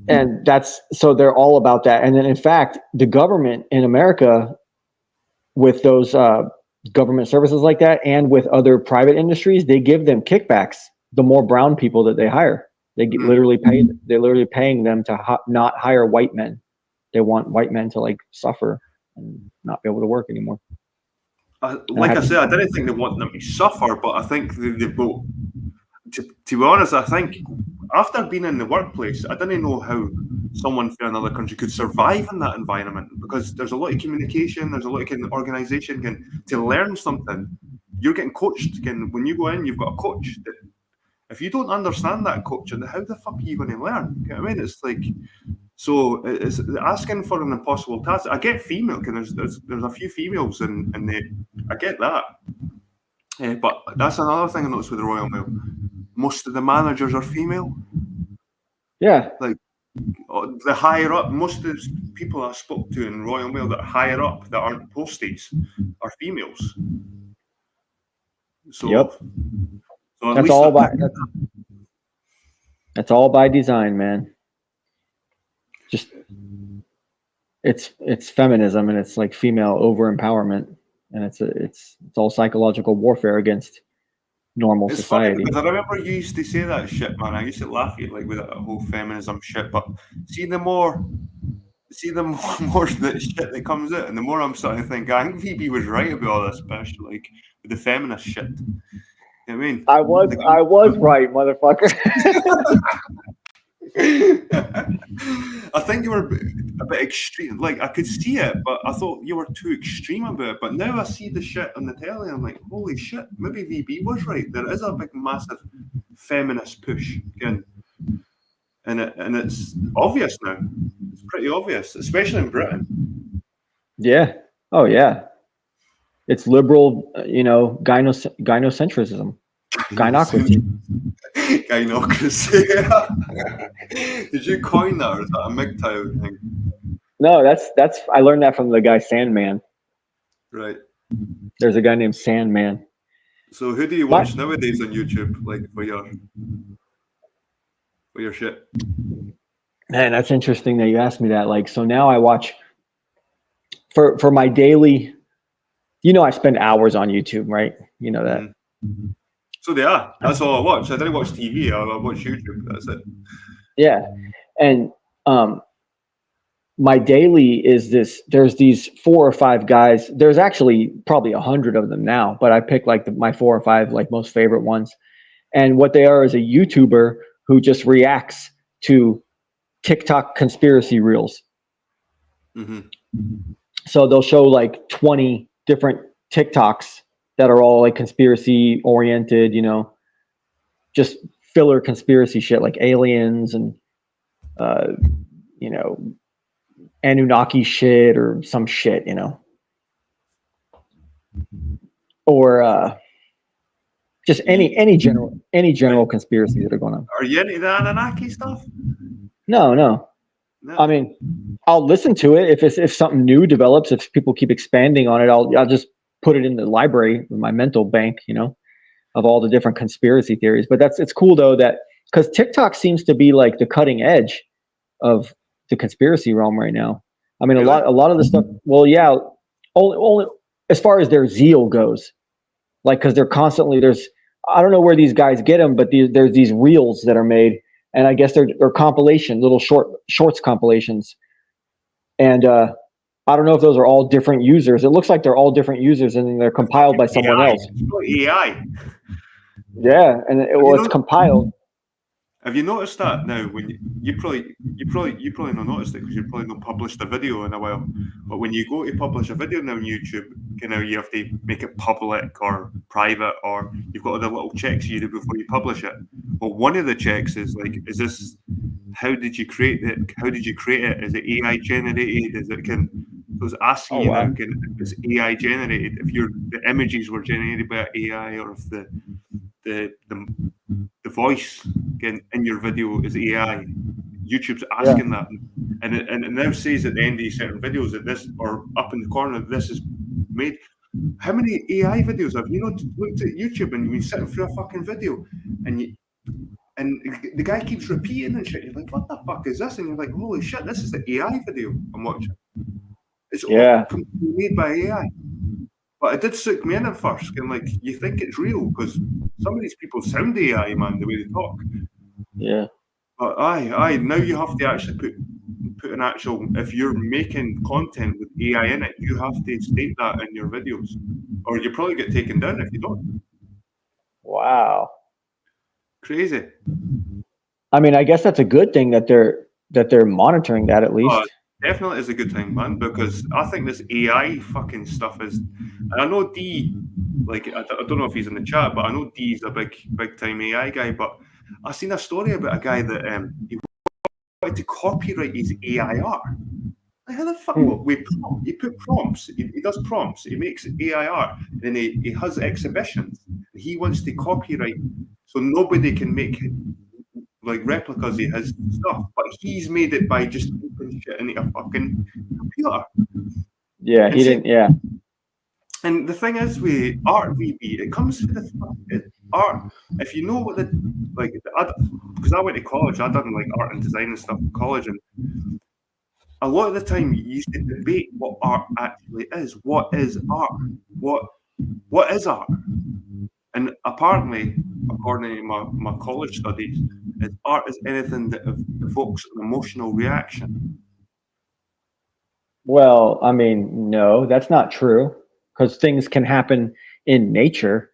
And that's, so they're all about that. And then in fact, the government in America, with those government services like that, and with other private industries, they give them kickbacks the more brown people that they hire. They're literally paying them to not hire white men. They want white men to like suffer and not be able to work anymore. Like I said, I didn't think they want them to suffer, but I think they've got. To be honest, I think after being in the workplace, I didn't know how someone from another country could survive in that environment, because there's a lot of communication, there's a lot of organisation. To learn something, you're getting coached. When you go in, you've got a coach. If you don't understand that coach, and how the fuck are you going to learn? You know what I mean? It's like, so it's asking for an impossible task. I get female, there's a few females in I get that. But that's another thing I noticed with the Royal Mail. Most of the managers are female. Yeah. Like the higher up, most of the people I spoke to in Royal Mail that are higher up, that aren't posties, are females. So, yep. So that's all by design, man. Just it's feminism, and it's like female over empowerment, and it's all psychological warfare against normal society. Funny because I remember you used to say that shit, man. I used to laugh at you like with that whole feminism shit. But see the more the shit that comes out, and the more I'm starting to think, I think VB was right about all this, especially like with the feminist shit. You know what I mean? I was right, motherfucker. I think you were a bit extreme. Like I could see it, but I thought you were too extreme about it. But now I see the shit on the telly, and I'm like, holy shit, maybe VB was right. There is a big, massive feminist push again, and it's obvious now. It's pretty obvious, especially in Britain. Yeah. Oh yeah. It's liberal, gynocentrism. Gynocracy. Gynocracy. Did you coin that, or is that a MGTOW thing? No, that's I learned that from the guy Sandman. Right. There's a guy named Sandman. So who do you watch nowadays on YouTube, like for your shit? Man, that's interesting that you asked me that. Like, so now I watch for my daily. You know, I spend hours on YouTube, right? You know that. Mm-hmm. So they are. That's all I watch. I didn't watch TV. I watch YouTube. That's it. Yeah, and my daily is this. There's these 4 or 5 guys. There's actually probably 100 of them now, but I picked like my 4 or 5 like most favorite ones. And what they are is a YouTuber who just reacts to TikTok conspiracy reels. Mm-hmm. So they'll show like 20 different TikToks that are all like conspiracy oriented, you know, just filler conspiracy shit like aliens and, you know, Anunnaki shit or some shit, you know, or just any general conspiracies that are going on. Are you into the Anunnaki stuff? No. I mean, I'll listen to it if something new develops. If people keep expanding on it, I'll just put it in the library, in my mental bank, you know, of all the different conspiracy theories. But it's cool though that because TikTok seems to be like the cutting edge of the conspiracy realm right now. I mean, Really? a lot of the stuff. Well, yeah, only as far as their zeal goes, like because they're constantly there's. I don't know where these guys get them, but there's these reels that are made, and I guess they're compilation, little shorts compilations, and I don't know if those are all different users. It looks like they're all different users, and they're compiled by someone else. It's AI. Yeah, and it's compiled. Have you noticed that now? When you probably not noticed it because you've probably not published a video in a while. But when you go to publish a video now on YouTube, you have to make it public or private, or you've got all the little checks you do before you publish it. Well, one of the checks is like, is this? How did you create it? How did you create it? Is it AI generated? Is it So it's asking now, if it's AI generated, if the images were generated by AI, or if the voice in your video is AI. YouTube's asking that, and it now says at the end of certain videos that this, or up in the corner, this is made. How many AI videos have you not looked at YouTube and you've been sitting through a fucking video, and the guy keeps repeating and shit? You're like, what the fuck is this? And you're like, holy shit, this is the AI video I'm watching. It's all completely made by AI. But it did suck me in at first, and like, you think it's real because some of these people sound AI, man, the way they talk. Yeah. But aye, now you have to actually put an actual. If you're making content with AI in it, you have to state that in your videos, or you probably get taken down if you don't. Wow. Crazy. I mean, I guess that's a good thing that they're monitoring that at least. Definitely is a good thing, man, because I think this AI fucking stuff is. And I know D, like, I don't know if he's in the chat, but I know D's a big time AI guy. But I seen a story about a guy that he wanted to copyright his AI art. Like, how the fuck? He put prompts. He does prompts. He makes AI art, and then he has exhibitions. He wants to copyright, so nobody can make like replicas of his stuff, but he's made it by just putting shit into a fucking computer. Yeah, he didn't. Yeah. And the thing is, with art, VB, it comes from the art. If you know what because I went to college, I done like art and design and stuff in college, and a lot of the time you used to debate what art actually is. What is art? What is art? And apparently, according to my college studies, art is anything that evokes an emotional reaction. Well, I mean, no, that's not true because things can happen in nature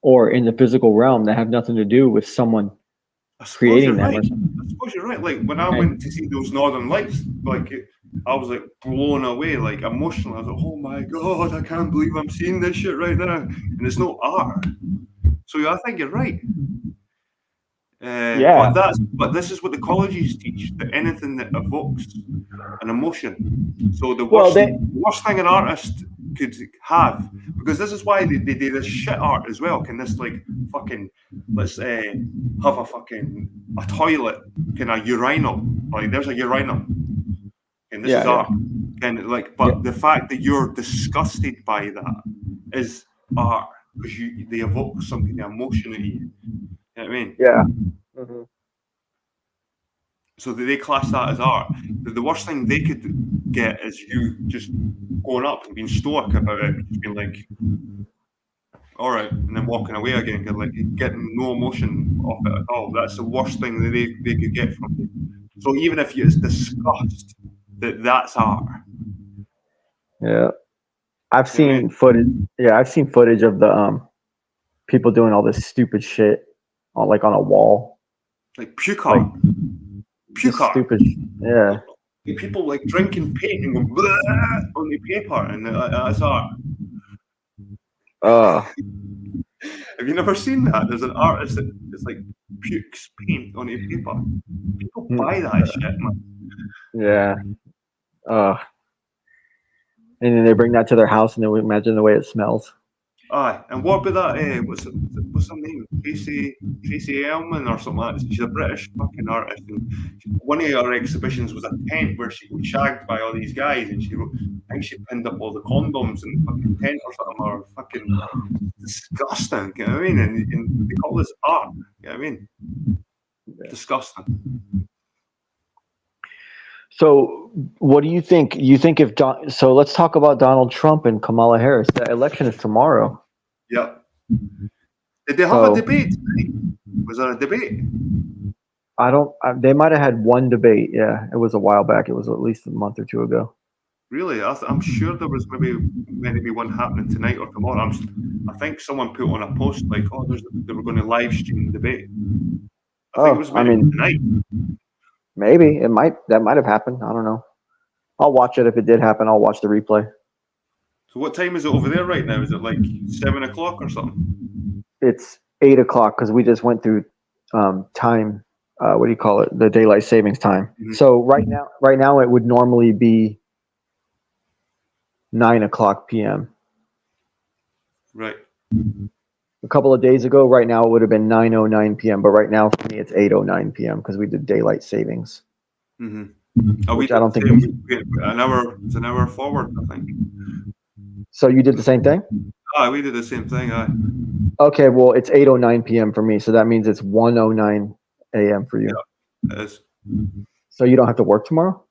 or in the physical realm that have nothing to do with someone creating them. Right. I suppose you're right. Like when I went to see those Northern Lights, like I was like blown away, like emotional. I was like, oh my god, I can't believe I'm seeing this shit right now, and it's no art. So I think you're right. But this is what the colleges teach: that anything that evokes an emotion. So the worst thing an artist could have, because this is why they do this shit art as well. Can this like fucking let's have a toilet, kind of urinal? Like there's a urinal, and this is art. And like, Yeah. but the fact that you're disgusted by that is art because they evoke some kind of emotion at you. You know what I mean? Yeah. Mm-hmm. So they class that as art. The worst thing they could get is you just going up and being stoic about it, just being like, all right, and then walking away again, getting no emotion off it at all. That's the worst thing that they could get from you. So even if it's disgust, that's art. Yeah. I've You know what I mean? seen footage. Yeah, I've seen footage of the people doing all this stupid shit on like on a wall, Like puke like art, puke just art. stupid. Yeah. Like people like drinking paint and going "Bleh" on the paper, and that's art. Uh. Have you never seen that? There's an artist that is like pukes paint on a paper. People buy that shit, man. Yeah. Uh. And then they bring that to their house, and then we imagine the way it smells. Aye, and what about that? What's her name? Tracy Elman or something like that. She's a British fucking artist, and one of her exhibitions was a tent where she got shagged by all these guys, and I think she pinned up all the condoms in the fucking tent or something, or fucking disgusting. You know what I mean? And they call this art. You know what I mean? Yeah. Disgusting. So, what do you think? You think if so, let's talk about Donald Trump and Kamala Harris. The election is tomorrow. Yeah. Did they have a debate tonight? Was there a debate? I don't. They might have had one debate. Yeah, it was a while back. It was at least a month or two ago. Really? I'm sure there was maybe one happening tonight or tomorrow. I think someone put on a post like, "Oh, they were going to live stream the debate." I think it was I maybe mean, tonight. maybe that might have happened. I don't know. I'll watch it if it did happen. I'll watch the replay. So what time is it over there right now? Is it like 7 o'clock or something? It's 8 o'clock because we just went through time. What do you call it? The daylight savings time. Mm-hmm. So right now it would normally be 9 o'clock p.m. Right. A couple of days ago, right now it would have been 9:09 p.m. But right now for me it's 8:09 p.m. because we did daylight savings. Mm-hmm. Oh, Which we I did don't the think. same. An hour. It's an hour forward, I think. So you did the same thing? We did the same thing. Okay, well it's 8:09 p.m. for me, so that means it's 1:09 a.m. for you. Yeah, it is. So you don't have to work tomorrow?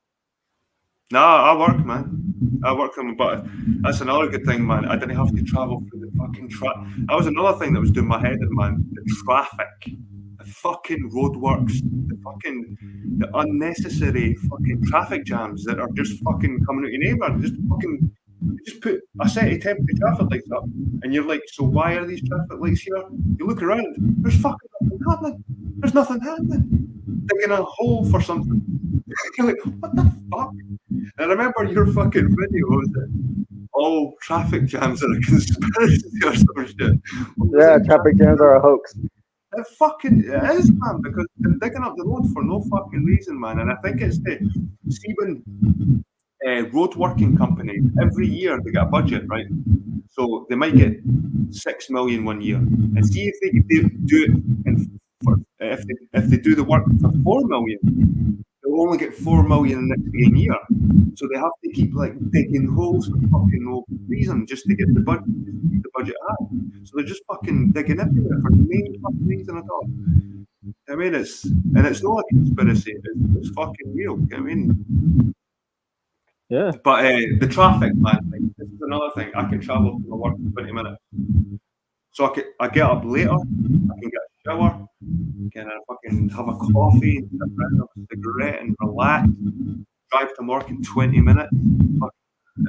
No, I work, man. I work from, but that's another good thing, man. I didn't have to travel through the fucking traffic. That was another thing that was doing my head in, man. The traffic, the fucking roadworks, the unnecessary fucking traffic jams that are just fucking coming out your neighbour. Just put a set of temporary traffic lights up, and you're like, so why are these traffic lights here? You look around, there's fucking nothing happening. There's nothing happening. Digging a hole for something. You're like, what the fuck? And I remember your fucking video was it all traffic jams are a conspiracy or some shit. Yeah, traffic jams are a hoax. It is, man, because they're digging up the road for no fucking reason, man. And I think it's the Sebin road working company. Every year they get a budget, right? So they might get 6 million one year, and see if they do it, if they do the work for 4 million. They'll only get 4 million next fucking year. So they have to keep like digging holes for fucking no reason just to get the budget high. So they're just fucking digging everywhere for no fucking reason at all. I mean, it's not a conspiracy. It's fucking real. I mean, Yeah. but the traffic, man. Like, this is another thing. I can travel to my work in 20 minutes. So I get up later. I can get a shower. Can I fucking have a coffee, and sit around, have a cigarette, and relax. Drive to work in 20 minutes.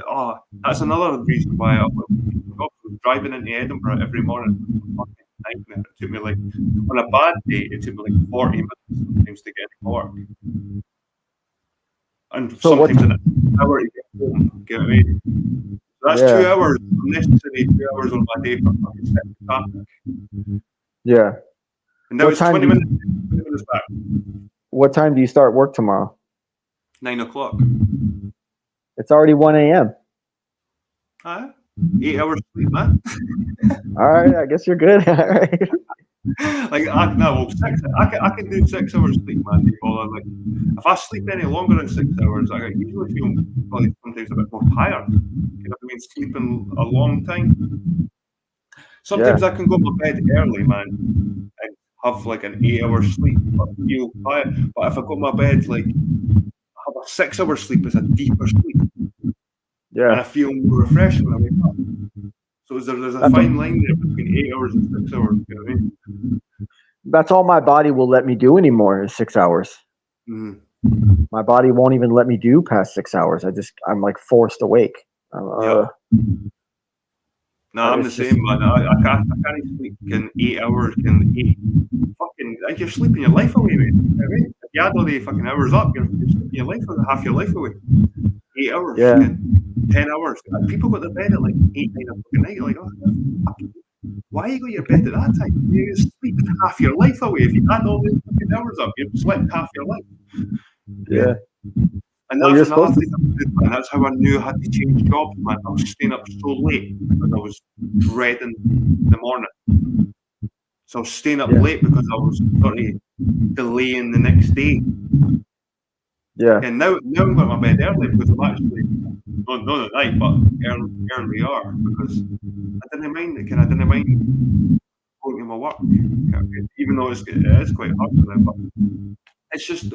Oh, that's another reason why I was driving into Edinburgh every morning was a fucking nightmare. It took me like, on a bad day, it took me like 40 minutes sometimes to get to work. And So sometimes an hour to get home. Get what I mean? So that's 2 hours, unnecessary 2 hours on my day for fucking sitting in traffic. Yeah. And that was 20 minutes back. What time do you start work tomorrow? 9 o'clock. It's already 1 a.m. 8 hours sleep, man. All right, I guess you're good. All right. Like no, well, I can do 6 hours sleep, man. People like if I sleep any longer than 6 hours, I usually feel probably sometimes a bit more tired. You know what I mean? Sleeping a long time. Yeah. Sometimes I can go to bed early, man, and have like an 8 hour sleep, but feel tired. But if I go to my bed like have a 6 hour sleep, it's a deeper sleep, and Yeah. I feel more refreshed when I wake up. So there's a That's fine line there between 8 hours and 6 hours. You know what I mean? that's all my body will let me do anymore is 6 hours. Mm. My body won't even let me do past 6 hours. I'm like forced awake. Yeah. No, I'm the It's just same, man. I can't sleep in 8 hours, in eight fucking, like, you're sleeping your life away, mate. You know what I mean? If you add all the fucking hours up, you're sleeping your life, half your life away. 8 hours, yeah, 10 hours. People go to bed at like 8, 9 o'clock at night. You're like, oh, fuck, why you go to your bed at that time? You sleep half your life away. If you add all these fucking hours up, you've slept half your life. You know what I yeah. mean? And Well, that's you're another supposed thing to. I was doing, man. That's how I knew I had to change jobs, man. I was staying up so late because I was dreading the morning. So I was staying up Yeah, late because I was sort of delaying the next day. yeah, And now I'm going to bed early because I'm actually not at night, but early hour because I didn't mind it. I didn't mind going to my work, even though it is quite hard for them. But it's just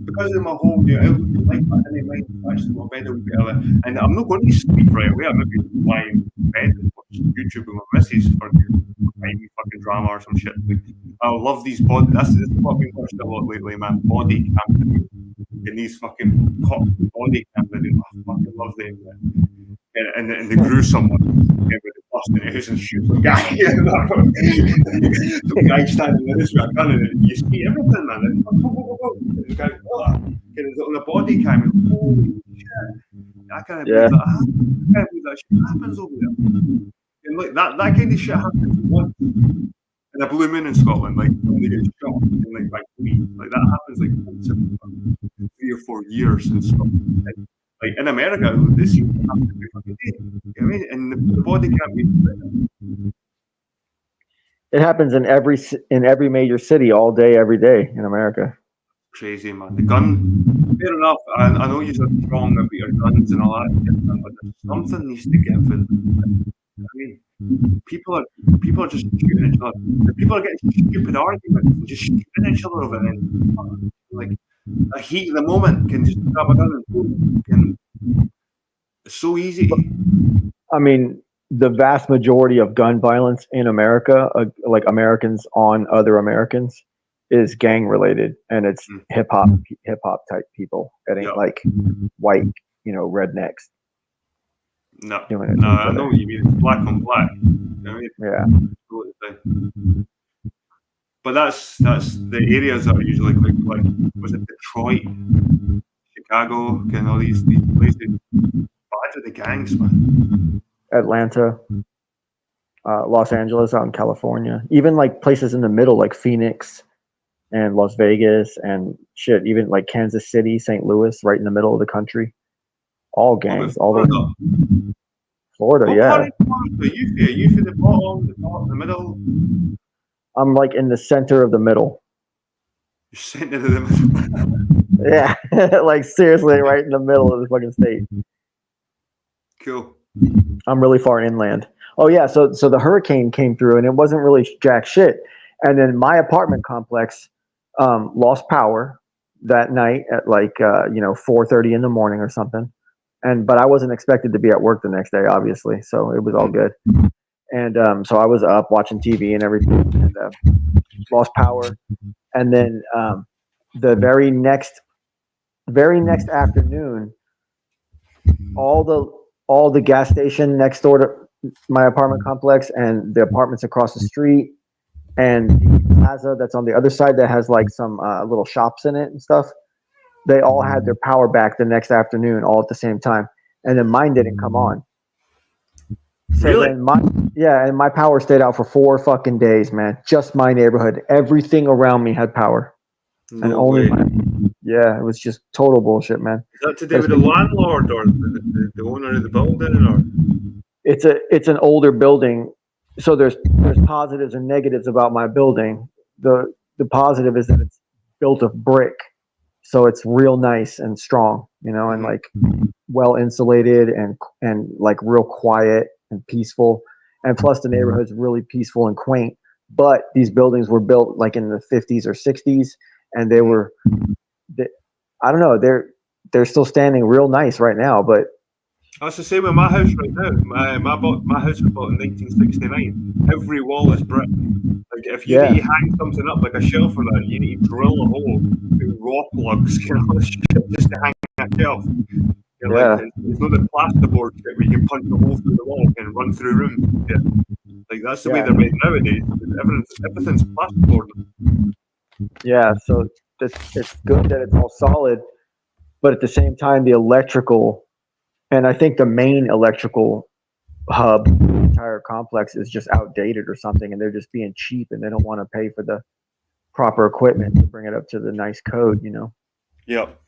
because of my whole new outlook in life, I didn't mind actually going to bed a wee bit early. And I'm not going to sleep right away. I'm maybe lying in bed and watch YouTube with my missus for any fucking drama or some shit. Like, I love these body. This is what I've been watching a lot lately, man. Body cam in these fucking body cam videos. I fucking love them. And the gruesome one. With the busting his and shoots the guy. Some guy standing there with a gun, and you see everything, man. And the guy, on the body cam, and holy shit! I can't yeah. believe that. I can't believe that shit happens over there. And like that kind of shit happens once in a blue moon in Scotland. Like somebody gets shot in like by police. Like that happens like once every 3 or 4 years in Scotland. And, like in America, this seems to happen every fucking day. You know what I mean? And the body can't be It happens in every major city all day, every day in America. crazy, man. The gun, fair enough. I know you're strong about your guns and all that, but something needs to give. I mean, people are just shooting each other. People are getting stupid arguments and just shooting each other over it. And, like a heat of the moment can just grab a gun and boom. And it's so easy. I mean, the vast majority of gun violence in America, like Americans on other Americans, is gang related, and it's Mm. hip hop type people. It ain't Yeah. like white, rednecks No, doing it no, to each I know other. what you mean. It's black on black. You know what I mean? Yeah, But that's the areas that are usually quite like was it Detroit, Chicago, and all these places. Bad with the gangs, man. Atlanta, Los Angeles, out in California, even like places in the middle, like Phoenix and Las Vegas and shit, even like Kansas City, St. Louis, right in the middle of the country. All What about gangs, all Florida? the Florida, What part yeah. of Florida are you for? Are you for the bottom, the top, the middle? I'm like in the center of the middle. You're centre of the middle. Yeah, like seriously, right in the middle of the fucking state. Cool. I'm really far inland. Oh yeah, so the hurricane came through and it wasn't really jack shit. And then my apartment complex lost power that night at like 4:30 in the morning or something. But I wasn't expected to be at work the next day, obviously, so it was all good. And so I was up watching TV and everything, and lost power. And then the very next afternoon, all the gas station next door to my apartment complex and the apartments across the street and the plaza that's on the other side that has like some little shops in it and stuff, they all had their power back the next afternoon all at the same time, and then mine didn't come on. So Really? then my power stayed out for 4 fucking days, man. Just my neighborhood, everything around me had power, and No only way. mine. Yeah, it was just total bullshit, man. Is that to But do with the landlord or the owner of the building or? it's an older building, So there's positives and negatives about my building. The positive is that it's built of brick, so it's real nice and strong, and like well insulated and like real quiet and peaceful. And plus, the neighborhood's really peaceful and quaint. But these buildings were built like in the 50s or 60s, and they, I don't know, they're still standing real nice right now. But That's the same with my house right now. My house was built in 1969. Every wall is brick. Like if you need yeah, to hang something up like a shelf or that, you need to drill a hole, put rock lugs, all this shit just to hang that shelf. You're like, yeah, it's not the plasterboard shit where you can punch a hole through the wall and run through rooms. Yeah. Like that's the way yeah, they're made nowadays. Everything's plasterboard. yeah. So it's good that it's all solid, but at the same time, the electrical, and I think the main electrical hub, the entire complex is just outdated or something, and they're just being cheap, and they don't want to pay for the proper equipment to bring it up to the nice code. Yep.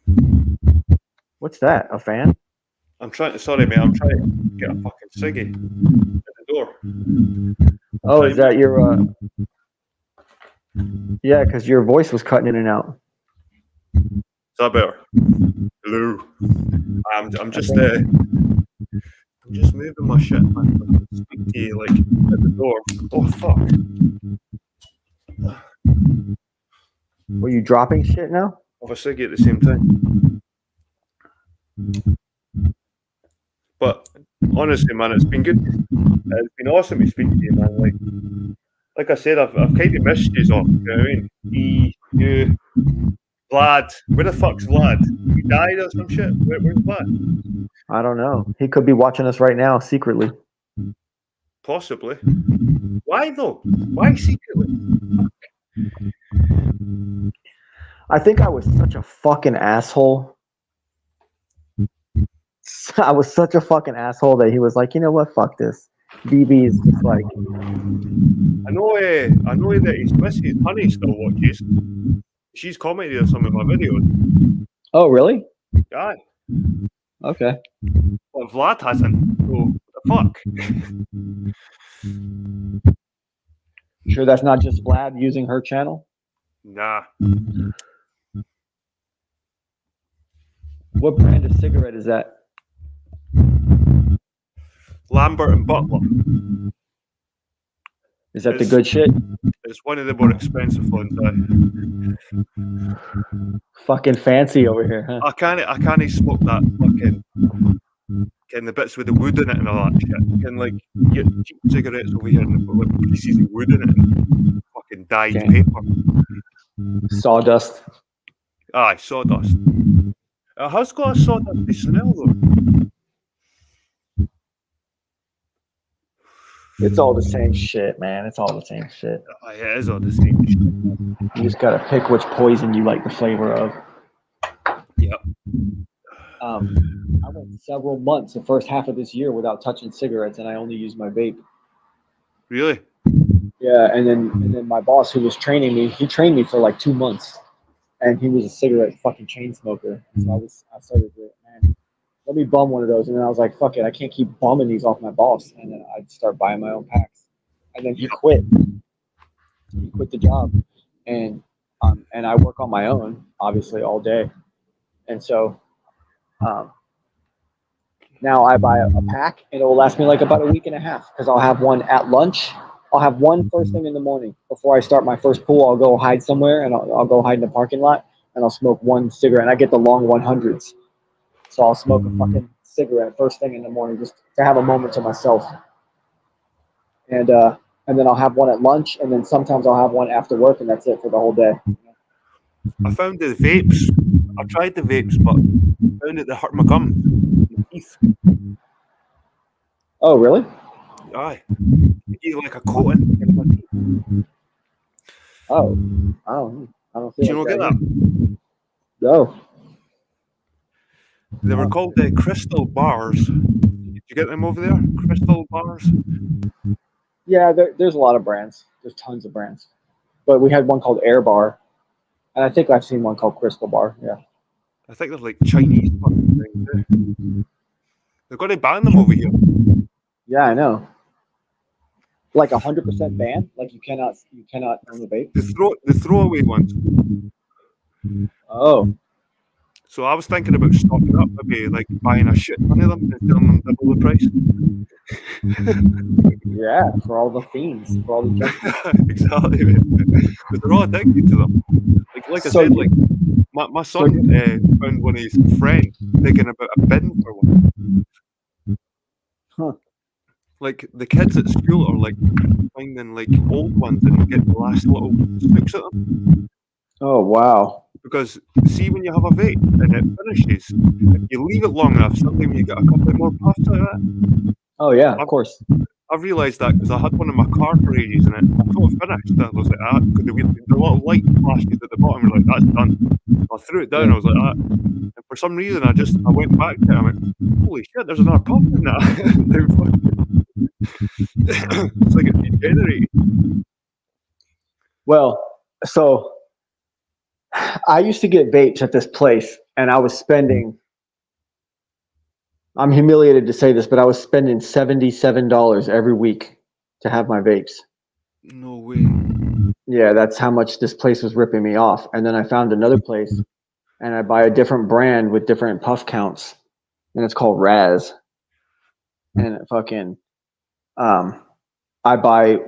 What's that? A fan? Sorry, mate. I'm trying to get a fucking ciggy at the door. Oh, is that your? Yeah, because your voice was cutting in and out. Is that better? Hello. I'm just moving my shit, man. Speak to you like at the door. Oh fuck. Were you dropping shit now? Have a ciggy at the same time. But honestly, man, it's been good. It's been awesome to speak to you, man. Like I said, I've kind of missed you all. You know what I mean? You, Vlad. Where the fuck's Vlad? He died or some shit? Where's Vlad? I don't know. He could be watching us right now secretly. Possibly. Why though? Why secretly? I think I was such a fucking asshole. I was such a fucking asshole that he was like, you know what? Fuck this. BB is just like. I know that his missus Honey still watches. She's commented on some of my videos. Oh, really? Yeah. Okay. Well, Vlad hasn't. So what the fuck? Sure, that's not just Vlad using her channel? Nah. What brand of cigarette is that? Lambert and Butler. Is that the good shit? It's one of the more expensive ones. Fucking fancy over here, huh? I can't smoke that fucking the bits with the wood in it and all that shit. You can like get cheap cigarettes over here and they've got like pieces of wood in it and fucking dyed paper. Sawdust. Aye, sawdust. It has got a sawdusty smell though. It's all the same shit, man. It's all the same shit. Aye, it is all the same shit. You just gotta pick which poison you like the flavor of. Yep. I went several months, the first half of this year, without touching cigarettes, and I only used my vape. Really? Yeah, and then my boss, who was training me, he trained me for like 2 months, and he was a cigarette fucking chain smoker. So I started to, man, let me bum one of those, and then I was like, fuck it, I can't keep bumming these off my boss, and then I'd start buying my own packs, and then he quit. He quit the job, and I work on my own, obviously, all day, and so. Now I buy a pack, and it will last me like about a week and a half because I'll have one at lunch. I'll have one first thing in the morning before I start my first pool. I'll go hide somewhere, and I'll go hide in the parking lot, and I'll smoke one cigarette. And I get the long 100s, so I'll smoke a fucking cigarette first thing in the morning just to have a moment to myself. And then I'll have one at lunch, and then sometimes I'll have one after work, and that's it for the whole day. I found the vapes. I tried the vapes, but I found that they hurt my gums, my teeth. Oh, really? Aye. They give you like a coating in my teeth. Oh, I don't feel. Do you not get that? No. They were called the crystal bars. Did you get them over there? Crystal bars? Yeah, there's a lot of brands. There's tons of brands. But we had one called Air Bar. And I think I've seen one called Crystal Bar. Yeah. I think they're like Chinese fucking things. They've got to ban them over here. Yeah, I know. Like 100% ban? Like you cannot own a vape? The throwaway ones. Oh, So I was thinking about stocking up, maybe like buying a shit ton of them and selling them double the price. yeah, for all the fiends, for all the junkies. Exactly, man. Because they're all addicted to them. Like I So said, you, like my so son you, found one of his friends digging about a bin for one. huh. Like the kids at school are like finding like old ones and getting the last little sticks at them. Oh, wow. Because see, when you have a vape and it finishes, if you leave it long enough, sometimes you get a couple more puffs out of it. Oh, yeah, of I've, course. I've realised that because I had one in my car for ages and I thought it finished. I was like, because the little light flashes at the bottom. You're like, that's done. I threw it down. Yeah. I was like, and for some reason, I went back to it. I went, holy shit, there's another puff in that. It's like it's degenerating. Well, so I used to get vapes at this place, and I was spending. I'm humiliated to say this, but I was spending $77 every week to have my vapes. No way. Yeah, that's how much this place was ripping me off. And then I found another place, and I buy a different brand with different puff counts, and it's called Raz. And it fucking, um, I buy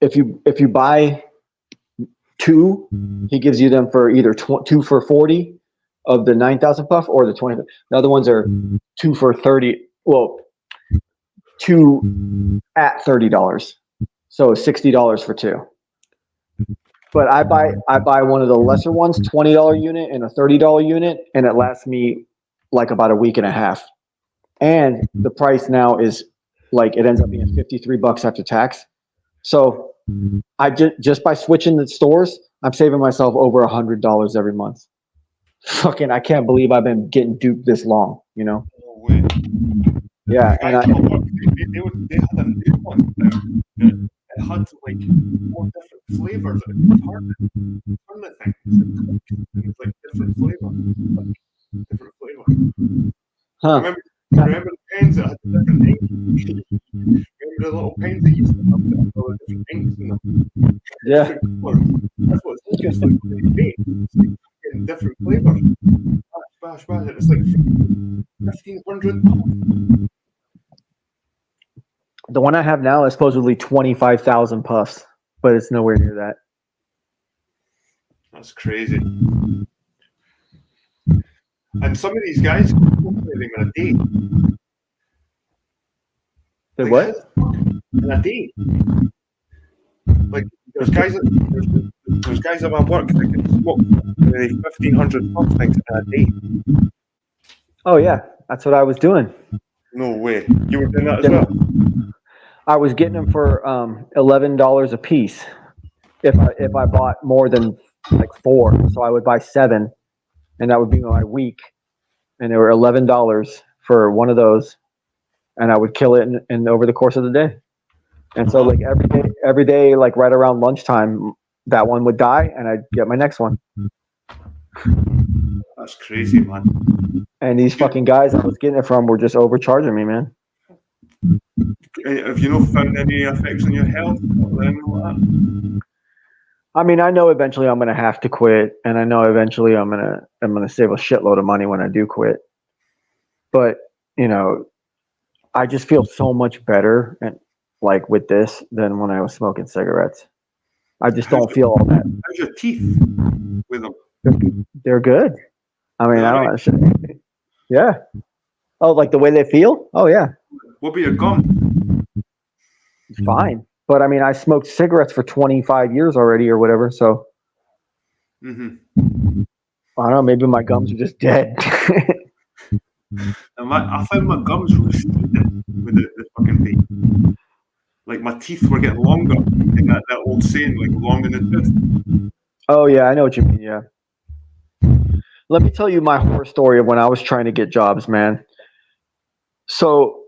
if you buy two, he gives you them for either two for 40 of the 9,000 puff or the 20. The other ones are two for 30. Well, two at $30, so $60 for two. But I buy one of the lesser ones, $20 unit and a $30 unit, and it lasts me like about a week and a half. And the price now is like it ends up being $53 after tax. So I just by switching the stores, I'm saving myself over $100 every month. Fucking, I can't believe I've been getting duped this long. You know? No way. Yeah, The and guys at my work, they had a new one. It had like 4 different flavors. It was hard to turn the thing. It's like different flavor, like different flavor. huh? Remember the pens that had the different ink? Remember the little pens that used to have all the different inks in them, Yeah. different colours. That's what it's like. It's like it's like getting different flavors. Bash, bash, bash. It's like 1,500. The one I have now is supposedly 25,000 puffs, but it's nowhere near that. That's crazy. And some of these guys can smoke them in a day. Say Like what? in a day. Like there's guys at my work that can smoke 1,500 puff things in a day. Oh yeah, that's what I was doing. No way. You were doing that as well? I was getting them for $11 a piece if I bought more than like four. So I would buy seven, and that would be my week. And they were $11 for one of those, and I would kill it in over the course of the day. And so like every day, like right around lunchtime, that one would die, and I'd get my next one. That's crazy, man. And these fucking guys I was getting it from were just overcharging me, man. Have you not found any effects on your health or anything like that? I mean, I know eventually I'm gonna have to quit, and I know eventually I'm gonna save a shitload of money when I do quit. But you know, I just feel so much better and like with this than when I was smoking cigarettes. I just don't feel all that. How's your teeth with them? They're good. I mean, Is I that don't right? know. Yeah. Oh, like the way they feel? Oh yeah, What about your gum? it's fine. But I mean, I smoked cigarettes for 25 years already or whatever. So Mm-hmm. I don't know. Maybe my gums are just dead. I found my gums receding with the fucking vape. Like my teeth were getting longer. And that old saying, like long in the tooth. Oh yeah, I know what you mean. Yeah. Let me tell you my horror story of when I was trying to get jobs, man. So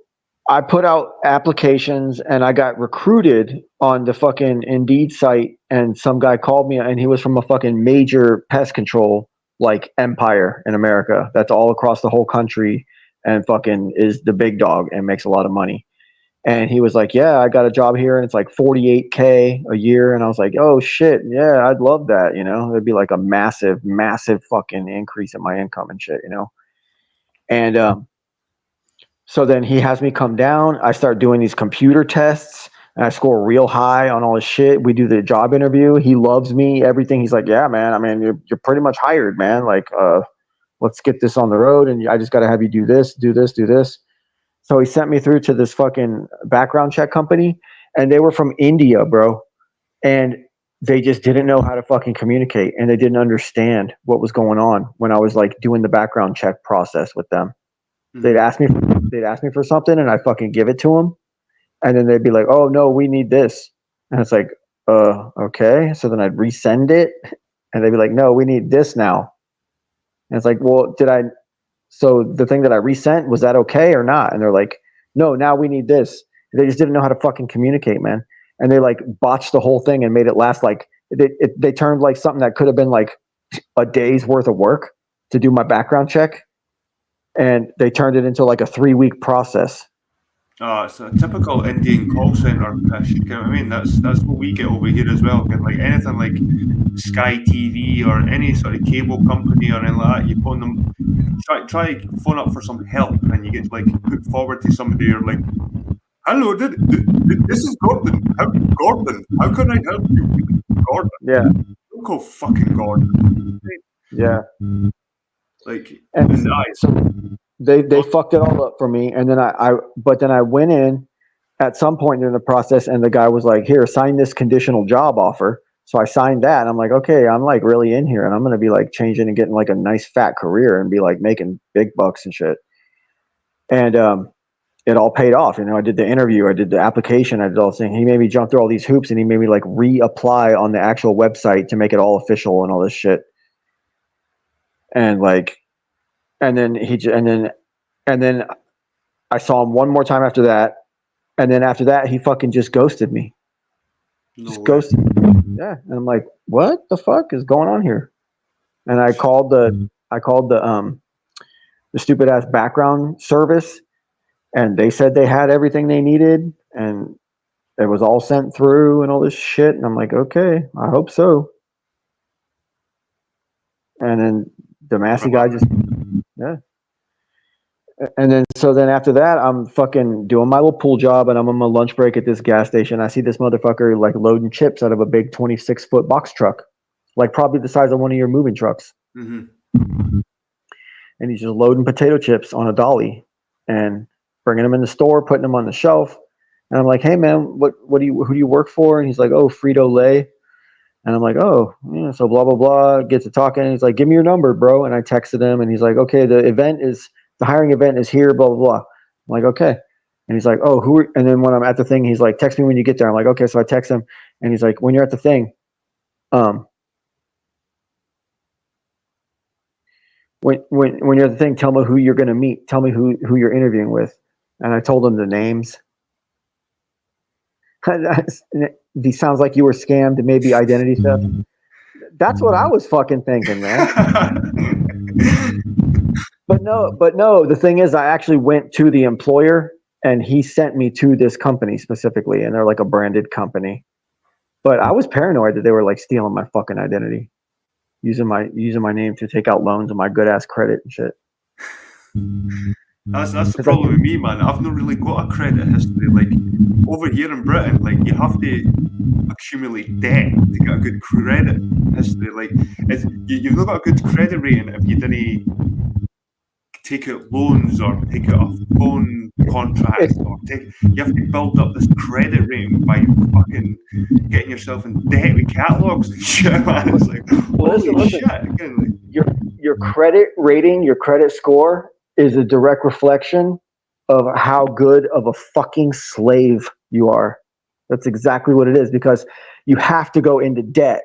I put out applications and I got recruited on the fucking Indeed site, and some guy called me and he was from a fucking major pest control like empire in America that's all across the whole country and fucking is the big dog and makes a lot of money. And he was like, yeah, I got a job here and it's like 48K a year. And I was like, oh shit, yeah, I'd love that. It'd be like a massive, massive fucking increase in my income and shit. And so then he has me come down. I start doing these computer tests and I score real high on all this shit. We do the job interview. He loves me, everything. He's like, yeah, man, I mean, you're pretty much hired, man. Like, let's get this on the road. And I just got to have you do this, do this, do this. So he sent me through to this fucking background check company, and they were from India, bro. And they just didn't know how to fucking communicate, and they didn't understand what was going on when I was like doing the background check process with them. They'd ask me, for something, and I fucking give it to them, and then they'd be like, "Oh no, we need this," and it's like, okay." So then I'd resend it, and they'd be like, "No, we need this now," and it's like, "Well, did I?" So the thing that I resent, was that okay or not? And they're like, no, now we need this. They just didn't know how to fucking communicate, man. And they like botched the whole thing and made it last like they turned like something that could have been like a day's worth of work to do my background check, and they turned it into like a 3-week process. It's a typical Indian call center pish. You know what I mean? That's what we get over here as well. Get like anything like Sky TV or any sort of cable company or anything like that. You phone them, try phone up for some help, and you get like put forward to somebody. You're like, "Hello, this is Gordon. Gordon, how can I help you?" Gordon. Yeah. Don't call fucking Gordon. Yeah. Like, and so they fucked it all up for me, and then but then I went in at some point in the process, and the guy was like, here, sign this conditional job offer. So I signed that, and I'm like, okay, I'm like really in here, and I'm gonna be like changing and getting like a nice fat career and be like making big bucks and shit. And it all paid off. I did the interview, I did the application, I did all this thing. He made me jump through all these hoops, and he made me like reapply on the actual website to make it all official and all this shit. And like, and then and then I saw him one more time after that, and then after that he fucking just ghosted me. Ghosted me. Yeah, and I'm like, what the fuck is going on here? And I called the stupid ass background service, and they said they had everything they needed, and it was all sent through and all this shit. And I'm like, okay, I hope so. And then the Massey guy just, yeah. And then after that, I'm fucking doing my little pool job, and I'm on my lunch break at this gas station. I see this motherfucker like loading chips out of a big 26-foot box truck, like probably the size of one of your moving trucks. Mm-hmm. And he's just loading potato chips on a dolly and bringing them in the store, putting them on the shelf. And I'm like, hey man, who do you work for? And he's like, oh, Frito-Lay. And I'm like, oh, yeah. So blah, blah, blah, get to talking. And he's like, give me your number, bro. And I texted him, and he's like, okay, the hiring event is here, blah, blah, blah. I'm like, okay. And he's like, oh, and then when I'm at the thing, he's like, text me when you get there. I'm like, okay. So I text him, and he's like, when you're at the thing, when you're at the thing, tell me who you're going to meet. Tell me who you're interviewing with. And I told him the names. These sounds like you were scammed, maybe identity theft. That's what I was fucking thinking, man. But no, the thing is, I actually went to the employer, and he sent me to this company specifically, and they're like a branded company. But I was paranoid that they were like stealing my fucking identity, using my name to take out loans and my good ass credit and shit. That's the problem with me, man. I've not really got a credit history. Like over here in Britain, like you have to accumulate debt to get a good credit history. Like you've not got a good credit rating if you didn't take out loans or take out a phone contract, or you have to build up this credit rating by fucking getting yourself in debt with catalogs and shit, man. It's like, holy shit. Again, like, your credit rating, your credit score is a direct reflection of how good of a fucking slave you are. That's exactly what it is, because you have to go into debt,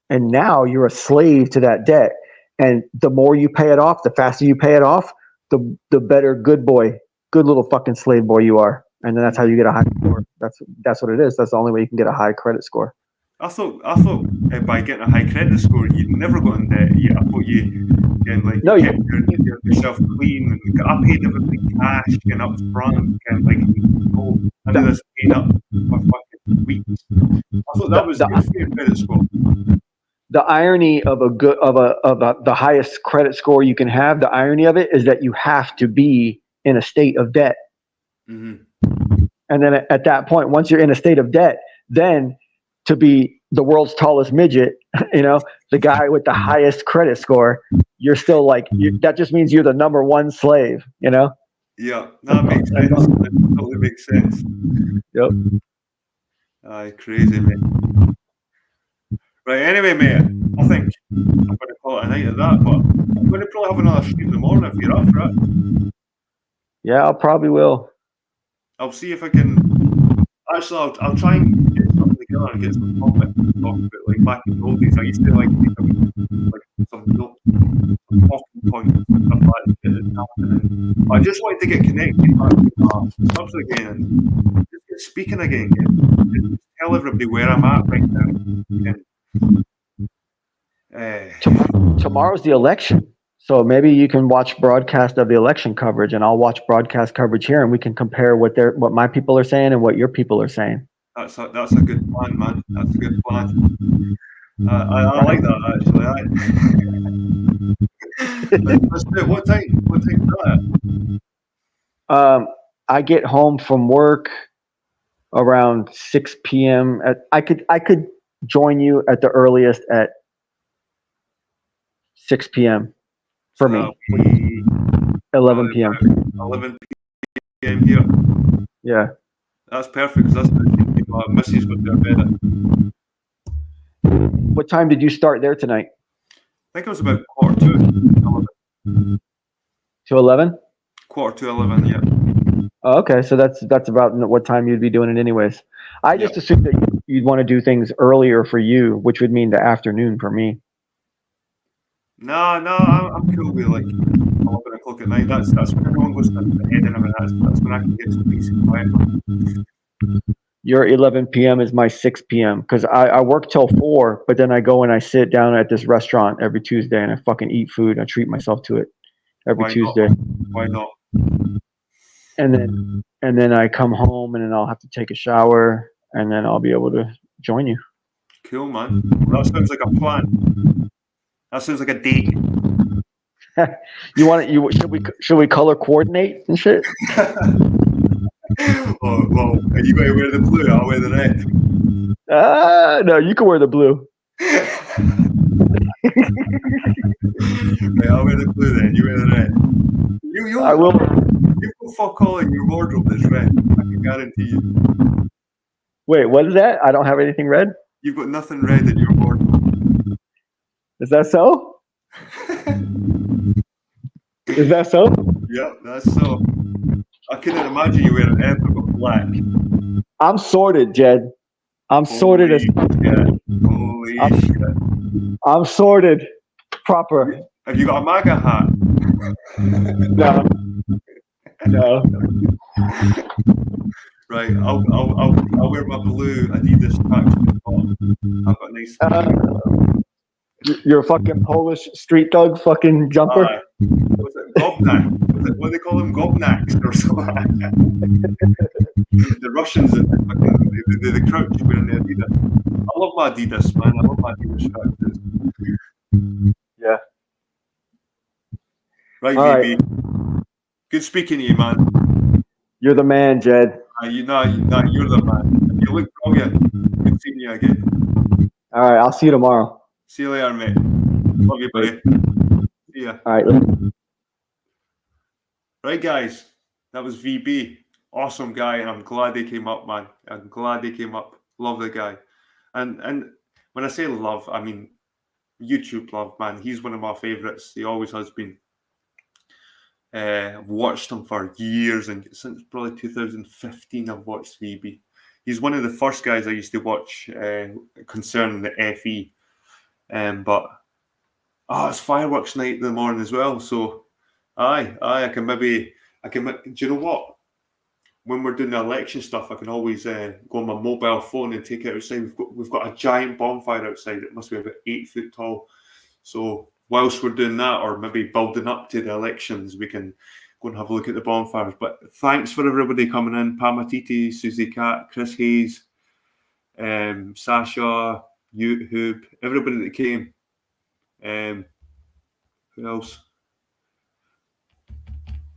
and now you're a slave to that debt. And the more you pay it off, the faster you pay it off, the better good little fucking slave boy you are. And then that's how you get a high score. That's what it is. That's the only way you can get a high credit score. I thought by getting a high credit score, you'd never got in debt. I thought and like No, you kept yourself clean. And I paid everything cash and up front, and like, oh, I did this paying up for fucking weeks. I thought that was good for your credit score. the irony of the highest credit score you can have, the irony of it is that you have to be in a state of debt. Mm-hmm. And then at that point, once you're in a state of debt, then to be the world's tallest midget, the guy with the highest credit score, you're still like, that just means you're the number one slave, Yeah, that makes sense. That totally makes sense. Yep. Aye, crazy, mate. Right, anyway, mate, I think I'm going to call it a night of that, but I'm going to probably have another stream in the morning if you're up for it. Yeah, I probably will. I'll see if I can. Actually, I'll try and get something together and get some topics to talk about. Like back in the old days, I used to like some notes, some talking points and stuff like that that's happening. I just wanted to get connected back to my subs again and just get speaking again. Just tell everybody where I'm at right now. Tomorrow's the election. So maybe you can watch broadcast of the election coverage, and I'll watch broadcast coverage here, and we can compare what my people are saying and what your people are saying. That's a good plan, man. That's a good plan. I like that actually. Let's do it. What time? What time is that? I get home from work around 6 p.m. I could join you at the earliest at 6 p.m. for me. 11 p.m. 11 p.m. here. Yeah. That's perfect because that's the my missus would do better. What time did you start there tonight? I think it was about 11:45. To 11? 11:45, yeah. Oh, okay, so that's about what time you'd be doing it anyways. I just assumed that you'd want to do things earlier for you, which would mean the afternoon for me. No, I'm cool with like 11 o'clock at night. That's when everyone goes to bed and everything. That's when I can get some peace and quiet. Your 11 p.m. is my 6 p.m. because I work till 4, but then I go and I sit down at this restaurant every Tuesday and I fucking eat food and I treat myself to it every Tuesday. Why not? And then I come home and then I'll have to take a shower and then I'll be able to join you. Cool, man. Well, that sounds like a plan. That sounds like a date. Should we color coordinate and shit? Oh, well, are you going to wear the blue? I'll wear the red. No, you can wear the blue. Right, I'll wear the blue then. You wear the red. I will. You go fuck all in your wardrobe that's red. I can guarantee you. Wait, what is that? I don't have anything red. You've got nothing red in your wardrobe. Is that so? Is that so? Yep, that's so. I couldn't imagine you wearing anything but black. I'm sorted, Jed. I'm sorted as Holy shit. I'm sorted. Proper. Have you got a MAGA hat? No. Right, I'll wear my blue Adidas tracksuit. I've got a nice. You're a fucking Polish street thug fucking jumper. Was it gobnak? What do they call them? Gobnaks or something? The Russians, the crouch wearing the Adidas. I love my Adidas, man. I love my Adidas tracksuits. Yeah. Right, VB. Good speaking to you, man. You're the man, Jed. You're the man. You look brilliant. Good seeing you again. All right, I'll see you tomorrow. See you later, mate. Love you, buddy. See ya. All right. Right, guys. That was VB. Awesome guy, and I'm glad they came up, man. I'm glad they came up. Love the guy. And when I say love, I mean YouTube love, man. He's one of my favorites. He always has been. I've watched him for years, and since probably 2015, I've watched VB. He's one of the first guys I used to watch concerning the FE. But it's fireworks night in the morning as well. So, I can. Do you know what? When we're doing the election stuff, I can always go on my mobile phone and take it outside. We've got a giant bonfire outside. It must be about 8 foot tall. So whilst we're doing that, or maybe building up to the elections, we can go and have a look at the bonfires. But thanks for everybody coming in. Pamatiti, Susie Cat, Chris Hayes, Sasha, YouTube, everybody that came. Who else?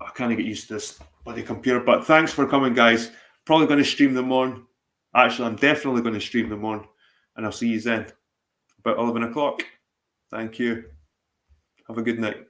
I can't get used to this bloody computer, but thanks for coming, guys. Probably going to stream them on. Actually, I'm definitely going to stream them on, and I'll see you then about 11 o'clock. Thank you. Have a good night.